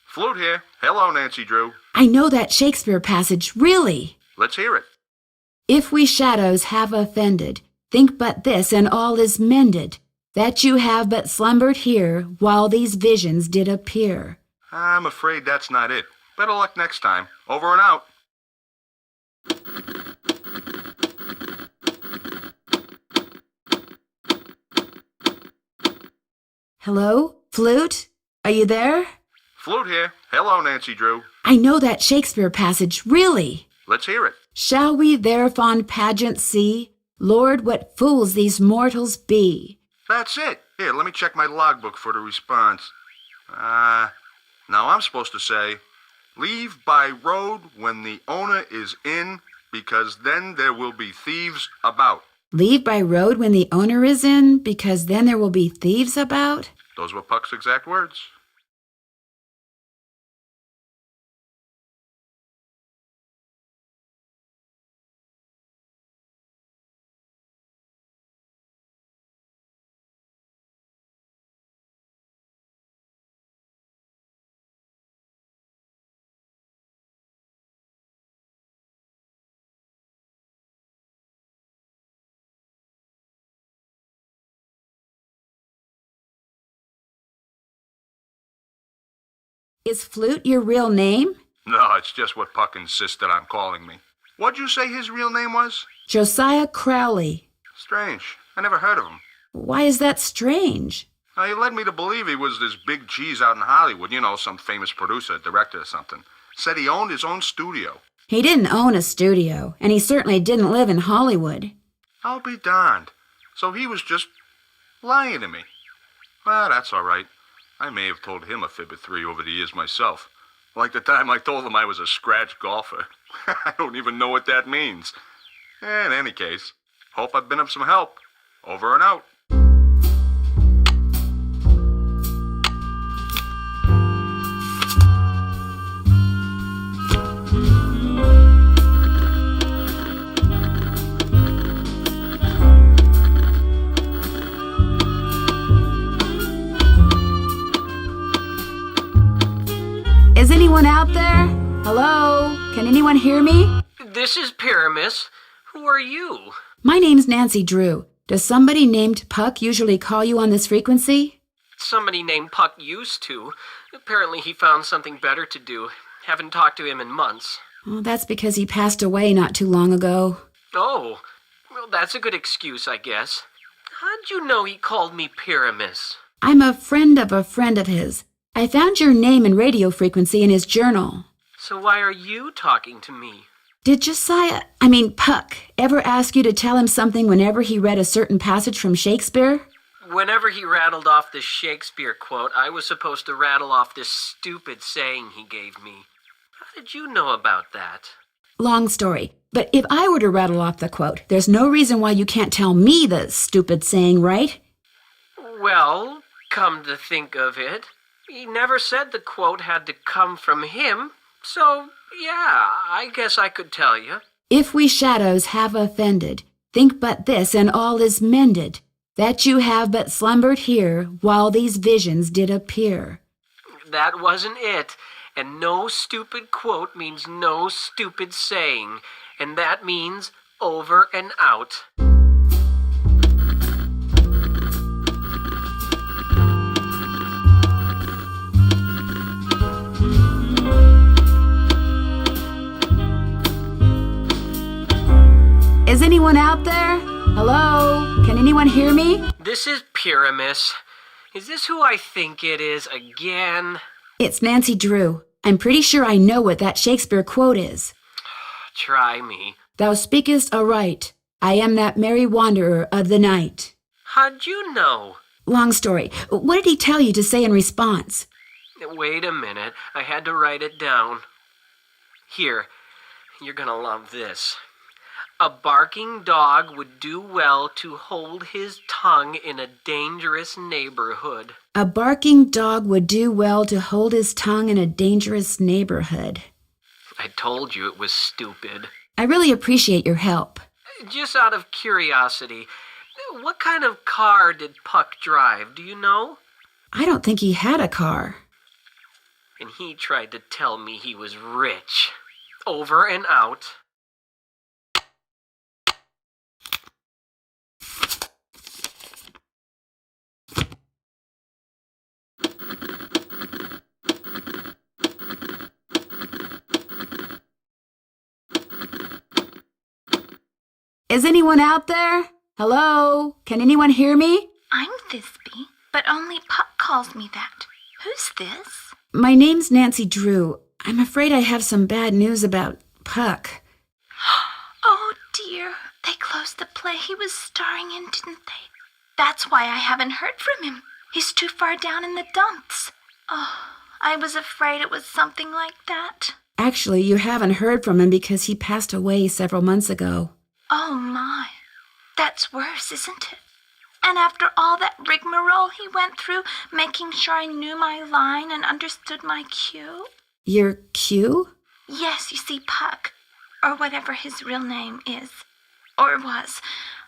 Flute here. Hello, Nancy Drew. I know that Shakespeare passage, really. Let's hear it. If we shadows have offended, think but this, and all is mended, that you have but slumbered here while these visions did appear. I'm afraid that's not it. Better luck next time. Over and out. Hello? Flute? Are you there? Flute here. Hello, Nancy Drew. I know that Shakespeare passage, really. Let's hear it. Shall we their fond pageant see? Lord, what fools these mortals be. That's it. Here, let me check my logbook for the response. Now I'm supposed to say, leave by road when the owner is in, because then there will be thieves about. Leave by road when the owner is in, because then there will be thieves about? Those were Puck's exact words. Is Flute your real name? No, it's just what Puck insisted on calling me. What'd you say his real name was? Josiah Crowley. Strange. I never heard of him. Why is that strange? He led me to believe he was this big cheese out in Hollywood. You know, some famous producer, director or something. Said he owned his own studio. He didn't own a studio, and he certainly didn't live in Hollywood. I'll be darned. So he was just lying to me. Well, that's all right. I may have told him a fib or three over the years myself. Like the time I told him I was a scratch golfer. I don't even know what that means. In any case, hope I've been of some help. Over and out. Is anyone out there? Hello? Can anyone hear me? This is Pyramus. Who are you? My name's Nancy Drew. Does somebody named Puck usually call you on this frequency? Somebody named Puck used to. Apparently he found something better to do. Haven't talked to him in months. Oh, that's because he passed away not too long ago. Oh, well, that's a good excuse, I guess. How'd you know he called me Pyramus? I'm a friend of his. I found your name and radio frequency in his journal. So why are you talking to me? Did Puck, ever ask you to tell him something whenever he read a certain passage from Shakespeare? Whenever he rattled off this Shakespeare quote, I was supposed to rattle off this stupid saying he gave me. How did you know about that? Long story, but if I were to rattle off the quote, there's no reason why you can't tell me the stupid saying, right? Well, come to think of it, he never said the quote had to come from him, so yeah, I guess I could tell you. If we shadows have offended, think but this, and all is mended, that you have but slumbered here while these visions did appear. That wasn't it, and no stupid quote means no stupid saying, and that means over and out. hear me? This is Pyramus. Is this who I think it is again? It's Nancy Drew. I'm pretty sure I know what that Shakespeare quote is. Try me. Thou speakest aright. I am that merry wanderer of the night. How'd you know? Long story. What did he tell you to say in response? Wait a minute. I had to write it down. Here, you're gonna love this. A barking dog would do well to hold his tongue in a dangerous neighborhood. A barking dog would do well to hold his tongue in a dangerous neighborhood. I told you it was stupid. I really appreciate your help. Just out of curiosity, what kind of car did Puck drive, do you know? I don't think he had a car. And he tried to tell me he was rich. Over and out. Is anyone out there? Hello? Can anyone hear me? I'm Thisbe, but only Puck calls me that. Who's this? My name's Nancy Drew. I'm afraid I have some bad news about Puck. Oh dear, they closed the play he was starring in, didn't they? That's why I haven't heard from him. He's too far down in the dumps. Oh, I was afraid it was something like that. Actually, you haven't heard from him because he passed away several months ago. Oh my, that's worse, isn't it? And after all that rigmarole he went through, making sure I knew my line and understood my cue? Your cue? Yes, you see, Puck, or whatever his real name is, or was,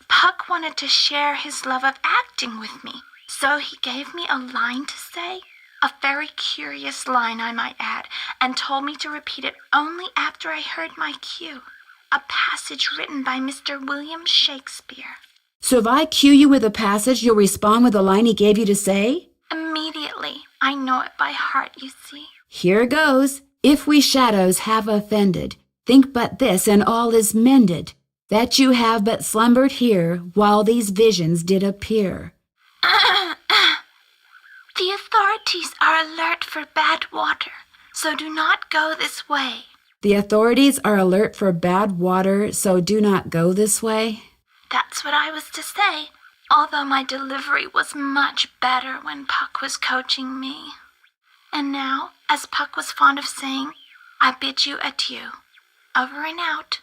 Puck wanted to share his love of acting with me. So he gave me a line to say, a very curious line I might add, and told me to repeat it only after I heard my cue. A passage written by Mr. William Shakespeare. So if I cue you with a passage, you'll respond with the line he gave you to say? Immediately. I know it by heart, you see. Here goes. If we shadows have offended, think but this, and all is mended, that you have but slumbered here, while these visions did appear. The authorities are alert for bad water, so do not go this way. The authorities are alert for bad water, so do not go this way. That's what I was to say, although my delivery was much better when Puck was coaching me. And now, as Puck was fond of saying, I bid you adieu. Over and out.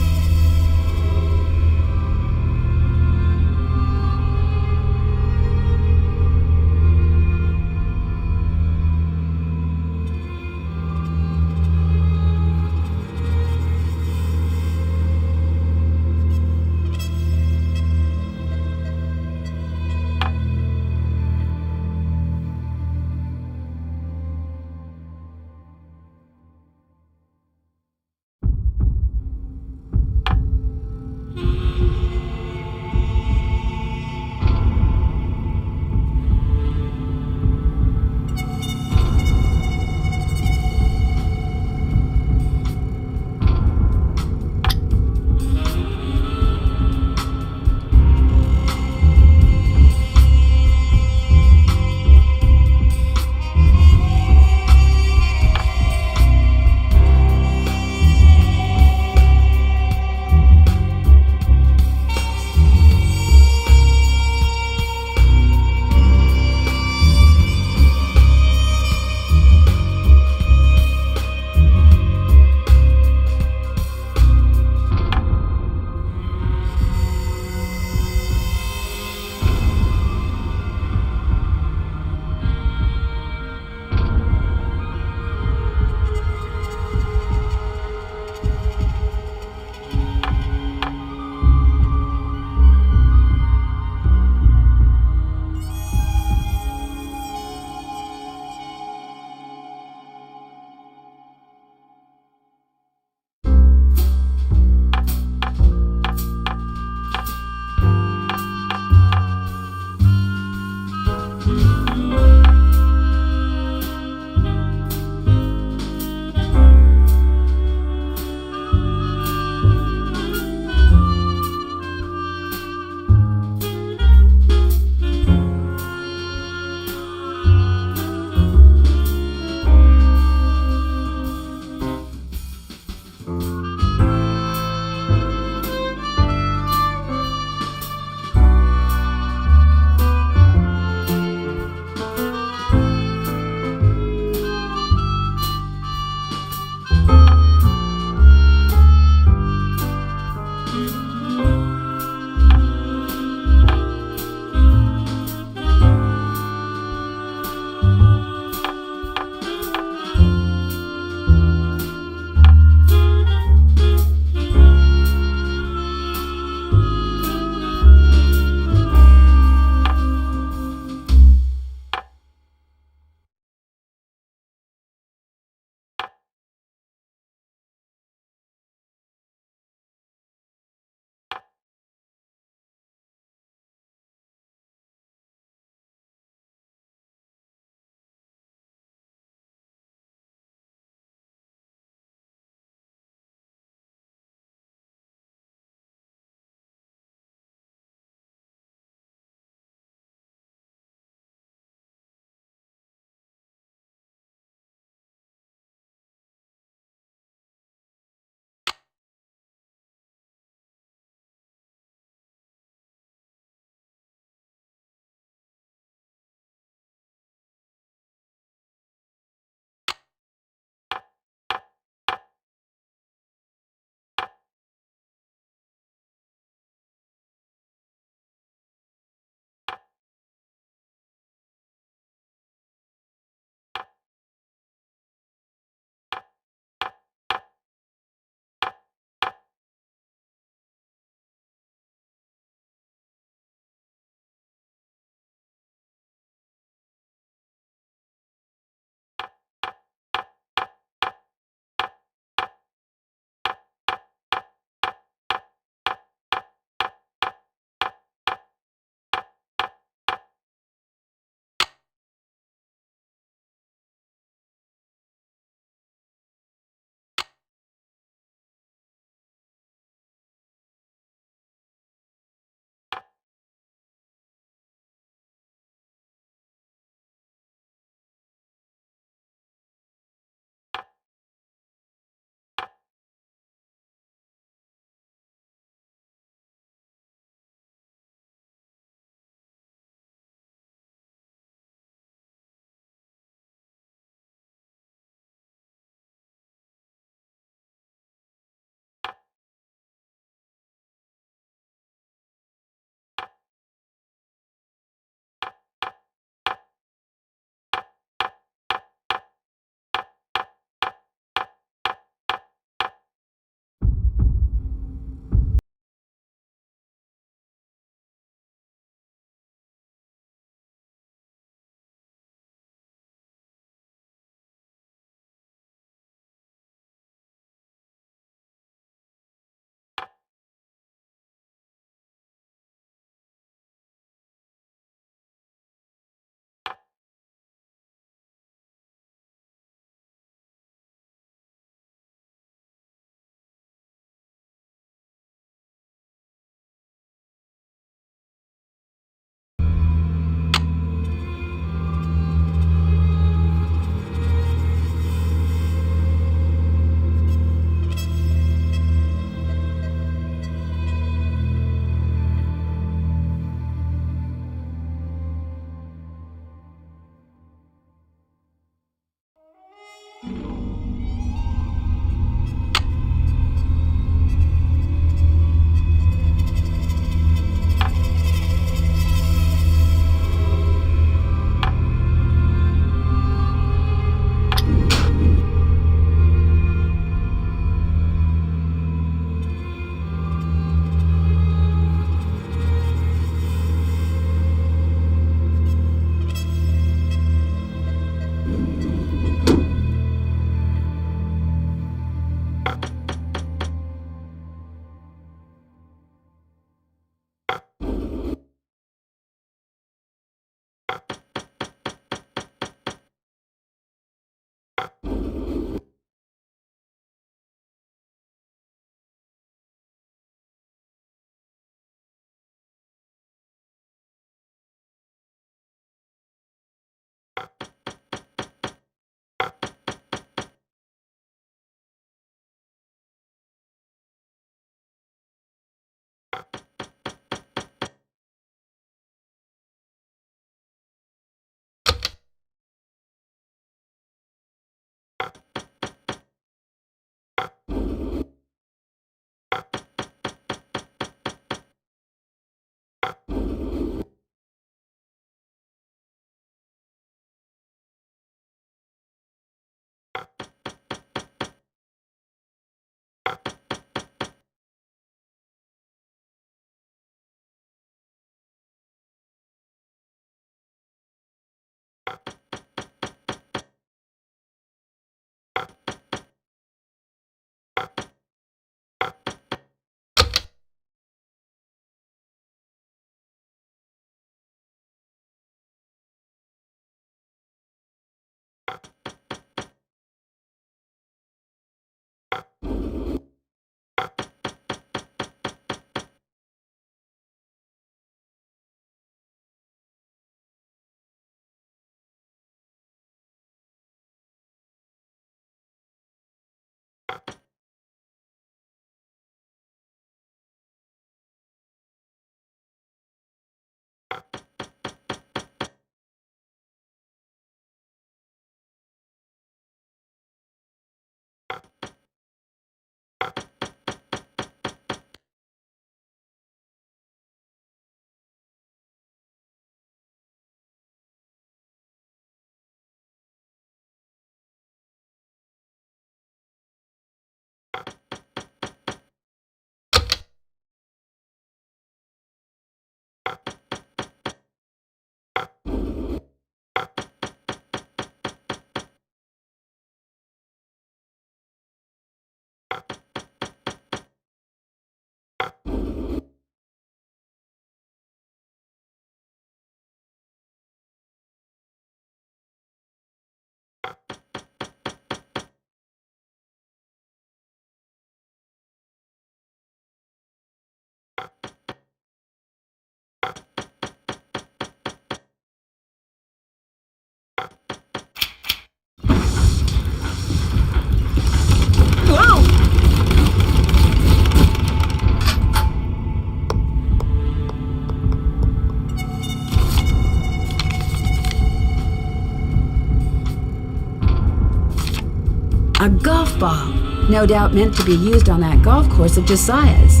A golf ball, no doubt meant to be used on that golf course of Josiah's.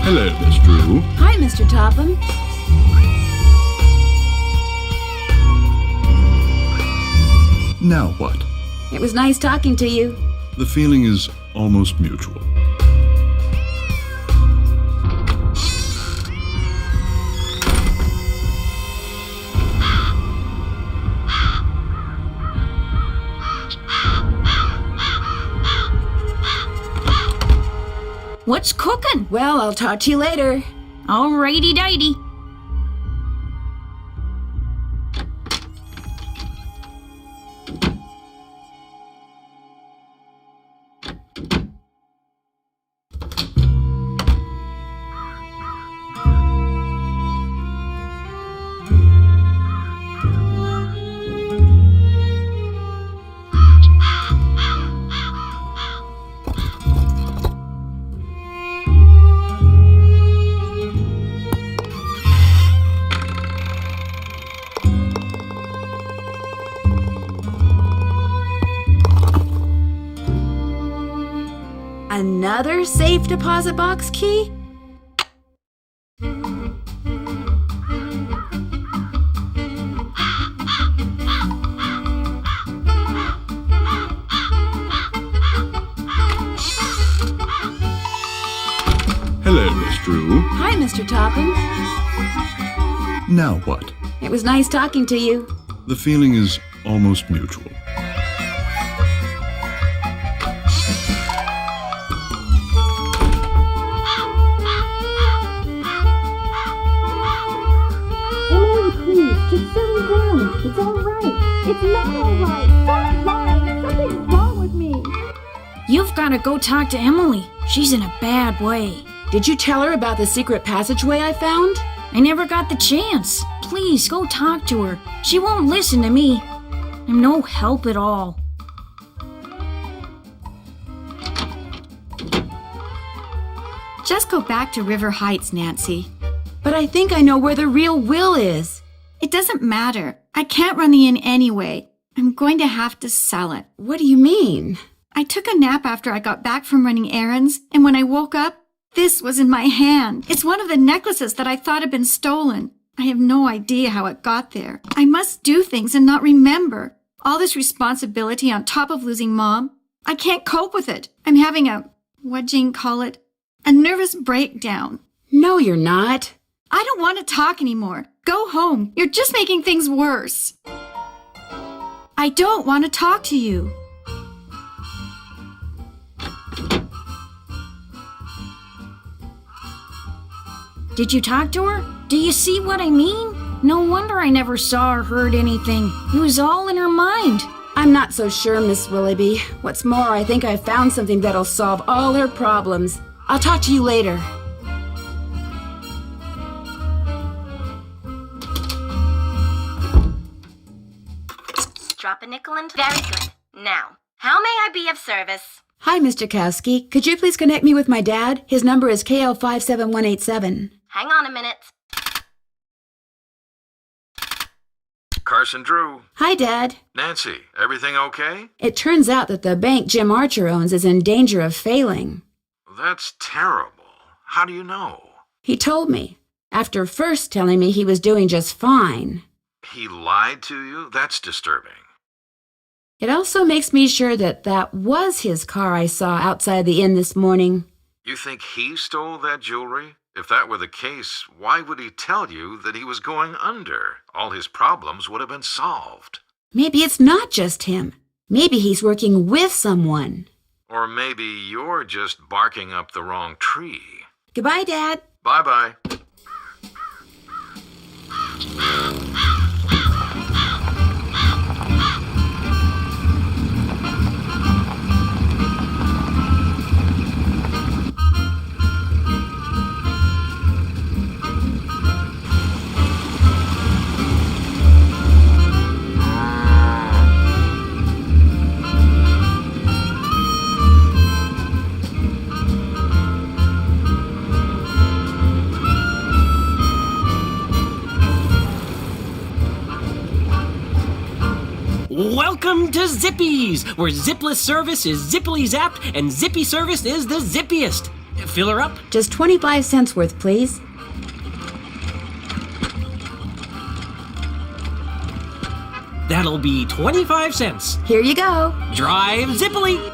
Hello, Miss Drew. Hi, Mr. Topham. Now what? It was nice talking to you. The feeling is almost mutual. What's cooking? Well, I'll talk to you later. Alrighty-dighty. Another safe deposit box key? Hello, Miss Drew. Hi, Mr. Topham. Now what? It was nice talking to you. The feeling is almost mutual. Emily, please, just settle down. It's all right. It's not all right. Stop lying. Something's wrong with me. You've got to go talk to Emily. She's in a bad way. Did you tell her about the secret passageway I found? I never got the chance. Please, go talk to her. She won't listen to me. I'm no help at all. Just go back to River Heights, Nancy. But I think I know where the real Will is. It doesn't matter. I can't run the inn anyway. I'm going to have to sell it. What do you mean? I took a nap after I got back from running errands, and when I woke up, this was in my hand. It's one of the necklaces that I thought had been stolen. I have no idea how it got there. I must do things and not remember. All this responsibility on top of losing Mom. I can't cope with it. I'm having what Jane call it, a nervous breakdown. No, you're not. I don't want to talk anymore. Go home. You're just making things worse. I don't want to talk to you. Did you talk to her? Do you see what I mean? No wonder I never saw or heard anything. It was all in her mind. I'm not so sure, Miss Willoughby. What's more, I think I found something that'll solve all her problems. I'll talk to you later. Drop a nickel and very good. Now, how may I be of service? Hi, Mr. Kowski. Could you please connect me with my dad? His number is KL57187. Hang on a minute. Carson Drew. Hi, Dad. Nancy, everything okay? It turns out that the bank Jim Archer owns is in danger of failing. That's terrible. How do you know? He told me, after first telling me he was doing just fine. He lied to you? That's disturbing. It also makes me sure that that was his car I saw outside the inn this morning. You think he stole that jewelry? If that were the case, why would he tell you that he was going under? All his problems would have been solved. Maybe it's not just him. Maybe he's working with someone. Or maybe you're just barking up the wrong tree. Goodbye, Dad. Bye-bye. Welcome to Zippy's, where zipless service is zippily zapped and zippy service is the zippiest. Fill her up? Just 25 cents worth, please. That'll be 25 cents. Here you go. Drive zippily.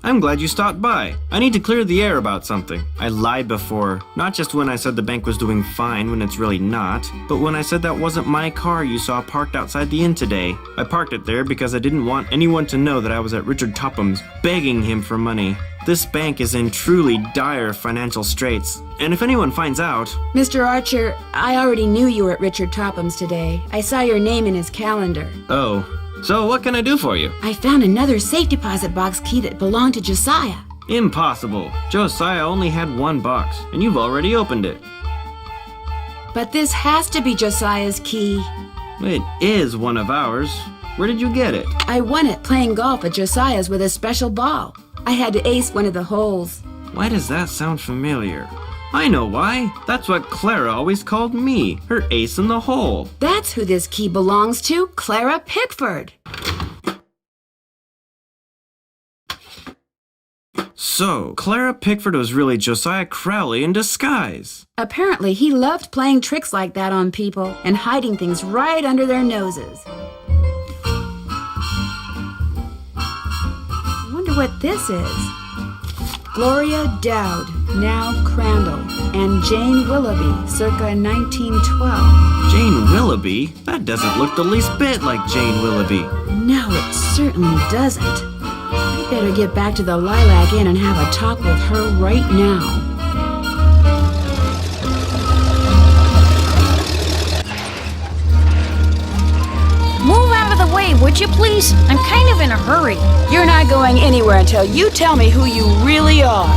I'm glad you stopped by. I need to clear the air about something. I lied before, not just when I said the bank was doing fine when it's really not, but when I said that wasn't my car you saw parked outside the inn today. I parked it there because I didn't want anyone to know that I was at Richard Topham's begging him for money. This bank is in truly dire financial straits, and if anyone finds out... Mr. Archer, I already knew you were at Richard Topham's today. I saw your name in his calendar. Oh. So what can I do for you? I found another safe deposit box key that belonged to Josiah. Impossible. Josiah only had one box, and you've already opened it. But this has to be Josiah's key. It is one of ours. Where did you get it? I won it playing golf at Josiah's with a special ball. I had to ace one of the holes. Why does that sound familiar? I know why. That's what Clara always called me, her ace in the hole. That's who this key belongs to, Clara Pickford. So, Clara Pickford was really Josiah Crowley in disguise. Apparently, he loved playing tricks like that on people and hiding things right under their noses. I wonder what this is. Gloria Dowd, now Crandall, and Jane Willoughby, circa 1912. Jane Willoughby? That doesn't look the least bit like Jane Willoughby. No, it certainly doesn't. I'd better get back to the Lilac Inn and have a talk with her right now. Move out of the way, would you please? I'm kind of in a hurry. You're not going anywhere until you tell me who you really are.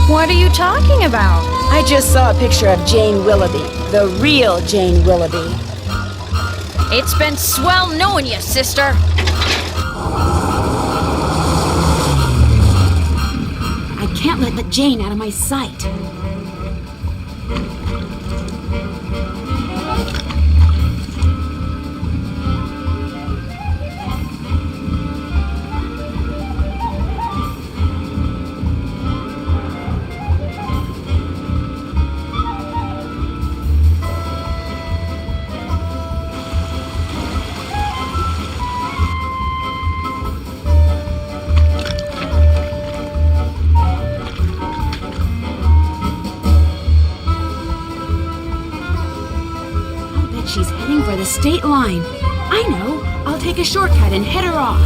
What are you talking about? I just saw a picture of Jane Willoughby, the real Jane Willoughby. It's been swell knowing you, sister. I can't let the Jane out of my sight. She's heading for the state line. I know. I'll take a shortcut and head her off.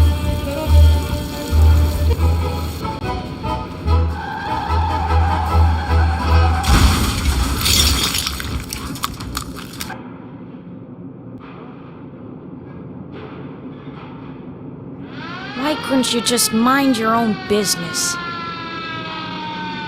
Why couldn't you just mind your own business?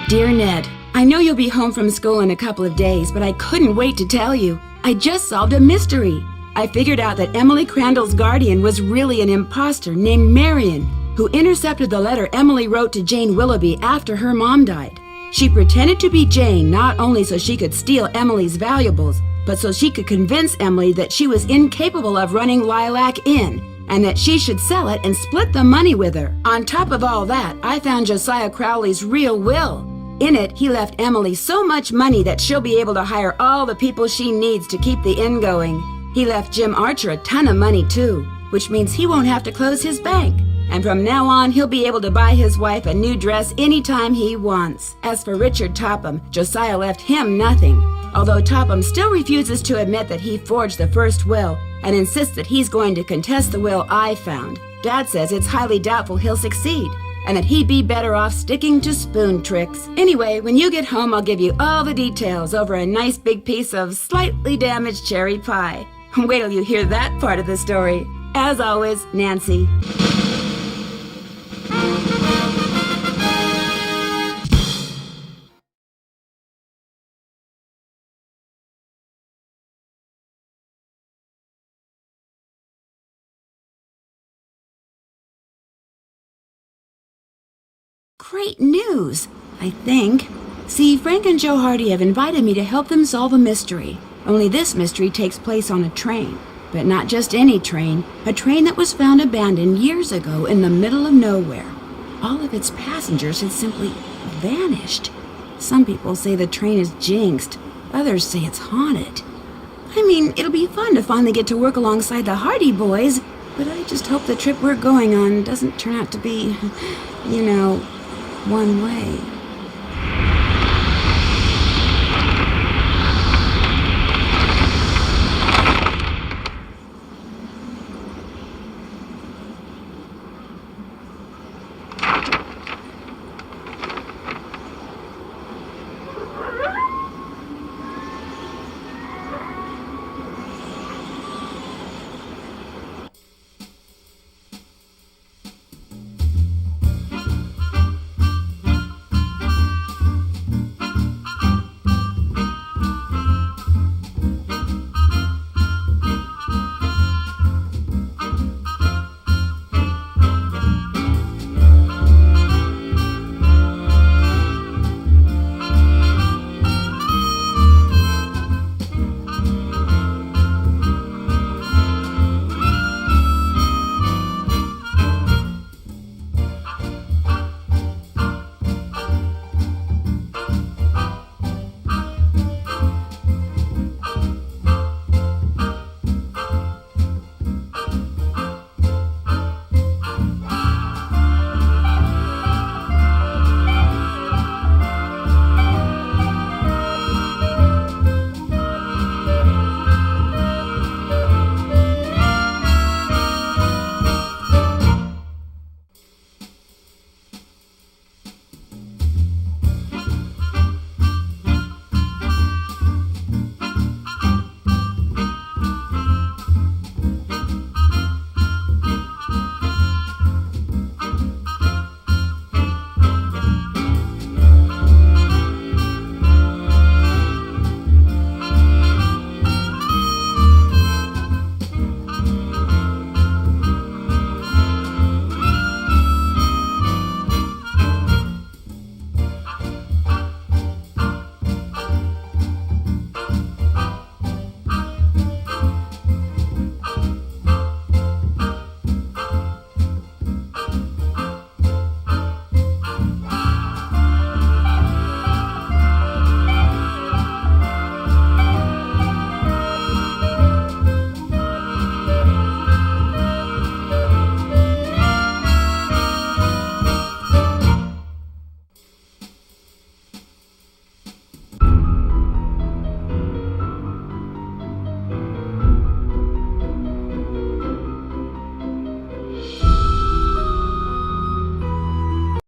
Dear Ned, I know you'll be home from school in a couple of days, but I couldn't wait to tell you. I just solved a mystery. I figured out that Emily Crandall's guardian was really an imposter named Marion, who intercepted the letter Emily wrote to Jane Willoughby after her mom died. She pretended to be Jane not only so she could steal Emily's valuables, but so she could convince Emily that she was incapable of running Lilac Inn, and that she should sell it and split the money with her. On top of all that, I found Josiah Crowley's real will. In it, he left Emily so much money that she'll be able to hire all the people she needs to keep the inn going. He left Jim Archer a ton of money too, which means he won't have to close his bank. And from now on, he'll be able to buy his wife a new dress anytime he wants. As for Richard Topham, Josiah left him nothing. Although Topham still refuses to admit that he forged the first will and insists that he's going to contest the will I found. Dad says it's highly doubtful he'll succeed, and that he'd be better off sticking to spoon tricks. Anyway, when you get home, I'll give you all the details over a nice big piece of slightly damaged cherry pie. Wait till you hear that part of the story. As always, Nancy. Great news, I think. See, Frank and Joe Hardy have invited me to help them solve a mystery. Only this mystery takes place on a train. But not just any train. A train that was found abandoned years ago in the middle of nowhere. All of its passengers had simply vanished. Some people say the train is jinxed. Others say it's haunted. I mean, it'll be fun to finally get to work alongside the Hardy boys. But I just hope the trip we're going on doesn't turn out to be, one way.